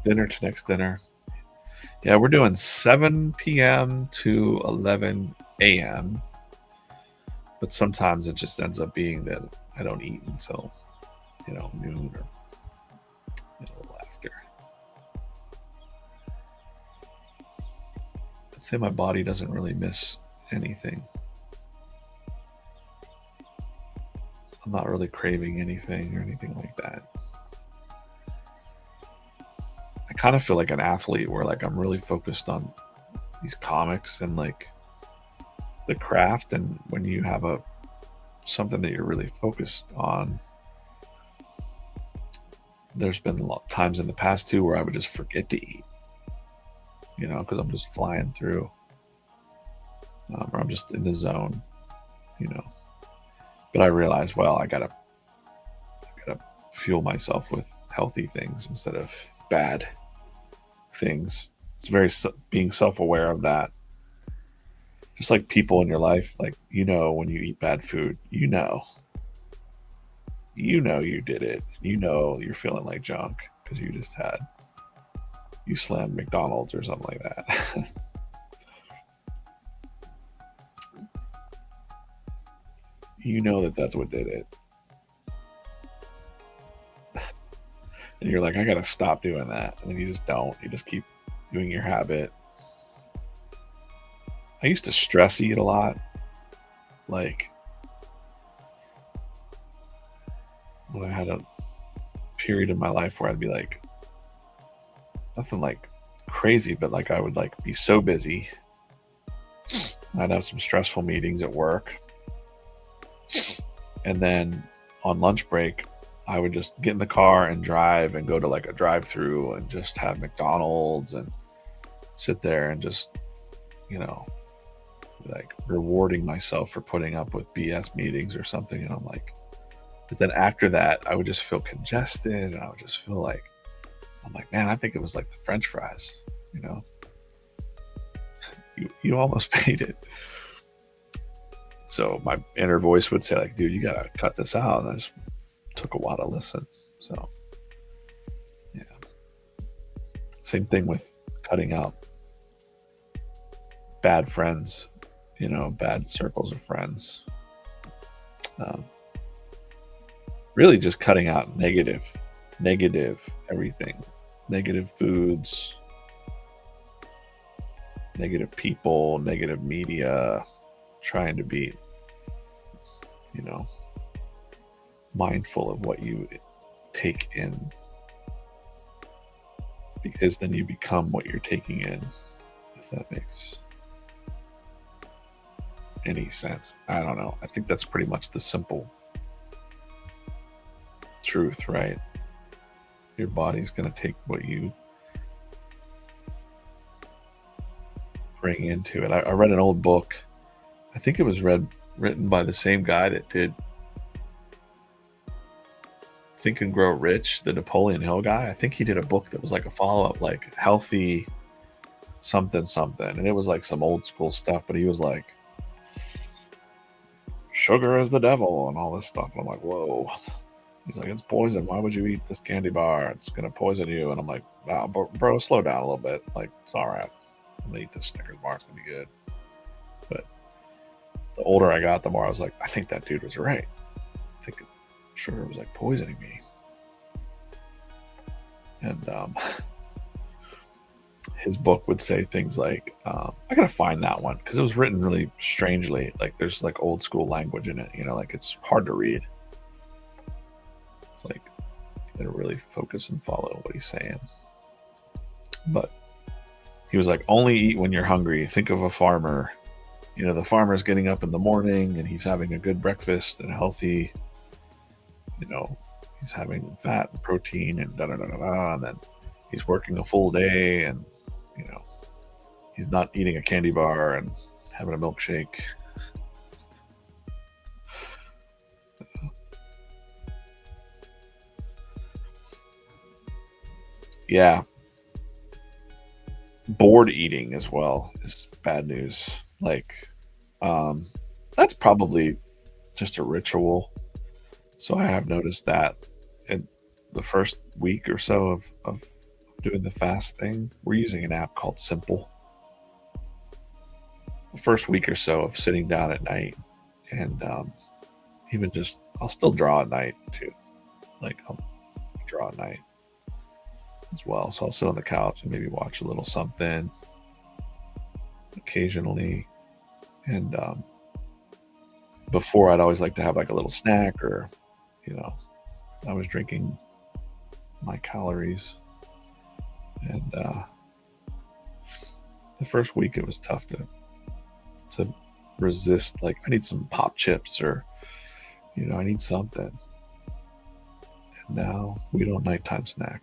Dinner to next dinner. Yeah, we're doing 7 p.m. to 11 a.m. But sometimes it just ends up being that I don't eat until, noon or a little after. I'd say my body doesn't really miss anything. I'm not really craving anything or anything like that. I kind of feel like an athlete where like I'm really focused on these comics and like the craft, and when you have something that you're really focused on, there's been a lot of times in the past too where I would just forget to eat, because I'm just flying through, or I'm just in the zone, but I realized, well, I gotta fuel myself with healthy things instead of bad things. It's very being self-aware of that. Just like people in your life, like, when you eat bad food, you did it. You're feeling like junk because you slammed McDonald's or something like that. That's what did it. And you're like, I gotta stop doing that. And then you just don't. You just keep doing your habit. I used to stress eat a lot. Like, when I had a period in my life where I'd be like, nothing like crazy, but like I would like be so busy. I'd have some stressful meetings at work. And then on lunch break, I would just get in the car and drive and go to like a drive-through and just have McDonald's and sit there and just, like rewarding myself for putting up with BS meetings or something. And I'm like, but then after that, I would just feel congested and I would just feel like, I'm like, man, I think it was like the French fries, you almost made it. So my inner voice would say like, dude, you gotta cut this out. And I just took a while to listen. So yeah, same thing with cutting out bad friends, bad circles of friends. Really just cutting out negative everything, negative foods, negative people, negative media, trying to be, mindful of what you take in, because then you become what you're taking in, if that makes any sense. I don't know. I think that's pretty much the simple truth, right? Your body's going to take what you bring into it. I read an old book. I think it was written by the same guy that did Think and Grow Rich, the Napoleon Hill guy. I think he did a book that was like a follow up, like healthy something something, and it was like some old school stuff. But he was like, sugar is the devil and all this stuff. And I'm like, whoa. He's like, it's poison. Why would you eat this candy bar? It's gonna poison you. And I'm like, wow, bro, slow down a little bit. Like, it's all right. I'm gonna eat this Snickers bar. It's gonna be good. But the older I got, the more I was like, I think that dude was right. I think sugar was like poisoning me. And his book would say things like, I gotta find that one because it was written really strangely. Like, there's like old school language in it. You know, like it's hard to read. It's like you gotta really focus and follow what he's saying. But he was like, only eat when you're hungry. Think of a farmer. You know, the farmer's getting up in the morning and he's having a good breakfast and healthy, you know, he's having fat and protein and da da da da da. And then he's working a full day and, you know, he's not eating a candy bar and having a milkshake. Yeah. Bored eating as well is bad news. Like, um, that's probably just a ritual. So I have noticed that in the first week or so of doing the fast thing, we're using an app called Simple. The first week or so of sitting down at night and even just, I'll still draw at night too. Like, I'll draw at night as well. So I'll sit on the couch and maybe watch a little something occasionally. And before, I'd always like to have like a little snack or, you know, I was drinking my calories. And the first week it was tough to resist. Like, I need some pop chips or, you know, I need something. And now we don't nighttime snack.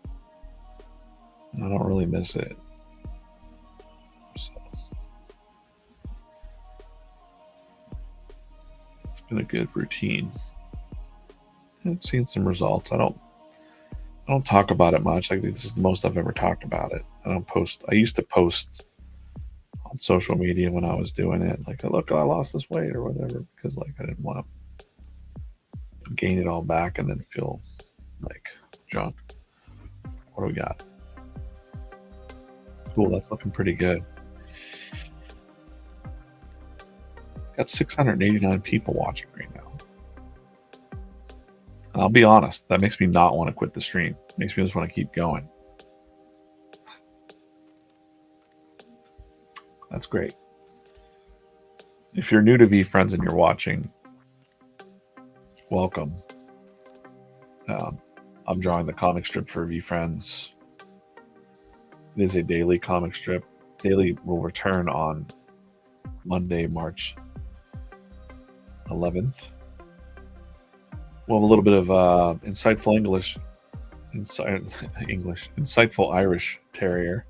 And I don't really miss it. So it's been a good routine. I've seen some results. I don't talk about it much. I think this is the most I've ever talked about it. I don't post. I used to post on social media when I was doing it, like, look, I lost this weight or whatever, because like I didn't want to gain it all back and then feel like junk. What do we got? Cool, that's looking pretty good. Got 689 people watching right now. And I'll be honest, that makes me not want to quit the stream. It makes me just want to keep going. That's great. If you're new to VeeFriends and you're watching, welcome. I'm drawing the comic strip for VeeFriends. It is a daily comic strip. Daily will return on Monday, March 11th. We'll have a little bit of insightful insightful Irish Terrier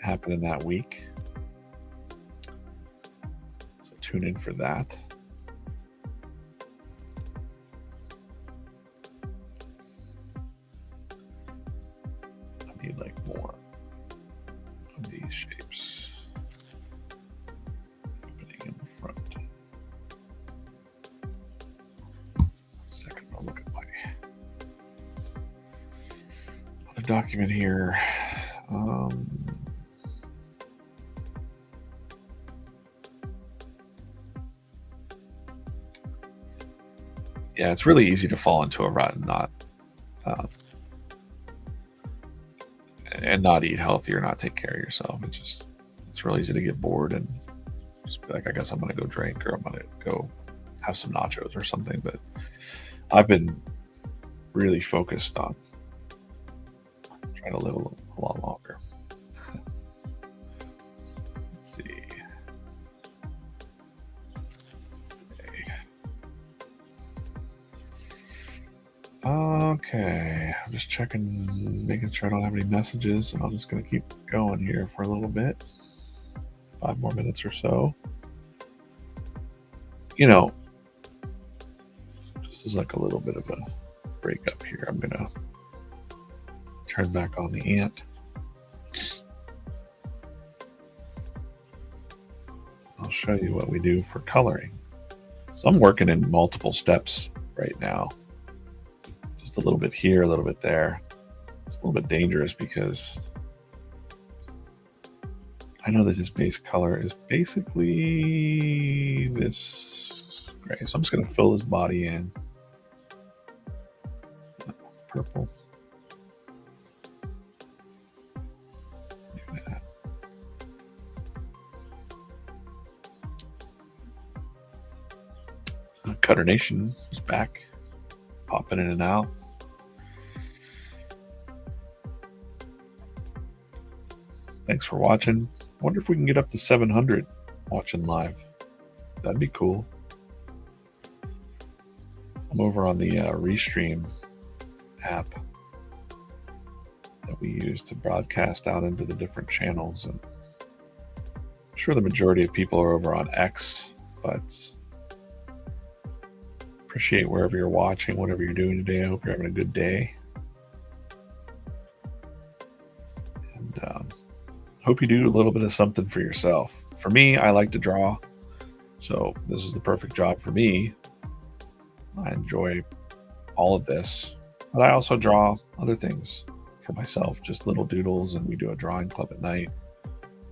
happening that week. So tune in for that. I need like more of these shapes happening in the front. Second, I'll look at my other document here. Yeah, it's really easy to fall into a rut and not eat healthy or not take care of yourself. It's real easy to get bored and just be like, I guess I'm gonna go drink or I'm gonna go have some nachos or something. But I've been really focused on trying to live a lot longer. Let's see. Okay, I'm just checking, making sure I don't have any messages, and I'm just going to keep going here for a little bit. 5 more minutes or so. You know, just This is like a little bit of a break up here. I'm gonna turn back on the ant. I'll show you what we do for coloring. So I'm working in multiple steps right now. Just a little bit here, a little bit there. It's a little bit dangerous because I know that his base color is basically this gray. So I'm just going to fill his body in. Purple. Do that. Cutter Nation is back, popping in and out. Thanks for watching. Wonder if we can get up to 700 watching live. That'd be cool. I'm over on the Restream app that we use to broadcast out into the different channels, and I'm sure the majority of people are over on X, but appreciate wherever you're watching, whatever you're doing today. I hope you're having a good day, and hope you do a little bit of something for yourself. For me, I like to draw, so this is the perfect job for me. I enjoy all of this, but I also draw other things for myself, just little doodles, and we do a drawing club at night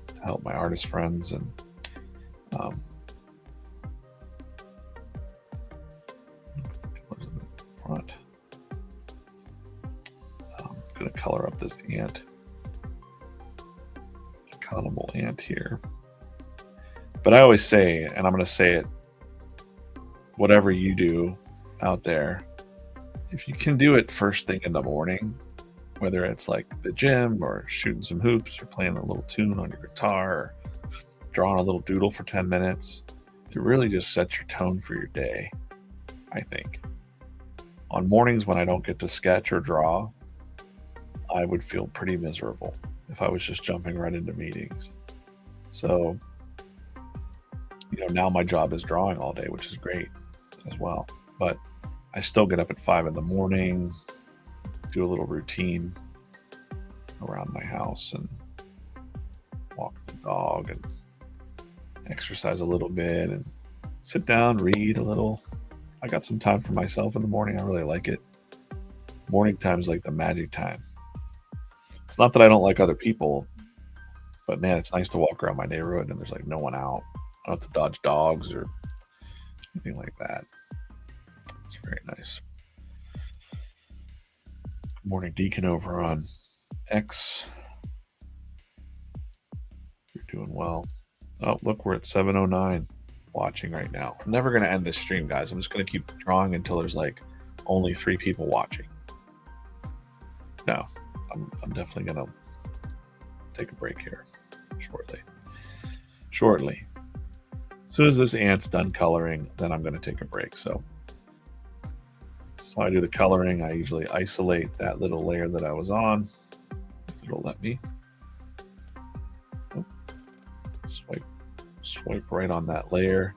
to help my artist friends. And front, I'm going to color up this ant, accountable ant here. But I always say, and I'm going to say it, whatever you do out there, if you can do it first thing in the morning, whether it's like the gym or shooting some hoops or playing a little tune on your guitar or drawing a little doodle for 10 minutes, it really just sets your tone for your day, I think. On mornings when I don't get to sketch or draw, I would feel pretty miserable if I was just jumping right into meetings. So, now my job is drawing all day, which is great as well. But I still get up at 5 in the morning, do a little routine around my house and walk the dog and exercise a little bit and sit down, read a little. I got some time for myself in the morning. I really like it. Morning time is like the magic time. It's not that I don't like other people, but man, it's nice to walk around my neighborhood and there's like no one out. I don't have to dodge dogs or anything like that. It's very nice. Good morning, Deacon, over on X. You're doing well. Oh, look, we're at 7:09 watching right now. I'm never going to end this stream, guys. I'm just going to keep drawing until there's like only 3 people watching. No, I'm definitely going to take a break here shortly. As soon as this ant's done coloring, then I'm going to take a break. So I do the coloring. I usually isolate that little layer that I was on. If it'll let me. Oh, swipe right on that layer,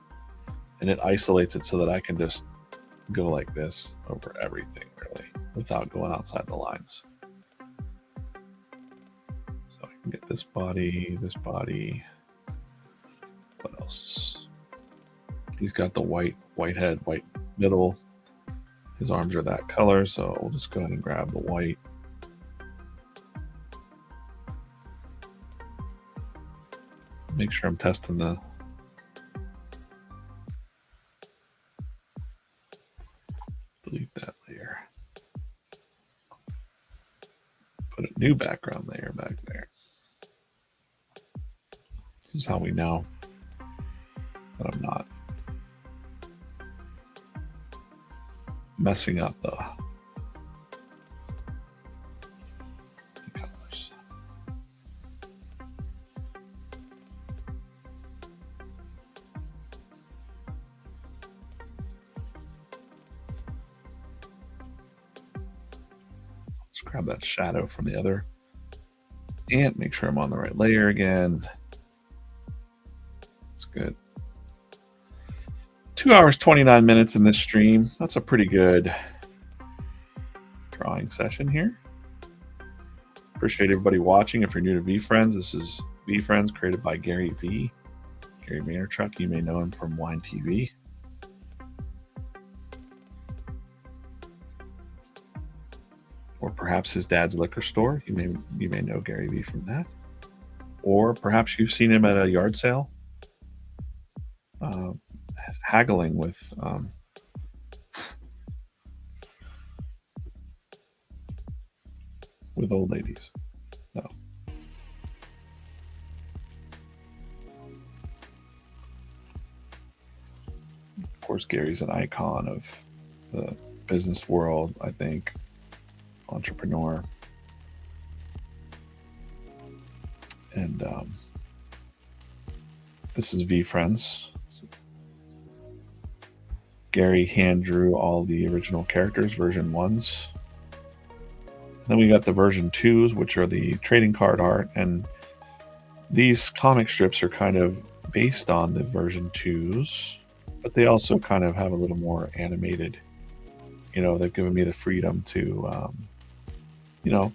and it isolates it so that I can just go like this over everything, really, without going outside the lines. So I can get this body. What else? He's got the white head, white middle. His arms are that color, so we'll just go ahead and grab the white. Make sure I'm testing the delete that layer. Put a new background layer back there. This is how we know that I'm not messing up the colors. Let's grab that shadow from the other ant, make sure I'm on the right layer again. That's good. 2 hours, 29 minutes in this stream. That's a pretty good drawing session here. Appreciate everybody watching. If you're new to VeeFriends, this is VeeFriends, created by Gary V. Gary Vaynerchuk. You may know him from Wine TV. Or perhaps his dad's liquor store. You may know Gary V from that. Or perhaps you've seen him at a yard sale, haggling with old ladies. So, of course, Gary's an icon of the business world, I think, entrepreneur. And this is VeeFriends. Gary hand drew all the original characters, version 1s. Then we got the version 2s, which are the trading card art. And these comic strips are kind of based on the version 2s, but they also kind of have a little more animated. You know, they've given me the freedom to, you know,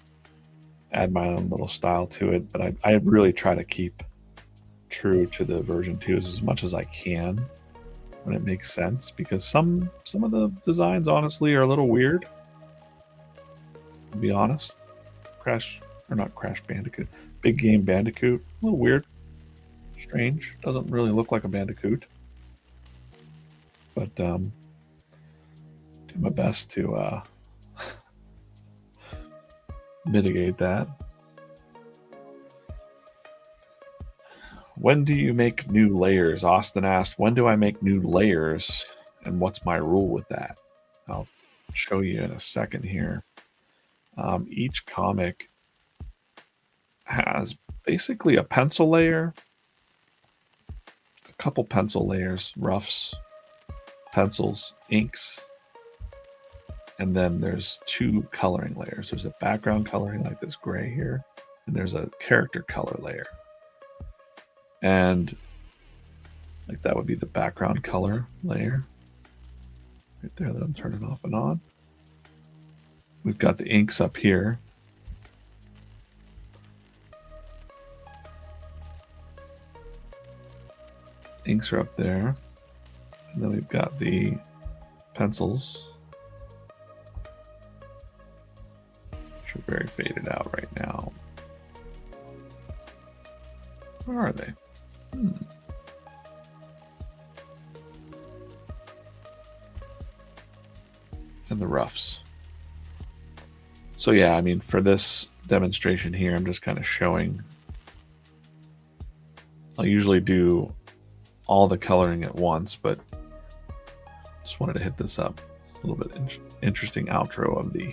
add my own little style to it. But I really try to keep true to the version 2s as much as I can when it makes sense, because some of the designs honestly are a little weird, to be honest. Not Crash Bandicoot, Big Game Bandicoot, a little weird, strange, doesn't really look like a Bandicoot, but do my best to mitigate that. When do you make new layers? Austin asked, when do I make new layers and what's my rule with that? I'll show you in a second here. Each comic has basically a pencil layer, a couple pencil layers, roughs, pencils, inks, and then there's 2 coloring layers. There's a background coloring like this gray here, and there's a character color layer. And like that would be the background color layer right there that I'm turning off and on. We've got the inks up here. Inks are up there. And then we've got the pencils, which are very faded out right now. Where are they? And the roughs. So yeah, I mean, for this demonstration here, I'm just kind of showing. I'll usually do all the coloring at once, but just wanted to hit this up. A little bit interesting outro of the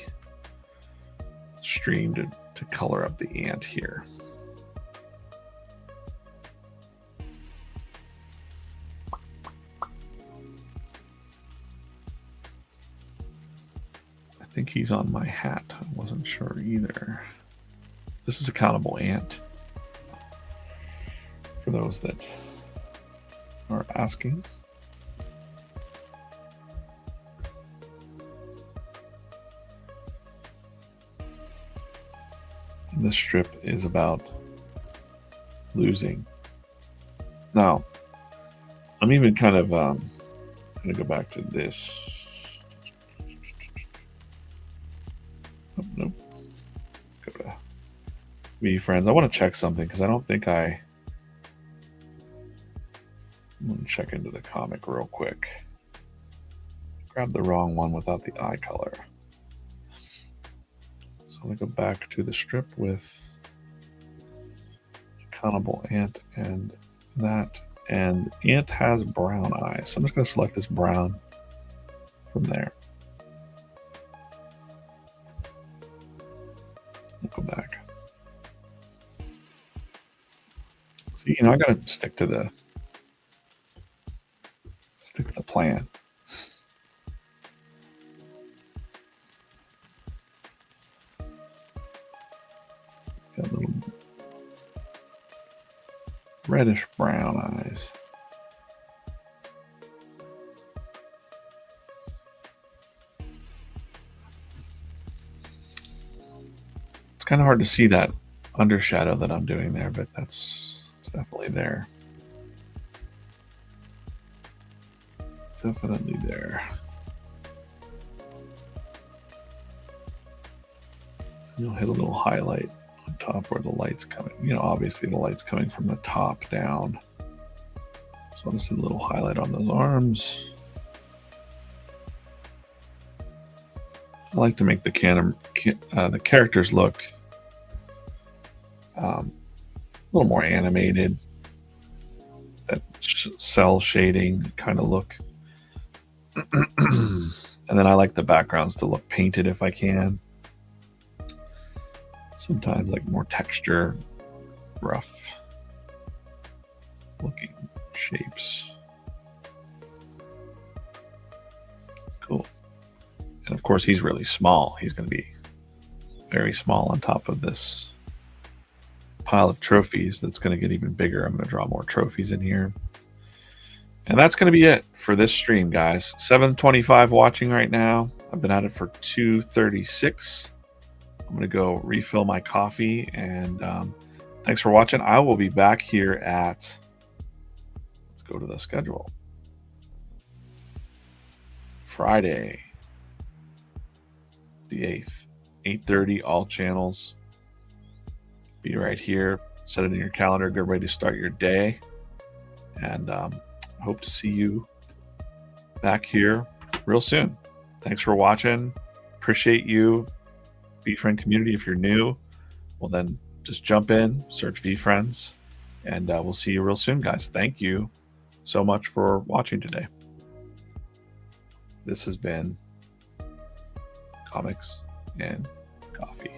stream to color up the ant here. I think he's on my hat. I wasn't sure either. This is a countable ant, for those that are asking. And this strip is about losing. Now, I'm even kind of going to go back to this. Oh, nope. Go to VeeFriends. I want to check something because I don't think I'm going to check into the comic real quick. Grab the wrong one without the eye color. So I'm going to go back to the strip with countable ant and that. And ant has brown eyes. So I'm just going to select this brown from there. We'll go back. See, you know, I got to stick to the plan. It's got little reddish brown eyes. kind of hard to see that undershadow that I'm doing there, but it's definitely there. Definitely there. You'll hit a little highlight on top where the light's coming. You know, obviously the light's coming from the top down. So I want to see a little highlight on those arms. I like to make the characters look a little more animated. That cell shading kind of look. And then I like the backgrounds to look painted if I can. Sometimes like more texture, rough looking shapes. Cool. And of course he's really small. He's going to be very small on top of this pile of trophies that's going to get even bigger. I'm going to draw more trophies in here. And that's going to be it for this stream, guys. 725 watching right now. I've been at it for 236. I'm going to go refill my coffee, and thanks for watching. I will be back here at, let's go to the schedule, Friday the 8th, 8:30, all channels. Be right here. Set it in your calendar. Good way to start your day. And hope to see you back here real soon. Thanks for watching. Appreciate you. VeeFriend community, if you're new, well then just jump in, search VeeFriends, and we'll see you real soon, guys. Thank you so much for watching today. This has been Comics and Coffee.